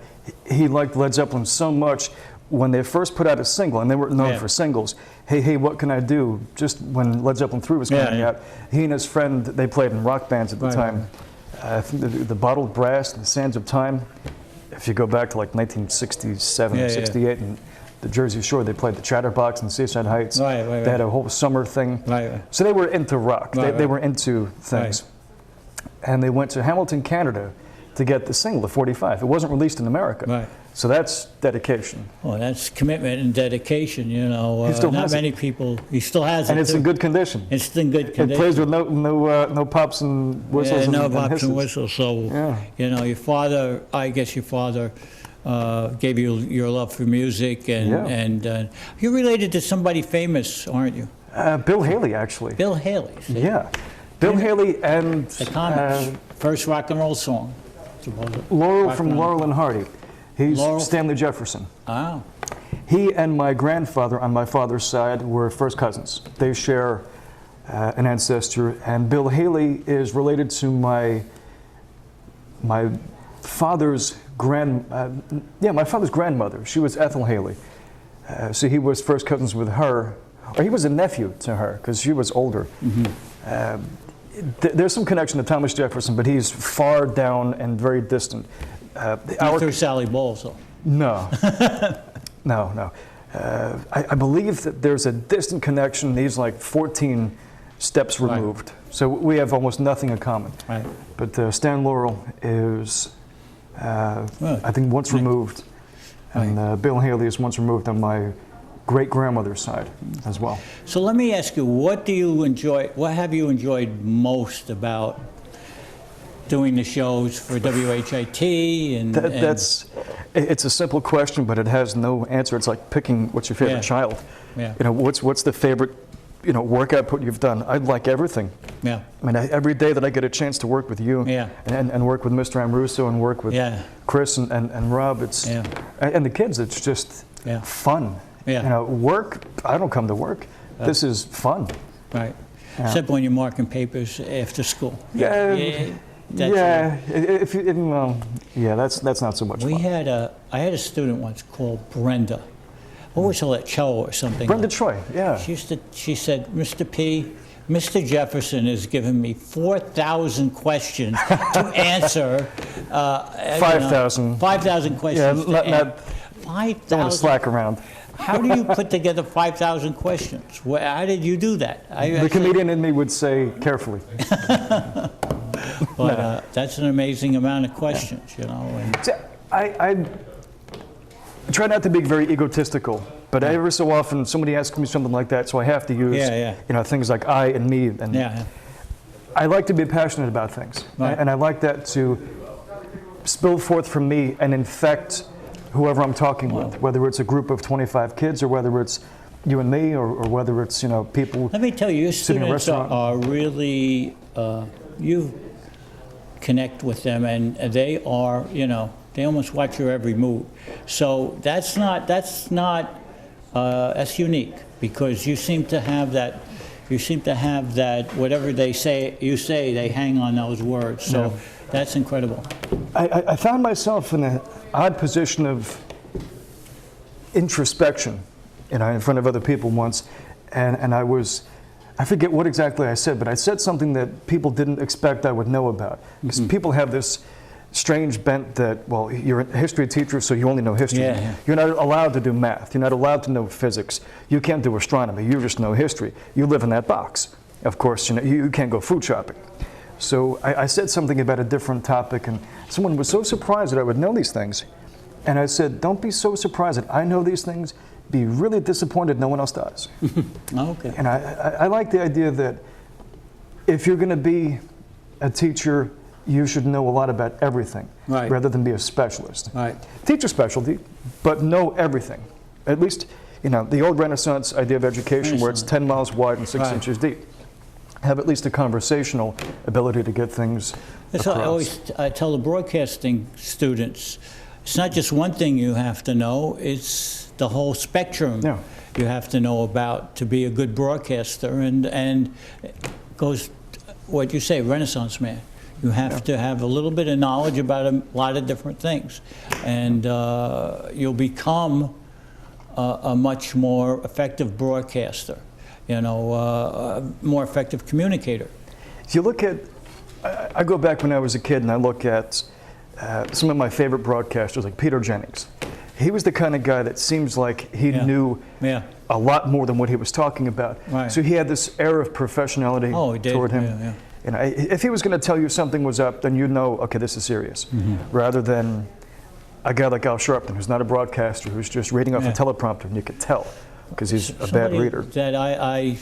he liked Led Zeppelin so much when they first put out a single, and they were known for singles. Hey, what can I do? Just when Led Zeppelin 3 was coming out, he and his friend, they played in rock bands at the time. I think the Bottled Brass, the Sands of Time. If you go back to like 1967, 68, and the Jersey Shore, they played the Chatterbox and Seaside Heights. They had a whole summer thing. So they were into rock. They were into things. And they went to Hamilton, Canada to get the single, the 45. It wasn't released in America. So that's dedication. Well, that's commitment and dedication, you know. He still not has many it. people, he still has it. And it's too. in good condition. It's in good condition. It plays with no pops and whistles. No and pops hisses. and whistles. So, you know, your father, I guess your father gave you your love for music, and you're related to somebody famous, aren't you? Bill Haley, actually. Bill Haley. See? Yeah. Bill Haley and the Comets, first rock and roll song. Laurel from Laurel and Hardy. He's Stanley Jefferson. Oh. He and my grandfather on my father's side were first cousins. They share an ancestor, and Bill Haley is related to my father's my father's grandmother. She was Ethel Haley. So he was first cousins with her, or he was a nephew to her because she was older. There's some connection to Thomas Jefferson, but he's far down and very distant. Not through Sally Bowles, though. No. No. I believe that there's a distant connection. He's like 14 steps removed. So we have almost nothing in common. But Stan Laurel is, I think, once removed. And Bill Haley is once removed on my great-grandmother's side as well. So let me ask you, what have you enjoyed most about doing the shows for WHIT? It's a simple question, but it has no answer. It's like picking what's your favorite child. You know, what's the favorite, work output you've done? I like everything. I mean, every day that I get a chance to work with you and work with Mr. Amruso and work with Chris and Rob, and the kids, it's just fun. Work, I don't come to work. This is fun. Except when you're marking papers after school. That's not so much fun. I had a student once called Brenda. What was her, like Cho or something? Brenda Troy, yeah. She said, Mr. P, Mr. Jefferson has given me 4,000 questions to answer. 5,000. 5,000 questions. Don't want to slack around. How do you put together 5,000 questions? How did you do that? The comedian in me would say carefully. But that's an amazing amount of questions, I try not to be very egotistical, but every so often somebody asks me something like that, so I have to use things like I and me. And I like to be passionate about things, and I like that to spill forth from me and infect whoever I'm talking with, whether it's a group of 25 kids or whether it's you and me or whether it's people. Let me tell you, your students are really you connect with them, and they are they almost watch your every move. So that's unique, because you seem to have that. Whatever they say, they hang on those words. So that's incredible. I found myself in an odd position of introspection, in front of other people once, and I forget what exactly I said, but I said something that people didn't expect I would know about. Because people have this strange bent that, well, you're a history teacher, so you only know history. You're not allowed to do math. You're not allowed to know physics. You can't do astronomy. You just know history. You live in that box. of course, you can't go food shopping. So I said something about a different topic, and someone was so surprised that I would know these things. And I said, don't be so surprised that I know these things. Be really disappointed no one else does. Okay. And I like the idea that if you're going to be a teacher, you should know a lot about everything, right, rather than be a specialist. Right. Teach a specialty, but know everything. At least, the old Renaissance idea of education where it's 10 miles wide and 6 inches deep. Have at least a conversational ability to get things That's across. what I always tell the broadcasting students. It's not just one thing you have to know, it's the whole spectrum you have to know about to be a good broadcaster. And it goes, what you say, Renaissance man. You have to have a little bit of knowledge about a lot of different things. And you'll become a much more effective broadcaster, a more effective communicator. If you look at, I go back when I was a kid and I look at some of my favorite broadcasters like Peter Jennings. He was the kind of guy that seems like he knew a lot more than what he was talking about. Right. So he had this air of professionality toward him. If he was going to tell you something was up, then you'd know, okay, this is serious. Rather than a guy like Al Sharpton, who's not a broadcaster, who's just reading off a teleprompter, and you could tell because he's a bad reader. That I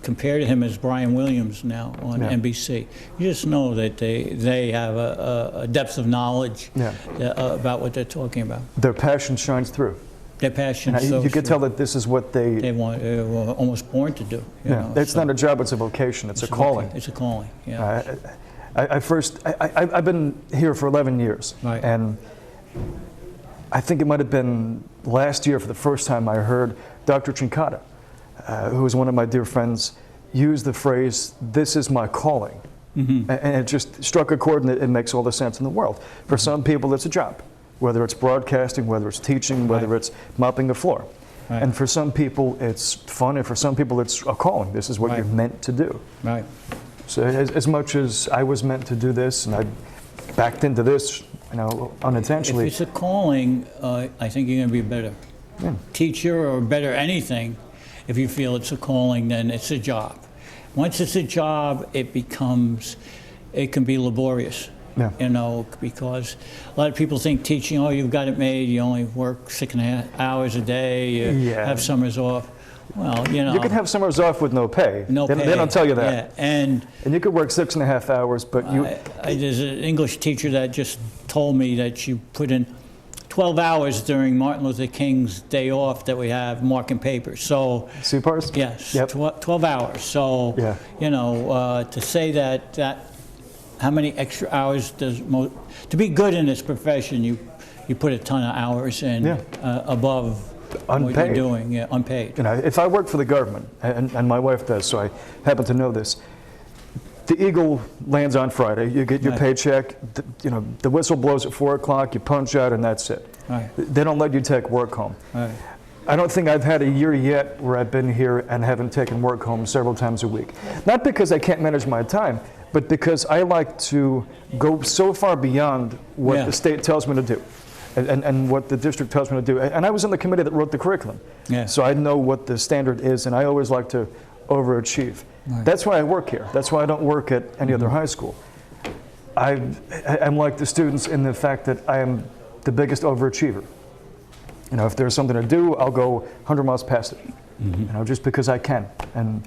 compare to him as Brian Williams now on NBC. You just know that they have a depth of knowledge about what they're talking about. Their passion shines through. Their passion. You could tell that this is what they were almost born to do. It's not a job; it's a vocation. It's a calling. It's a calling. Yeah. I've been here for 11 years, and I think it might have been last year for the first time I heard Dr. Trincata, who is one of my dear friends, use the phrase, "This is my calling." And it just struck a chord, and it makes all the sense in the world. For some people, it's a job, whether it's broadcasting, whether it's teaching, whether it's mopping the floor. And for some people, it's fun, and for some people, it's a calling. This is what you're meant to do. Right. So as much as I was meant to do this, and I backed into this, unintentionally. If it's a calling, I think you're going to be a better teacher or better anything. If you feel it's a calling, then it's a job. Once it's a job, it can be laborious. Because a lot of people think teaching, you've got it made, you only work 6.5 hours a day, you have summers off. Well, You can have summers off with no pay. They don't tell you that. Yeah. And you could work 6.5 hours, but there's an English teacher that just told me that you put in 12 hours during Martin Luther King's day off that we have marking papers. So CPARs? Yes, 12 hours. So, to say that how many extra hours to be good in this profession, you put a ton of hours in above unpaid. what you're doing, unpaid. If I work for the government, and my wife does, so I happen to know this, the Eagle lands on Friday, you get your paycheck, the whistle blows at 4 o'clock, you punch out, and that's it. Right. They don't let you take work home. Right. I don't think I've had a year yet where I've been here and haven't taken work home several times a week. Not because I can't manage my time, but because I like to go so far beyond what the state tells me to do. And what the district tells me to do. And I was in the committee that wrote the curriculum. So I know what the standard is, and I always like to overachieve. Right. That's why I work here. That's why I don't work at any other high school. I'm like the students in the fact that I am the biggest overachiever. If there's something to do, I'll go 100 miles past it, just because I can. And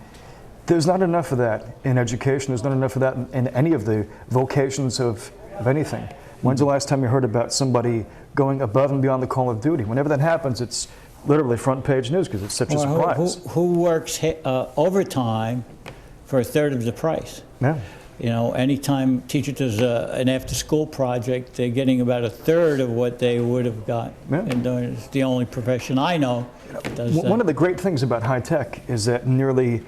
there's not enough of that in education. There's not enough of that in any of the vocations of anything. When's the last time you heard about somebody going above and beyond the call of duty? Whenever that happens, it's literally front page news because it's such a surprise. Who works overtime for a third of the price? Yeah. Anytime teacher does an after-school project, they're getting about a third of what they would have got. Yeah. And it's the only profession I know that does that. One of the great things about high tech is that nearly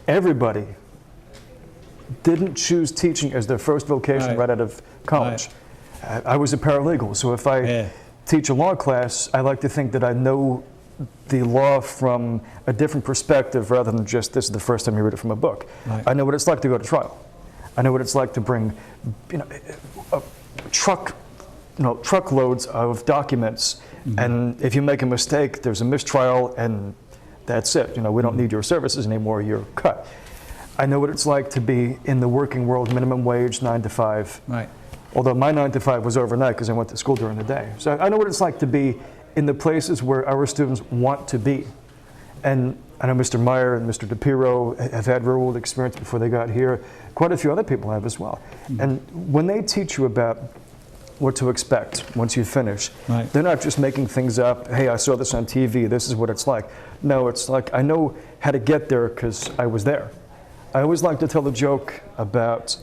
everybody didn't choose teaching as their first vocation right out of college. I was a paralegal, so if I teach a law class, I like to think that I know the law from a different perspective rather than just this is the first time you read it from a book. Right. I know what it's like to go to trial. I know what it's like to bring, truckloads of documents, and if you make a mistake, there's a mistrial, and that's it. We don't need your services anymore. You're cut. I know what it's like to be in the working world, minimum wage, 9 to 5. Right. Although my 9 to 5 was overnight because I went to school during the day. So I know what it's like to be in the places where our students want to be. And I know Mr. Meyer and Mr. DePiro have had real-world experience before they got here. Quite a few other people have as well. And when they teach you about what to expect once you finish, they're not just making things up. Hey, I saw this on TV. This is what it's like. No, it's like I know how to get there because I was there. I always like to tell the joke about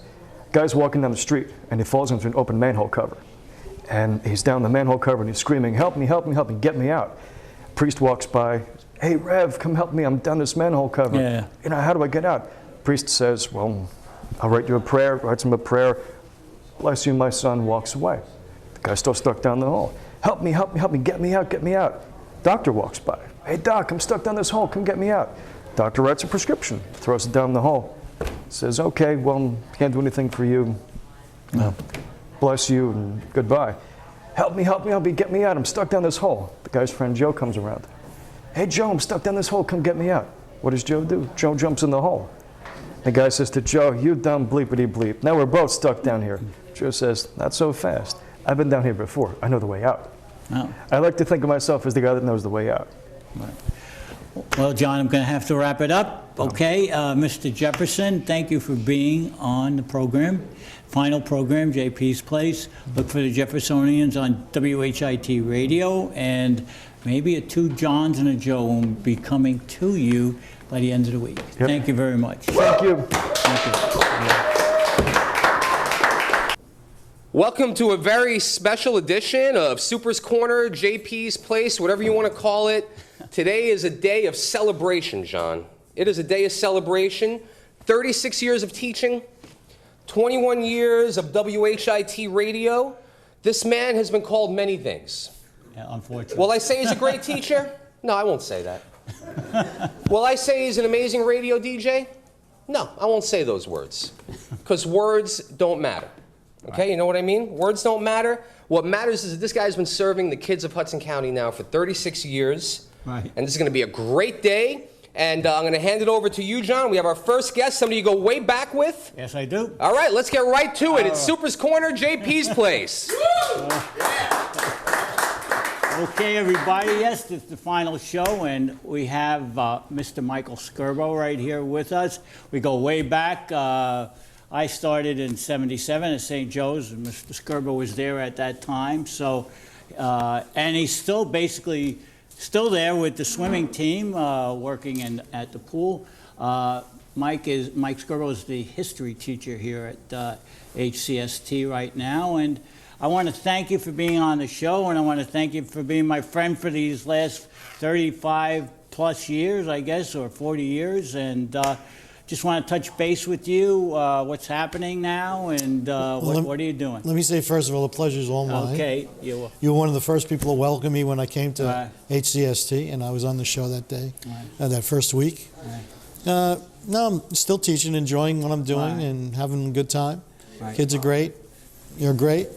guys walking down the street and he falls into an open manhole cover. And he's down the manhole cover and he's screaming, help me, help me, help me, get me out. Priest walks by, hey, Rev, come help me, I'm down this manhole cover. Yeah. You know, how do I get out? Priest says, well, I'll write you a prayer, writes him a prayer, bless you, my son, walks away. The guy's still stuck down the hole. Help me, help me, help me, get me out, get me out. Doctor walks by, hey, doc, I'm stuck down this hole, come get me out. Doctor writes a prescription, throws it down the hole. Says, okay, well, can't do anything for you. No. Bless you and goodbye. Help me, help me, help me, get me out. I'm stuck down this hole. The guy's friend Joe comes around. Hey, Joe, I'm stuck down this hole. Come get me out. What does Joe do? Joe jumps in the hole. The guy says to Joe, you dumb bleepity bleep. Now we're both stuck down here. Joe says, not so fast. I've been down here before. I know the way out. Oh. I like to think of myself as the guy that knows the way out. Right. Well, John, I'm going to have to wrap it up. Okay, Mr. Jefferson, thank you for being on the program. Final program, JP's Place. Look for the Jeffersonians on WHIT Radio, and maybe a two Johns and a Joe will be coming to you by the end of the week. Yep. Thank you very much. Thank you. Thank you. Welcome to a very special edition of Super's Corner, JP's Place, whatever you want to call it. Today is a day of celebration, John. It is a day of celebration. 36 years of teaching, 21 years of WHIT radio. This man has been called many things. Yeah, unfortunately. Will I say he's a great teacher? No, I won't say that. Will I say he's an amazing radio DJ? No, I won't say those words. Because words don't matter. Okay, you know what I mean? Words don't matter. What matters is that this guy's been serving the kids of Hudson County now for 36 years. Right. And this is going to be a great day. And I'm going to hand it over to you, John. We have our first guest, somebody you go way back with. Yes, I do. All right, let's get right to it. It's Super's Corner, JP's Place. Okay, everybody, yes, it's the final show, and we have Mr. Michael Skirbo right here with us. We go way back. I started in '77 at St. Joe's, and Mr. Skirbo was there at that time. So, and he's still basically still there with the swimming team, working at the pool. Mike Skirbo is the history teacher here at HCST right now, and I want to thank you for being on the show, and I want to thank you for being my friend for these last 35 plus years, I guess, or 40 years, and just want to touch base with you, what's happening now, and what are you doing? Let me say, first of all, the pleasure's all mine. Okay. You were one of the first people to welcome me when I came to HCST, and I was on the show that day, that first week. No, I'm still teaching, enjoying what I'm doing, and having a good time. Kids are great. You're great.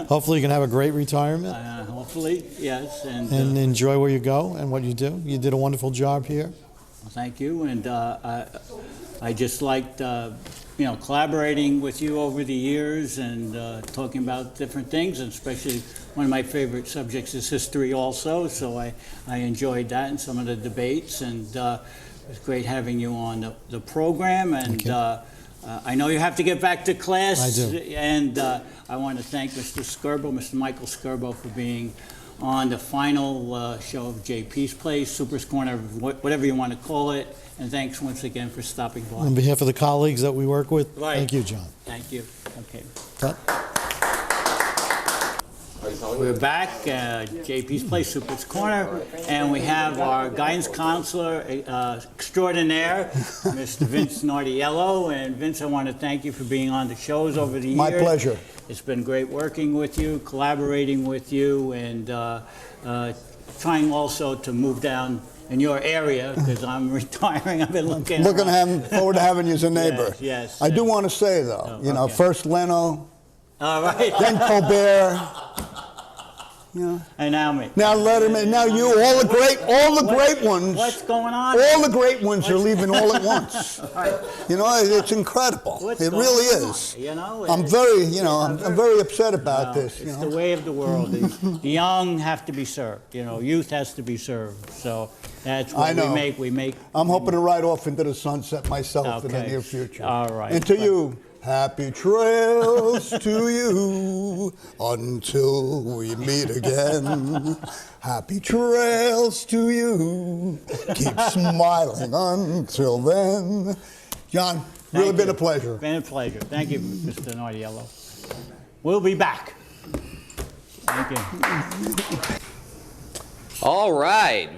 Hopefully you can have a great retirement. Hopefully, yes. And enjoy where you go and what you do. You did a wonderful job here. Well, thank you. And I just liked, collaborating with you over the years and talking about different things, and especially one of my favorite subjects is history also. So I enjoyed that and some of the debates, and it was great having you on the program. And I know you have to get back to class. I do. And I want to thank Mr. Skirbo, Mr. Michael Skirbo, for being on the final show of JP's Place, Super's Corner, whatever you want to call it. And thanks once again for stopping by. On behalf of the colleagues that we work with, Right. Thank you, John. Thank you. Okay. Cut. We're back, JP's Place, Super's Corner, and we have our guidance counselor extraordinaire, Mr. Vince Nardiello. And Vince, I want to thank you for being on the shows over the years. My pleasure. It's been great working with you, collaborating with you, and trying also to move down in your area, because I'm retiring. I've been looking forward to having you as a neighbor. Yes. I do want to say, though, first Leno, all right. then Colbert, Yeah. And now me. Now Letterman. Now you. All the great ones. What's going on? All the great ones are leaving all at once. You know, it's incredible. It really is. You know, I'm very, I'm very upset about this. It's the way of the world. The young have to be served. You know, youth has to be served. So that's what we make. I'm hoping to ride off into the sunset myself in the near future. All right. And to you. Happy trails to you until we meet again. Happy trails to you. Keep smiling until then. John, really been a pleasure. Been a pleasure. Thank you, Mr. Nardiello. We'll be back. Thank you. All right.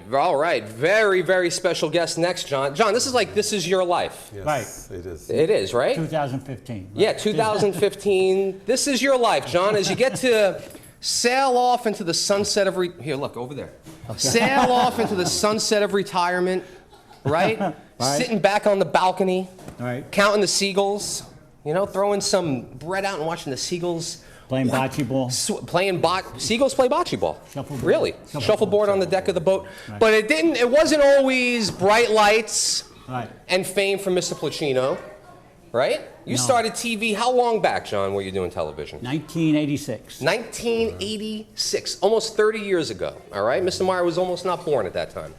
Very, very special guest next, John. John, this is your life. Yes, right. It is. It is, right? 2015. Right? Yeah, 2015. This is your life, John, as you get to sail off into the sunset of here, look, over there. Okay. Sail off into the sunset of retirement, right? Sitting back on the balcony, counting the seagulls, throwing some bread out and watching the seagulls. Playing bocce ball. Seagulls play bocce ball. Shuffleboard. Really? Shuffleboard on the deck of the boat. Right. But it wasn't always bright lights and fame from Mr. Pluchino, right? You started TV, how long back, John, were you doing television? 1986. 1986, almost 30 years ago, all right? Mr. Meyer was almost not born at that time.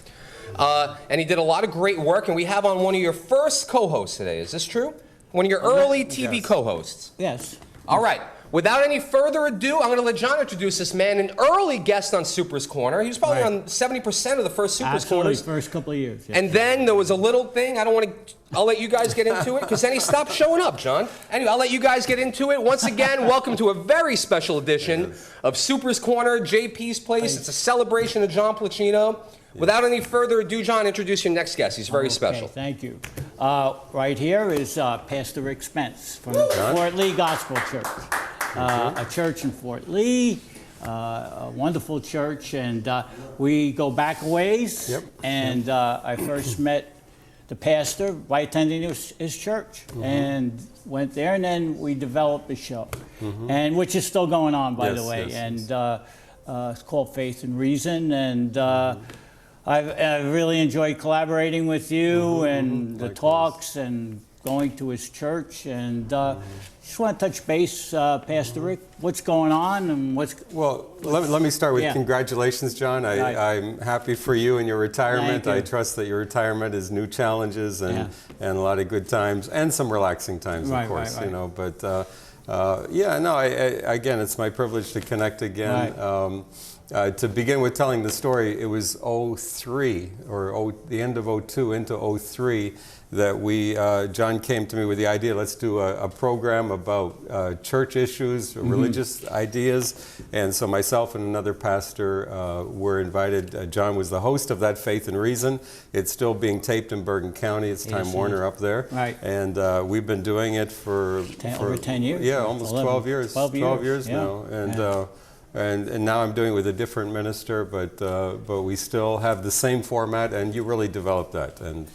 And he did a lot of great work, and we have on one of your first co-hosts today. Is this true? One of your early TV co-hosts. Yes. All right. Without any further ado, I'm going to let John introduce this man, an early guest on Super's Corner. He was probably on 70% of the first Super's Corners. First couple of years. Yeah. And then there was a little thing, I'll let you guys get into it, because then he stopped showing up, John. Anyway, I'll let you guys get into it. Once again, welcome to a very special edition of Super's Corner, JP's Place. It's a celebration of John Pluchino. Without any further ado, John, introduce your next guest. He's very special. Thank you. Right here is Pastor Rick Spence from Fort Lee Gospel Church. A church in Fort Lee, a wonderful church, and we go back a ways. And I first met the pastor by attending his church, and went there, and then we developed the show, and which is still going on, by the way. And it's called Faith and Reason, and I really enjoyed collaborating with you and the talks and going to his church, and just want to touch base, Pastor Rick, what's going on and what's... Well, let me start with congratulations, John. I'm happy for you and your retirement. I trust that your retirement is new challenges and a lot of good times and some relaxing times, of course, you know, but again, it's my privilege to connect again. To begin with telling the story, it was 03 or the end of 02 into 03 that John came to me with the idea, let's do a program about church issues, religious ideas. And so myself and another pastor were invited. John was the host of that, Faith and Reason. It's still being taped in Bergen County. It's Time Warner up there. And we've been doing it for over 10 years. Yeah, almost 12 years. 12 years now. And now I'm doing it with a different minister, but we still have the same format, and you really developed that, and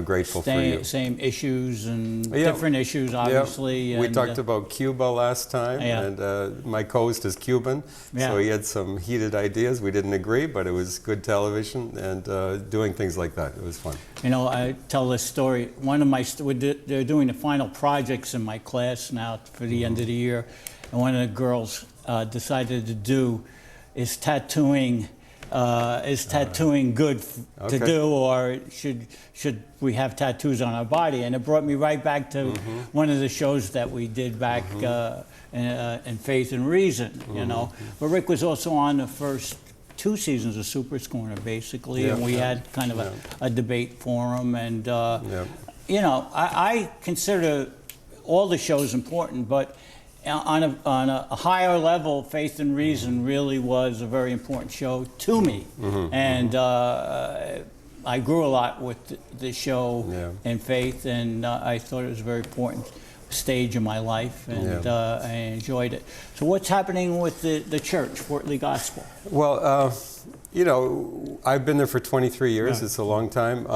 grateful for you. Same issues and different issues, obviously. Yeah. We talked about Cuba last time, and my co-host is Cuban, so he had some heated ideas. We didn't agree, but it was good television, and doing things like that. It was fun. You know, I tell this story. They're doing the final projects in my class now for the end of the year, and one of the girls decided to do is tattooing. Is tattooing good to do, or should we have tattoos on our body? And it brought me right back to one of the shows that we did back in Faith and Reason, you know. But Rick was also on the first 2 seasons of Super's Corner, basically, and we had kind of a debate forum. And, you know, I consider all the shows important, but on a higher level, Faith and Reason really was a very important show to me. And I grew a lot with the show and Faith, and I thought it was a very important stage of my life, and I enjoyed it. So what's happening with the church, Fort Lee Gospel? Well, you know, I've been there for 23 years. It's a long time.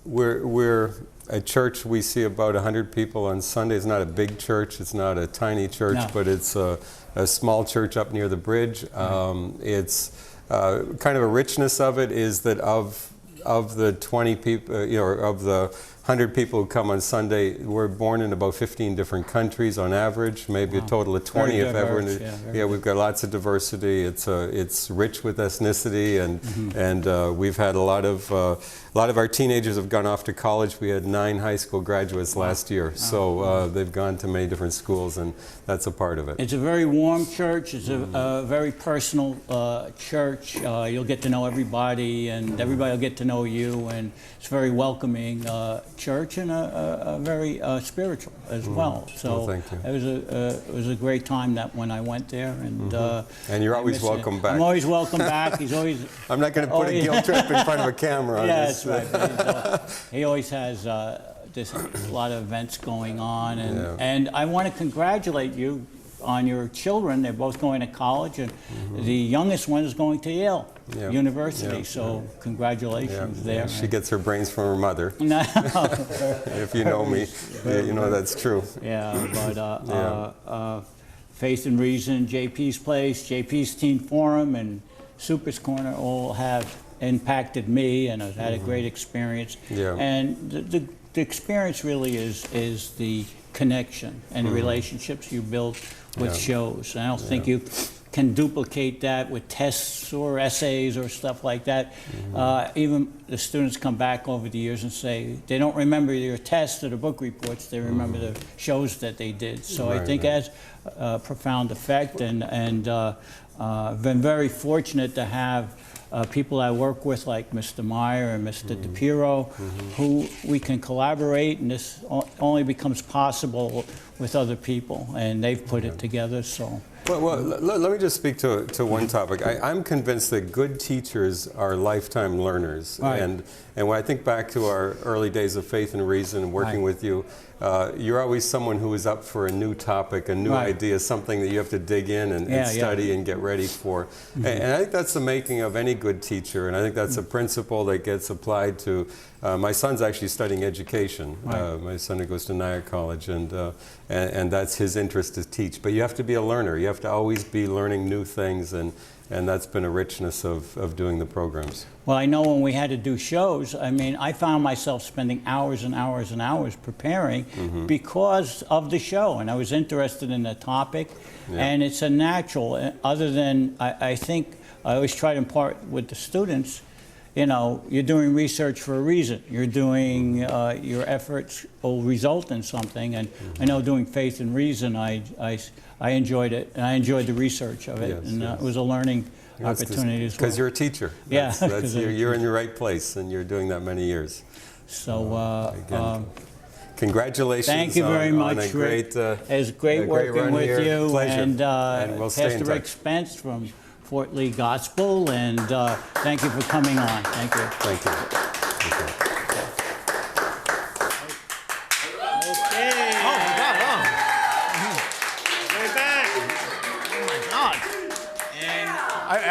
We're At church, we see about 100 people on Sunday. It's not a big church. It's not a tiny church, No. but it's a small church up near the bridge. It's kind of a richness of it is that of the 20 people, of the 100 people who come on Sunday, we're born in about 15 different countries on average, maybe a total of 20 Very if ever. diverse, Yeah, we've got lots of diversity. It's rich with ethnicity, and we've had a lot of our teenagers have gone off to college. We had 9 high school graduates last year, so they've gone to many different schools, and that's a part of it. It's a very warm church. It's a very personal church. You'll get to know everybody, and everybody will get to know you, and it's a very welcoming church, and a very spiritual as well. So thank you. it was a great time that when I went there, and And you're I always miss it. welcome back. I'm always welcome back. He's always. I'm not going to put a guilt trip in front of a camera on Yeah, this. that's right. But he always has this a lot of events going on, and I want to congratulate you on your children. They're both going to college, and the youngest one is going to Yale University. So congratulations there. She gets her brains from her mother. No. If you know me, you know that's true. Yeah, but Faith and Reason, JP's Place, JP's Teen Forum, and Super's Corner all have impacted me, and I've had a great experience. Yeah. And the experience really is the connection and the relationships you build with shows. And I don't think you can duplicate that with tests or essays or stuff like that. Even the students come back over the years and say they don't remember your tests or the book reports, they remember the shows that they did. So I think it has a profound effect, and I've been very fortunate to have people I work with like Mr. Meyer and Mr. DePiero, who we can collaborate, and this only becomes possible with other people, and they've put it together. So. Well, let me just speak to one topic. I'm convinced that good teachers are lifetime learners. Right. And when I think back to our early days of Faith and Reason and working with you, you're always someone who is up for a new topic, a new idea, something that you have to dig in and study and get ready for. And I think that's the making of any good teacher, and I think that's a principle that gets applied to my son's actually studying education. My son who goes to Nyack College, and that's his interest to teach. But you have to be a learner. You have to always be learning new things, and that's been a richness of doing the programs. Well, I know when we had to do shows, I mean, I found myself spending hours and hours and hours preparing because of the show, and I was interested in the topic, and it's a natural, other than, I think, I always try to impart with the students, you know, you're doing research for a reason. You're doing, your efforts will result in something, and I know doing Faith and Reason, I enjoyed it, and I enjoyed the research of it, it was a learning opportunity as well. Because you're a teacher. Yeah. You're in your right place, and you're doing that many years. So, again, congratulations. Thank you very much, on a Rick. great, It was great working with here. you. Pleasure. And we'll stay in Pastor Rick touch. Spence from Fort Lee Gospel, and thank you for coming on. Thank you. Thank you. Thank you.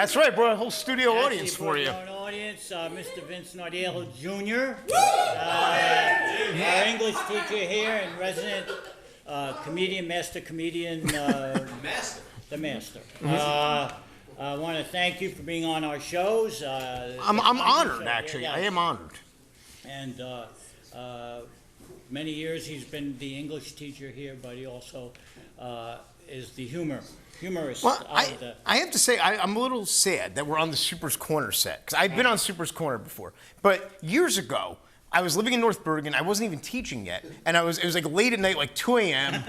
That's right, brought a whole studio audience for you. An audience, Mr. Vince Nardiello Jr., our English teacher here and resident comedian, master comedian, the master. I want to thank you for being on our shows. I'm honored, actually. I am honored. And many years he's been the English teacher here, but he also is the humorist. Well, I have to say, I'm a little sad that we're on the Super's Corner set, because I've been on Super's Corner before. But years ago, I was living in North Bergen. I wasn't even teaching yet, and it was like late at night, like 2 a.m.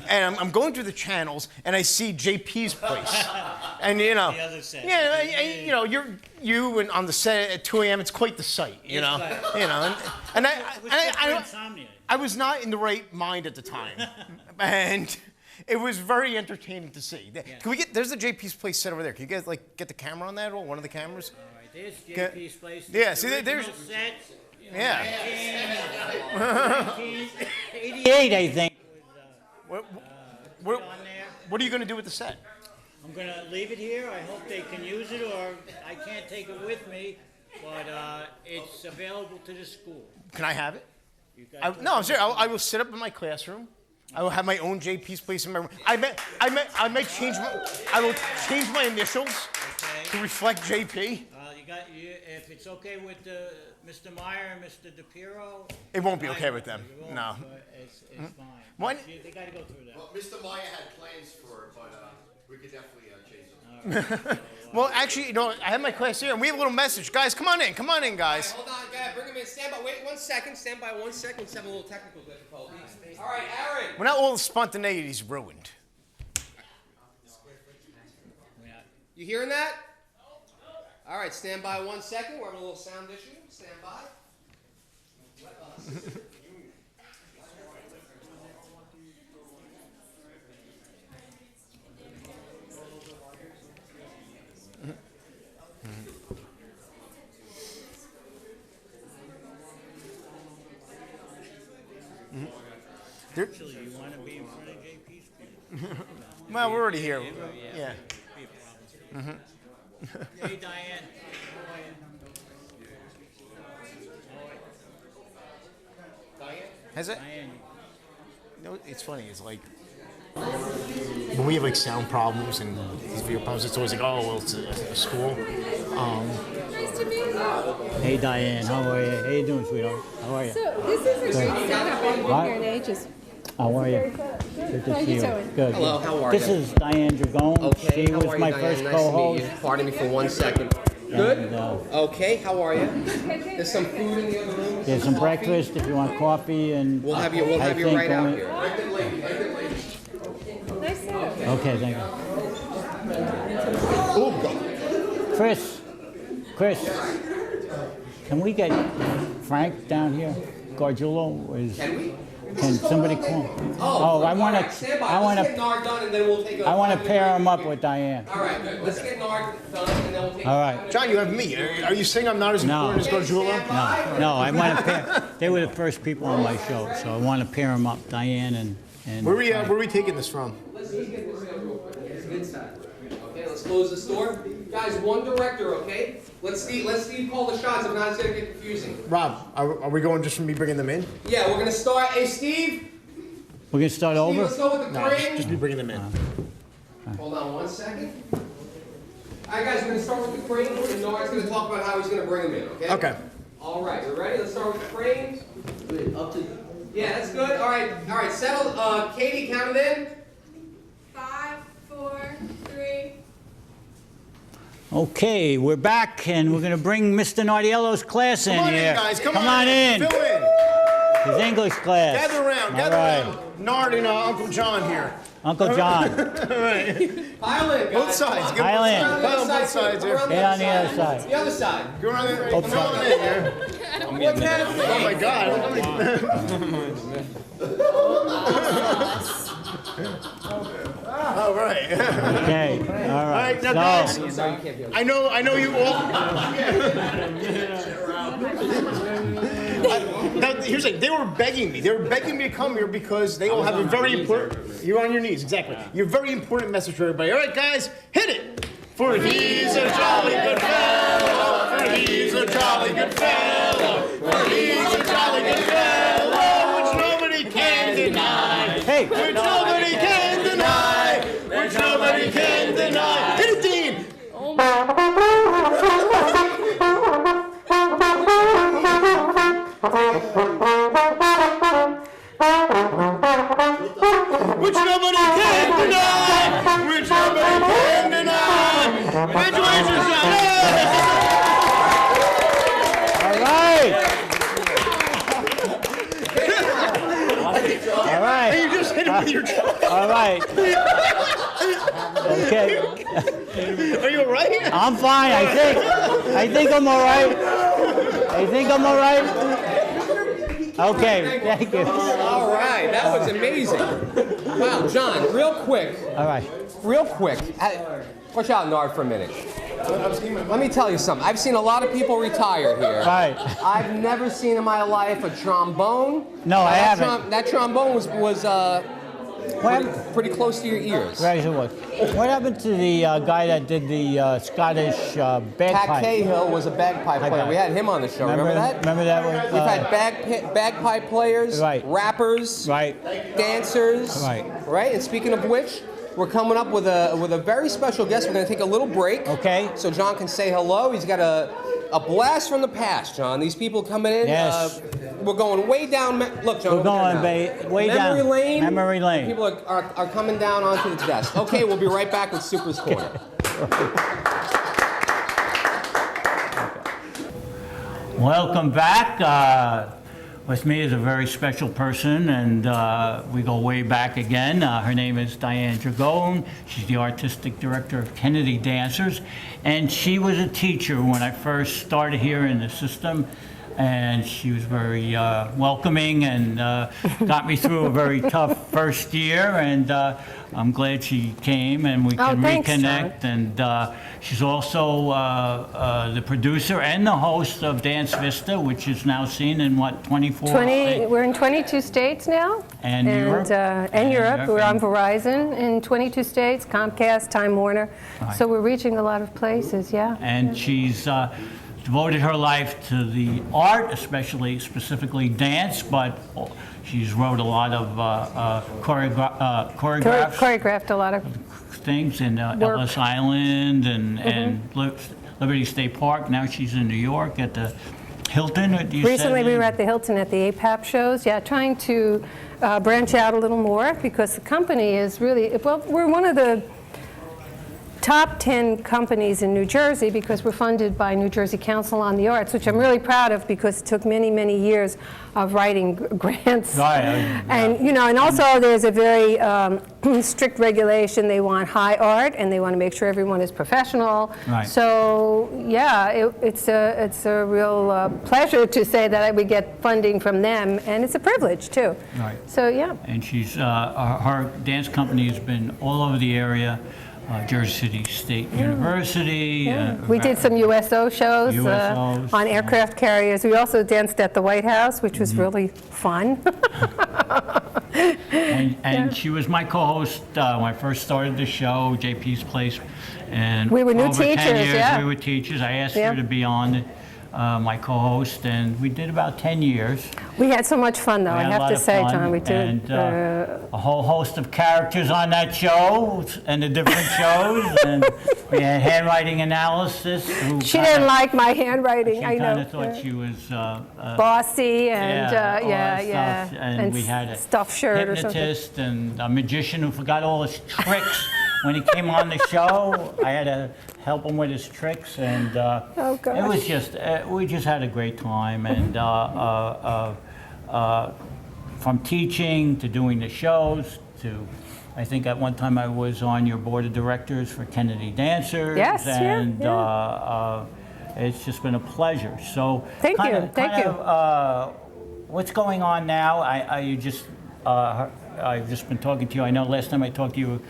And I'm going through the channels, and I see JP's Place, and you know, The other set. you know, you and on the set at 2 a.m. It's quite the sight, you know, and I was not in the right mind at the time, and it was very entertaining to see. Can we get? There's the JP's Place set over there. Can you guys like get the camera on that or one of the cameras? All right, there's JP's Place. Yeah, see, there's. Set, you know, Yeah. 1988, I think. What are you going to do with the set? I'm going to leave it here. I hope they can use it, or I can't take it with me, but it's available to the school. Can I have it? No, I'm serious. I will sit up in my classroom. I will have my own JP's place in my room. I might change I will change my initials to reflect JP. If it's okay with Mr. Meyer and Mr. DePiero. It won't be okay with them. No. It's fine. What? They got to go through that. Well, Mr. Meyer had plans for it, but we could definitely change them. Well, actually, I have my class here, and we have a little message. Guys, come on in, guys. All right, hold on, guys, bring him in. Stand by, wait 1 second. Stand by 1 second. Let's have a little technical difficulties. All right, Aaron. Well, now all the spontaneity's ruined. You hearing that? All right, stand by 1 second. We're having a little sound issue. Stand by. Actually, you want to be in front of JP's people. Well, we're already here. Yeah. Hey, Diane. Diane? Has it? Diane. It's funny. It's like when we have like sound problems and these video problems, it's always like, oh, well, it's a school. Nice to meet you. Hey, Diane. How are you? How you doing, sweetheart? How are you? So this is a great setup. I've been here in ages. How are you? Good to see you. Good. Hello, how are you? This is Diane Dragon. Okay, She how was are my you, Diane? first Nice co-host. to meet you. Pardon me for 1 second. Good? And, okay, how are you? There's some food in the other room. there's some breakfast if you want coffee, and We'll have you I think right out only- here. Nice setup. Okay, thank you. Oh, God. Chris, can we get Frank down here? Gargiulo is. Can we? Can somebody call? Oh, I want to. stand by. I want Let's get to. Nard done and then we'll take a I want to 5-minute pair break. him up with Diane. All right, good. Let's get Nard done and then we'll take All right. John, you have me. Are you saying I'm not as important as Gargiulo? No, I want to pair. They were the first people on my show, so I want to pair them up, Diane and. Where are we taking this from? Let's just get this done real quick. It's inside. Okay, let's close this door. Guys, one director, okay? Let Steve call the shots. If not, it's gonna get confusing. Rob, are we going just from me bringing them in? Yeah, we're gonna start. Hey, Steve. We're gonna start Steve, over. let's go with the No, crane. just me bringing them in. Hold on 1 second. All right, guys, we're gonna start with the crane, and Nard's gonna talk about how he's gonna bring them in. Okay? Okay. All right, we're ready. Let's start with the crane. Up to. Yeah, that's good. All right. Settle. Katie, count it in. 5, 4, 3. Okay, we're back, and we're gonna bring Mr. Nardiello's class in Come on here. in, guys. Come on in. Fill in. His English class. Gather around. All Gather right. around. Nard and Uncle John here. Uncle John. All right. Pile in, guys. Both sides. Give Pile in. Pile on both sides here. Get on the other side. The other side. Go around there. Both Come on sides. in here. What's happening? Oh my God. All right. Okay. All All right. right, now guys, So, I know you all. Now, here's the thing, they were begging me. They were begging me to come here because they all have a very important. You're on your knees, exactly. You're a very important message for everybody. All right, guys, hit it. For he's a jolly good fellow. For he's a jolly good fellow. For he's a jolly good fellow, which nobody can deny. Hey. Which nobody can deny. Which nobody can deny. Hit it, Dean. Which nobody can deny. Which nobody can deny. Congratulations, all right. All right. You just hit him with your trunk. All right. Okay. Are you all right? I'm fine. I think I'm all right. I think I'm all right. Okay. Thank you. All right, that was amazing. Wow, John, real quick. All right. Real quick. Watch out, Nard, for a minute. Let me tell you something. I've seen a lot of people retire here. Right. I've never seen in my life a trombone. No, I haven't. That trombone was pretty close to your ears. Right, it was. What happened to the guy that did the Scottish bagpipe? Pat Cahill was a bagpipe player. We had him on the show. Remember that? Remember that one? We've had bagpipe players, rappers, dancers, right. And speaking of which, we're coming up with a very special guest. We're going to take a little break. Okay. So John can say hello. He's got a blast from the past, John. These people coming in. Yes. We're going way down. Look, John. We're going way down. Memory lane. Memory lane. People are coming down onto the desk. Okay, we'll be right back with Super's Corner. Welcome back. With me is a very special person, and we go way back again. Her name is Diane Dragone. She's the artistic director of Kennedy Dancers, and she was a teacher when I first started here in the system. And she was very welcoming and got me through a very tough first year. And I'm glad she came and we can reconnect. And she's also the producer and the host of Dance Vista, which is now seen in what, 24 states? We're in 22 states now. And Europe. And Europe. We're on Verizon in 22 states, Comcast, Time Warner. Right. So we're reaching a lot of places, yeah. And she's devoted her life to the art, specifically dance, but she's wrote a lot of choreographed a lot of things in Ellis Island and Liberty State Park. Now she's in New York at the Hilton. Recently we were at the Hilton at the APAP shows, trying to branch out a little more because the company is really, well, we're one of the top 10 companies in New Jersey because we're funded by New Jersey Council on the Arts, which I'm really proud of because it took many, many years of writing grants. And you know, and also there's a very strict regulation. They want high art, and they want to make sure everyone is professional. So yeah, it's a real pleasure to say that we get funding from them, and it's a privilege too. So yeah. And she's her dance company has been all over the area. Jersey City State University. We did some USO shows on aircraft carriers. We also danced at the White House, which was really fun. and she was my co-host when I first started the show, JP's Place. And we were new over teachers, 10 years, we were teachers. I asked her to be on my co-host, and we did about 10 years. We had so much fun, though, I have to say, John. We did. And a whole host of characters on that show and the different shows. And we had handwriting analysis. She didn't like my handwriting, I know. She kind of thought she was bossy and and we had a stuffed shirt or something. Hypnotist and a magician who forgot all his tricks when he came on the show. I had to help him with his tricks, and it was just we just had a great time. And from teaching to doing the shows to, I think at one time I was on your board of directors for Kennedy Dancers. Yes, and it's just been a pleasure. So thank you. What's going on now? I've just been talking to you. I know last time I talked to you,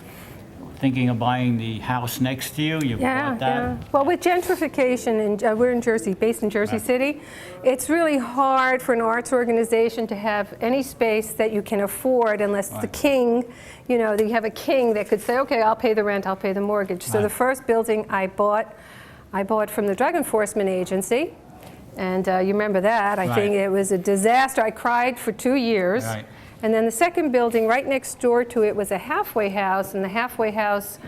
thinking of buying the house next to you. You bought that. Yeah. Well, with gentrification, and we're in Jersey, based in Jersey City, it's really hard for an arts organization to have any space that you can afford unless the king, you know, you have a king that could say, okay, I'll pay the rent, I'll pay the mortgage. So the first building I bought from the Drug Enforcement Agency. And you remember that. I think it was a disaster. I cried for 2 years. And then the second building right next door to it was a halfway house, and the halfway house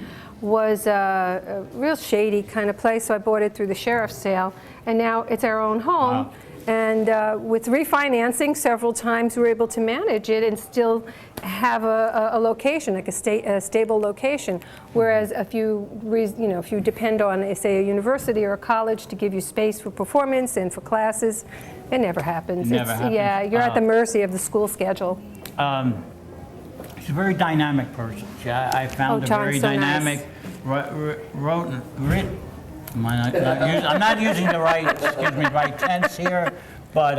was a real shady kind of place, so I bought it through the sheriff's sale, and now it's our own home. And with refinancing several times, we were able to manage it and still have a location, like a stable location. Whereas if you depend on, say, a university or a college to give you space for performance and for classes, it never happens. Never happens. Yeah, you're at the mercy of the school schedule. She's a very dynamic person. I found her very dynamic. I'm not using the right tense here, but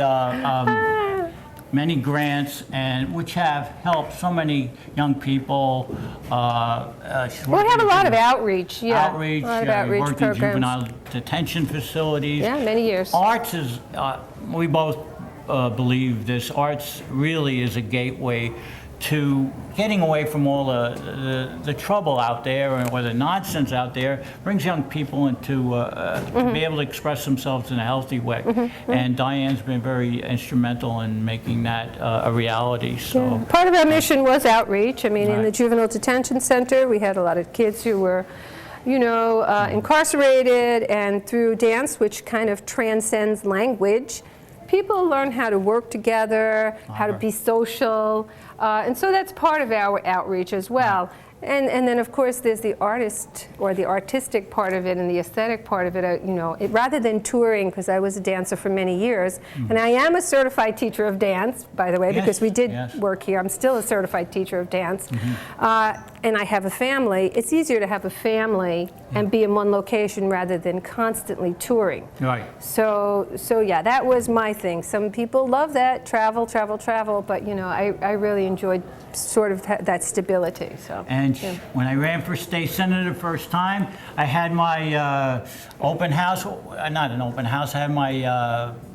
many grants, and which have helped so many young people. We have a lot of outreach. Outreach. A lot of outreach worked in juvenile detention facilities. Yeah, many years. Arts is. We both believe this. Arts really is a gateway to getting away from all the trouble out there or the nonsense out there, brings young people into to be able to express themselves in a healthy way. And Diane's been very instrumental in making that a reality. So part of our mission was outreach. I mean, in the juvenile detention center, we had a lot of kids who were, you know, incarcerated, and through dance, which kind of transcends language, people learn how to work together, how to be social, and so that's part of our outreach as well. And then, of course, there's the artist or the artistic part of it and the aesthetic part of it. You know, rather than touring, because I was a dancer for many years, and I am a certified teacher of dance, by the way, because we did work here. I'm still a certified teacher of dance, and I have a family. It's easier to have a family and be in one location rather than constantly touring. Right. So yeah, that was my thing. Some people love that, travel, but you know, I really enjoyed sort of that stability. So. And when I ran for state senator the first time, I had my open house, not an open house, I had my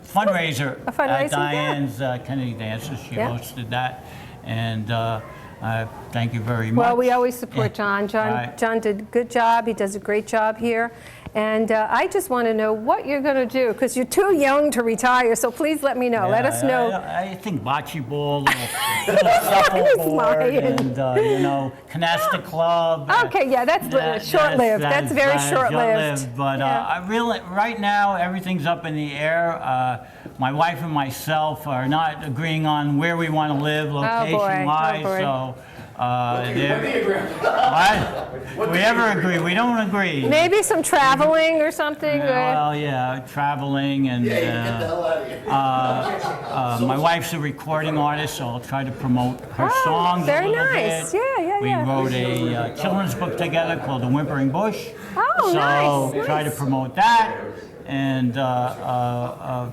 fundraiser at Diane's Kennedy Dances. She hosted that. And thank you very much. Well, we always support John. John did a good job. He does a great job here. And I just want to know what you're going to do, because you're too young to retire, so please let me know. Let us know. I think bocce ball, little shuffleboard, and, you know, canasta club. Okay, yeah, that's short-lived. That's very short-lived. But I really, right now, everything's up in the air. My wife and myself are not agreeing on where we want to live location-wise, so... what? We ever agree? We don't agree. Maybe some traveling or something. Well, yeah, traveling, and my wife's a recording artist, so I'll try to promote her songs. Very a little nice. bit. Yeah. We wrote a children's book together called The Whimpering Bush. Oh, nice. So try to promote that, and I'll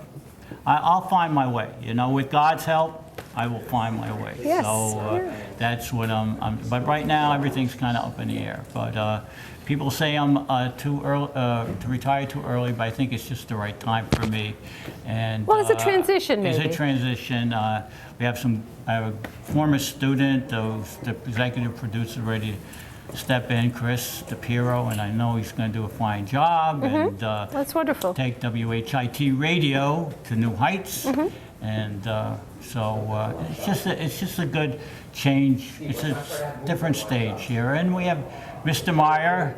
find my way. You know, with God's help, I will find my way. Yes. So that's what but right now everything's kind of up in the air. But people say I'm too early to retire too early, but I think it's just the right time for me. And well, it's a transition, maybe. It's a transition. We have I have a former student, the executive producer, ready to step in, Chris DePiero, and I know he's going to do a fine job. And that's wonderful. Take WHIT radio to new heights. And so it's just a good change. It's a different stage here, and we have Mr. Meyer,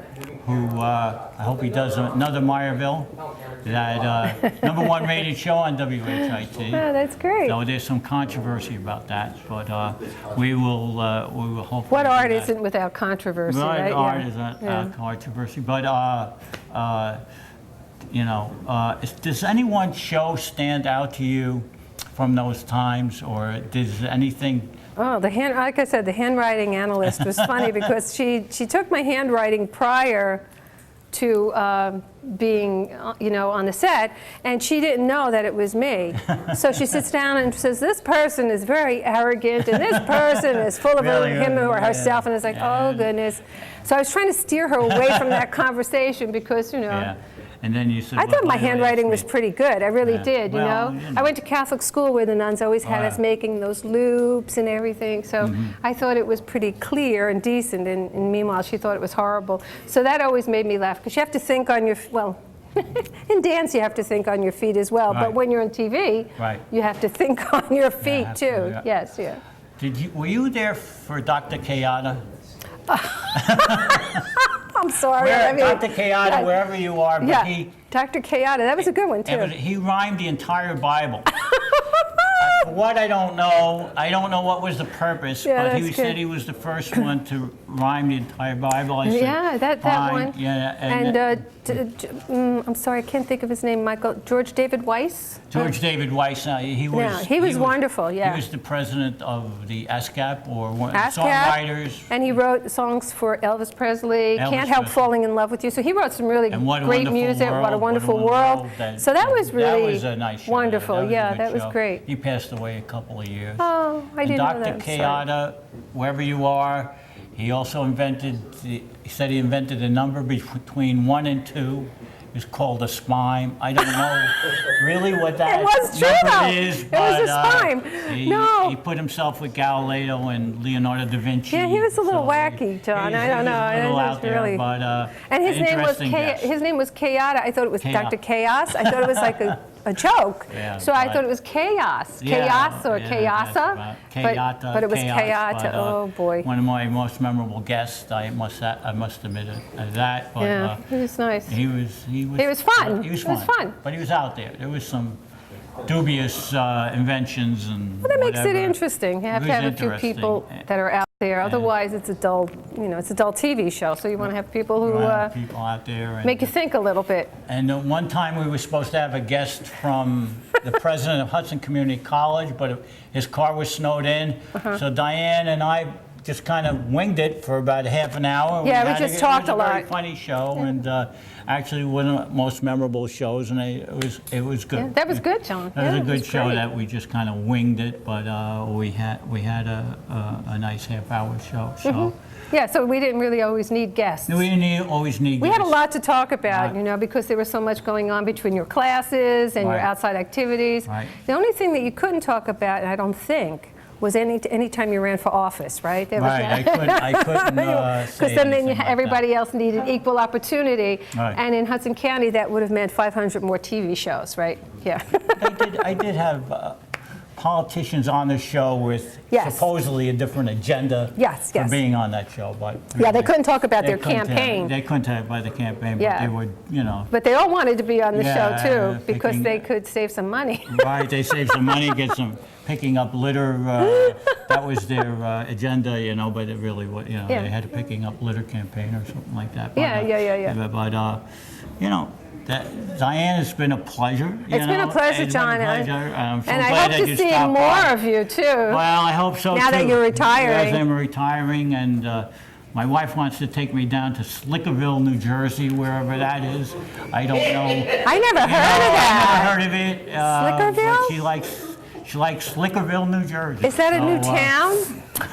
who I hope he does another Meyerville, that #1 rated show on WHIT. Oh, that's great. So there's some controversy about that, but we will hopefully. What art isn't without controversy, right? Art isn't controversy, but you know, does anyone's show stand out to you from those times, or does anything? Oh, like I said, the handwriting analyst was funny because she took my handwriting prior to being, you know, on the set, and she didn't know that it was me. So she sits down and says, "This person is very arrogant, and this person is full of him or herself," and it's like, oh goodness. So I was trying to steer her away from that conversation because, you know. Yeah. And then you said, I thought my handwriting was pretty good. I really did, you know? I went to Catholic school where the nuns always had us making those loops and everything. So I thought it was pretty clear and decent. And meanwhile, she thought it was horrible. So that always made me laugh because you have to think on your, well, in dance you have to think on your feet as well. But when you're on TV, you have to think on your feet too. Yes, yeah. Were you there for Dr. Kayada? I'm sorry. Dr. Kayada, wherever you are, but Dr. Kayada, that was a good one too. He rhymed the entire Bible. For what I don't know what was the purpose, but he said he was the first one to rhyme the entire Bible. I said, that one. Yeah, and I'm sorry, I can't think of his name. George David Weiss. George David Weiss. He was wonderful. Yeah. He was the president of the ASCAP, or ASCAP, songwriters. And he wrote songs for Elvis Presley. Can't Help Falling in Love with You. So he wrote some really great music. What a Wonderful World. So that was really that was a nice show. Wonderful. That was great. He passed away a couple of years. Oh, I didn't know that. Dr. Kayada, wherever you are, he also invented. He said he invented a number between 1 and 2. is called a spime. I don't know really what that It was true, number though. is, It but was a spime. he put himself with Galileo and Leonardo da Vinci. Yeah, he was a little wacky, John. I don't know. A little It out was there, really. but And his name was interesting guess. his name was Chaos. I thought it was Chaos. Dr. Chaos. I thought it was like a joke. Yeah, So I but- thought it was chaos. Yeah, Chaos or yeah, Chaosa. that's right. Chaota, But it was chaos, Chaota. but, Oh boy. One of my most memorable guests. I must admit that. But, Yeah, he was nice. He was fun. He was fun. But he was out there. There was some dubious inventions and. Well, that makes it whatever. interesting. You have It to was have a few interesting. people that are out there. Otherwise, it's a dull, it's a dull TV show. So you want to have people who People out there. And, make you think a little bit. And one time we were supposed to have a guest from the president of Hudson Community College, but his car was snowed in. So Diane and I just kind of winged it for about half an hour. Yeah, we just talked a lot. It was a very funny show, and actually one of the most memorable shows, and it was good. Yeah, that was good, John. That was Yeah, a it good was show great. that we just kind of winged it, but we had a nice half-hour show. So. Mhm. Yeah, so we didn't really always need guests. We didn't always need We had a guests. lot to talk about, because there was so much going on between your classes and your Right. outside activities. Right. The only thing that you couldn't talk about, I don't think, was any time you ran for office, right? There was Right, that. I couldn't Because say then anything like everybody else needed equal opportunity. Right. And in Hudson County, that would have meant 500 more TV shows, right? Yeah. I did have politicians on the show with Yes. supposedly a different agenda Yes, for yes. being on that show, but Yeah, they couldn't talk about they their couldn't campaign. They couldn't talk about the campaign, Yeah. but they would, But they all wanted to be on the Yeah, show, too, because picking- they could save some money. Right, they saved some money, get some picking up litter. That was their agenda, but it really was, Yeah. they had a picking up litter campaign or something like that. But, Yeah, yeah. But, Diane, it's been a pleasure. It's been a pleasure, It's been a John. pleasure. I'm so And I glad hope that to you see stopped more by. of you, too. Well, I hope so, Now too. that you're retiring. Yes, I'm retiring, and my wife wants to take me down to Slickerville, New Jersey, wherever that is. I don't know. I never heard of that. I never heard of it. Slickerville? But she likes Slickerville, New Jersey. Is that a new So, town?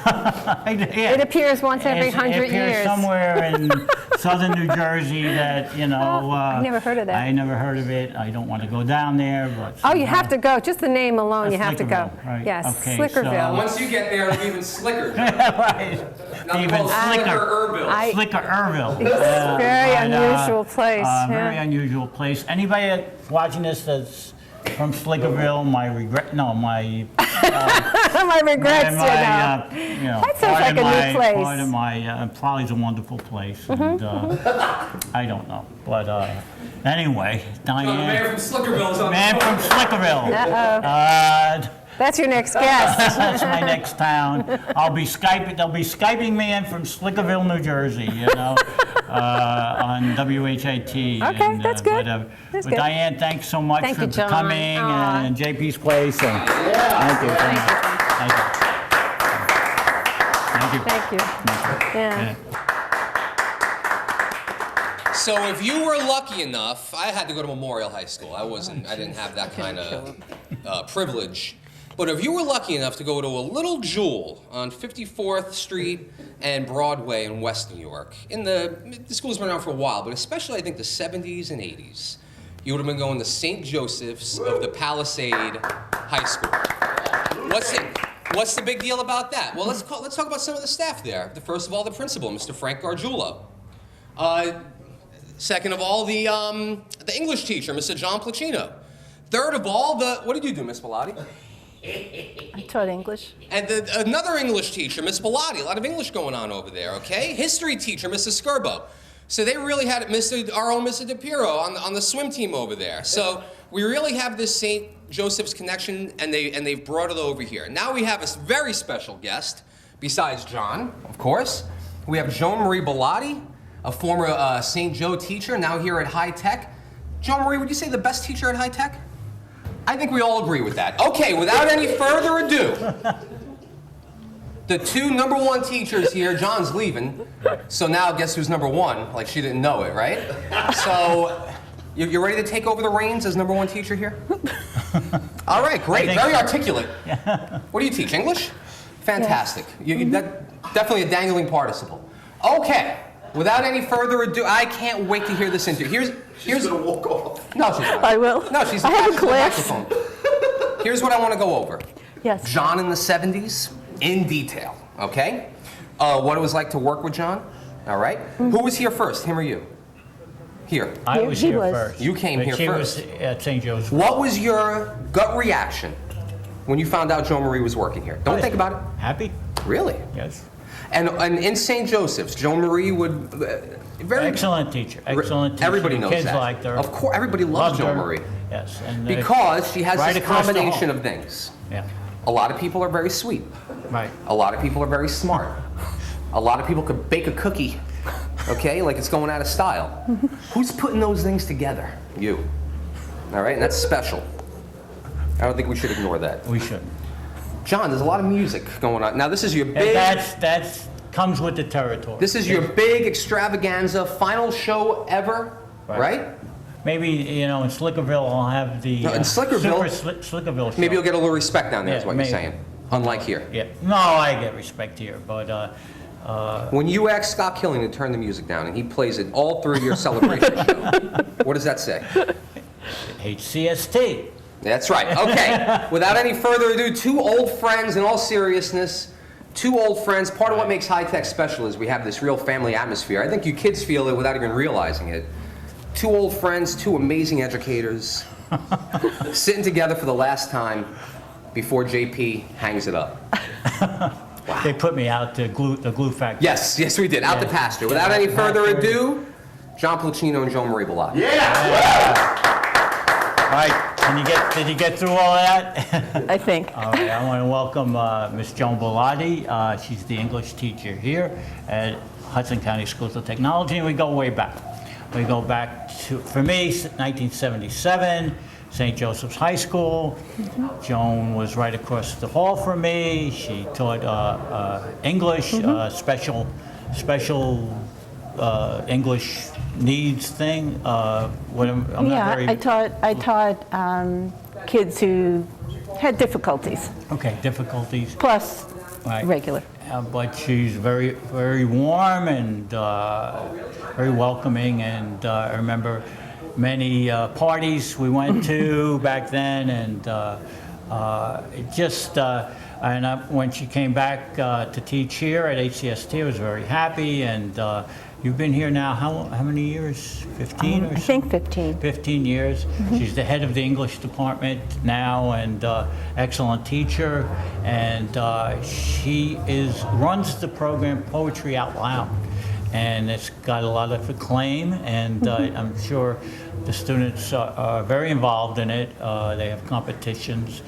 yeah. It appears once every 100 It appears years. somewhere in southern New Jersey that, I never heard of that. I never heard of it. I don't want to go down there, but. Oh, you have to go. Just the name alone, you have to go. Slickerville, right. Yes, Okay, Slickerville. Once you get there, it'll be even slicker. Right. Now Even called slicker. Slicker-Erville. Slicker-Erville. It's a very but, unusual place. Very yeah. unusual place. Anybody that's watching this that's from Slickerville, my My regrets, That sounds like a new place. Part of my, Prague's a wonderful place, and I don't know, but anyway, Diane. The man from Slickerville is on Man the from phone. Slickerville. That's your next guest. That's my next town. They'll be Skyping me in from Slickerville, New Jersey, on WHIT. Okay, that's good. That's But good. Diane, thanks so much Thank for you, John. coming Aw. and JP's place. And thank you. Thank you. Thank you. Yeah. So if you were lucky enough, I had to go to Memorial High School. I didn't have that kind of privilege. But if you were lucky enough to go to a little jewel on 54th Street and Broadway in West New York, the school's been around for a while, but especially I think the 70s and 80s, you would have been going to St. Joseph's of the Palisade High School. What's the big deal about that? Well, let's talk about some of the staff there. First of all, the principal, Mr. Frank Gargiulo. Second of all, the English teacher, Mr. John Pluchino. Third of all, what did you do, Miss Bellotti? I taught English. And another English teacher, Miss Bellotti. A lot of English going on over there, okay? History teacher, Mrs. Skirbo. So they really had our own Mr. DePiro on the swim team over there. So we really have this St. Joseph's connection, and they've brought it over here. Now we have a very special guest, besides John, of course. We have Joan Marie Bellotti, a former St. Joe teacher, now here at High Tech. Joan Marie, would you say the best teacher at High Tech? I think we all agree with that. Okay, without any further ado, the two #1 teachers here, John's leaving, so now guess who's #1? Like she didn't know it, right? So, you ready to take over the reins as #1 teacher here? All right, great, very articulate. What do you teach, English? Fantastic. That, definitely a dangling participle. Okay, without any further ado, I can't wait to hear this interview. Here's gonna walk off. No, she's not. I will. No, she's I have a attached to the class. microphone. Here's what I want to go over. Yes. John in the 70s, in detail, okay? What it was like to work with John, all right? Who was here first, him or you? Here. I was he here was. first. You came But here she first. was at St. Joe's. What was your gut reaction when you found out Joan Marie was working here? Don't think about it. Happy? Really? Yes. And in St. Joseph's, Joan Marie would very Excellent teacher. Excellent teacher. Everybody The knows kids that. liked her. Of course, everybody loves Loved Joan her. Marie. Yes. And Because she has right this across the combination hall. of things. Yeah. A lot of people are very sweet. Right. A lot of people are very smart. A lot of people could bake a cookie, okay, like it's going out of style. Who's putting those things together? You. All right, and that's special. I don't think we should ignore that. We shouldn't. John, there's a lot of music going on. Now, this is your And big... that's comes with the territory. This is your big extravaganza, final show ever, right? Maybe, you know, in Slickerville I'll have the No, in Slickerville- Slickerville show. Maybe you'll get a little respect down there, is what maybe. you're saying. Unlike here. Yeah. No, I get respect here, but When you ask Scott Killing to turn the music down and he plays it all through your celebration show, what does that say? HCST. That's right. Okay. Without any further ado, two old friends, in all seriousness, two old friends. Part of what makes High Tech special is we have this real family atmosphere. I think you kids feel it without even realizing it. Two old friends, two amazing educators, sitting together for the last time before JP hangs it up. They put me out to the glue factory. Yes, yes, we did. Out the pasture. Without any further ado, John Pluchino and Joan Marie Bellotti. All right, did you get through all of that? I think. All right, I want to welcome Miss Joan Bellotti. She's the English teacher here at Hudson County Schools of Technology, and we go way back. We go back to, for me, 1977, St. Joseph's High School. Joan was right across the hall from me. She taught English, special English needs thing. I'm not very... I taught kids who had difficulties. Okay, difficulties. Plus regular. But she's very, very warm and very welcoming. And I remember many parties we went to back then, and when she came back to teach here at HCST, I was very happy. And you've been here now how many years? 15 or so? I think 15. 15 years. She's the head of the English department now, and excellent teacher. And she runs the program Poetry Out Loud. And it's got a lot of acclaim, and I'm sure the students are very involved in it. They have competitions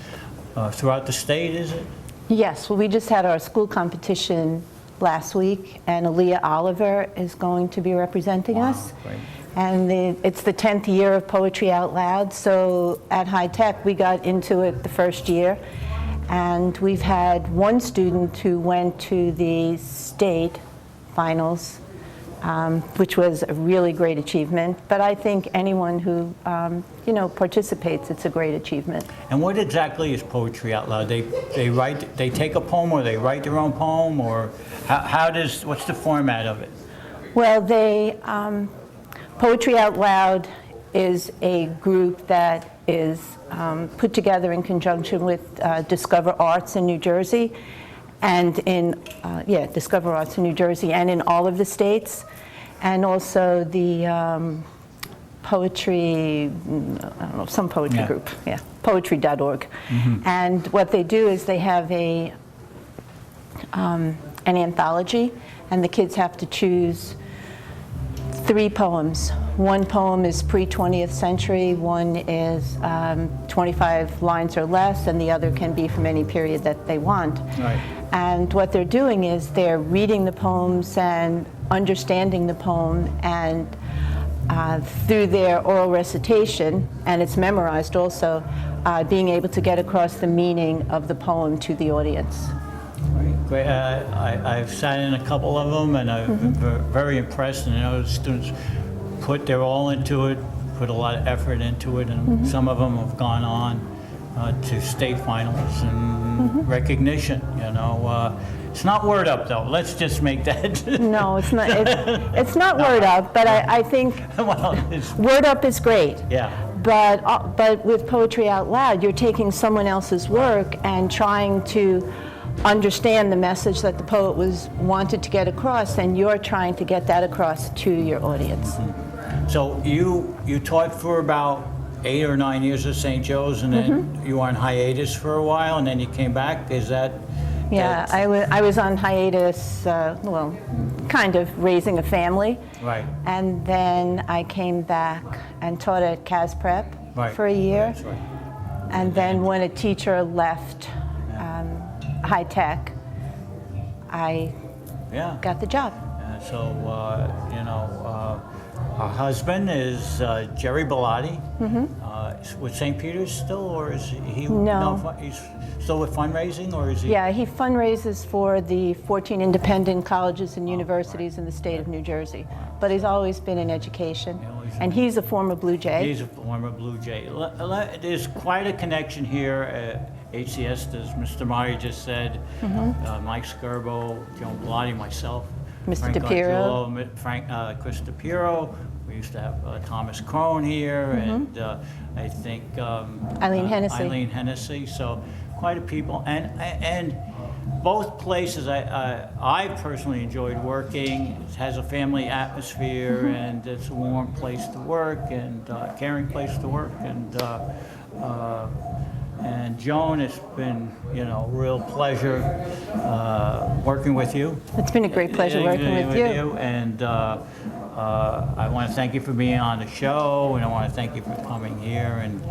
throughout the state, is it? Yes, well, we just had our school competition last week, and Aaliyah Oliver is going to be representing us. Great. And it's the 10th year of Poetry Out Loud, so at High Tech we got into it the first year, and we've had one student who went to the state finals, which was a really great achievement. But I think anyone who participates, it's a great achievement. And what exactly is Poetry Out Loud? They take a poem, or they write their own poem, or what's the format of it? Well, Poetry Out Loud is a group that is put together in conjunction with Discover Arts in New Jersey, and Discover Arts in New Jersey, and in all of the states, and also the poetry, some poetry group, poetry.org. And what they do is they have an anthology, and the kids have to choose 3 poems. One poem is pre-20th century, one is 25 lines or less, and the other can be from any period that they want. Right. And what they're doing is they're reading the poems and understanding the poem, and through their oral recitation, and it's memorized also, being able to get across the meaning of the poem to the audience. Great. I've sat in a couple of them, and I've been very impressed. And I know the students put their all into it, put a lot of effort into it, and some of them have gone on to state finals and recognition. It's not word up, though. Let's just make that. No, it's not. It's not word up, but I think well, word up is great. Yeah. But with Poetry Out Loud, you're taking someone else's work and trying to understand the message that the poet wanted to get across, and you're trying to get that across to your audience. Mm-hmm. So you taught for about 8 or 9 years at St. Joe's, and then you were on hiatus for a while, and then you came back. Is that? Yeah, I was on hiatus, well, kind of raising a family. Right. And then I came back and taught at Cas Prep for a year. That's right. And then when a teacher left High Tech, I got the job. So, you know, our husband is Jerry Bellotti. With St. Peter's still, or is he? No. He's still with fundraising, or is he? Yeah, he fundraises for the 14 independent colleges and universities in the state of New Jersey. But he's always been in education. And he's a former Blue Jay. He's a former Blue Jay. There's quite a connection here at HCS, as Mr. Meyer just said. Mike Skirbo, Joan Bellotti, myself. Mr. Frank DePiero. Arturo, Chris DePiero. We used to have Thomas Crone here, and I think Eileen Hennessy. Eileen Hennessy. So quite a people, and both places I personally enjoyed working. It has a family atmosphere, and it's a warm place to work, and caring place to work, and Joan, it's been, you know, real pleasure working with you. It's been a great pleasure working with you. And I want to thank you for being on the show, and I want to thank you for coming here. And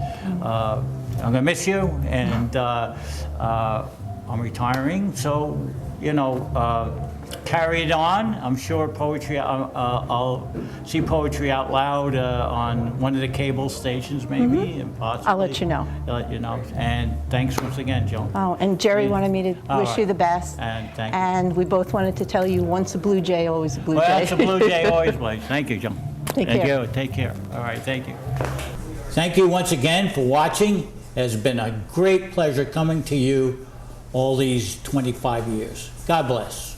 I'm going to miss you, and I'm retiring, so, you know, carry it on. I'm sure poetry, I'll see Poetry Out Loud on one of the cable stations, maybe, and possibly. I'll let you know. I'll let you know. And thanks once again, Joan. Oh, and Jerry wanted me to wish you the best. And thank you. And we both wanted to tell you, once a Blue Jay, always a Blue Jay. Well, that's a Blue Jay, always Blue. Thank you, Joan. Take care. Thank you. Take care. All right, thank you. Thank you once again for watching. It has been a great pleasure coming to you all these 25 years. God bless.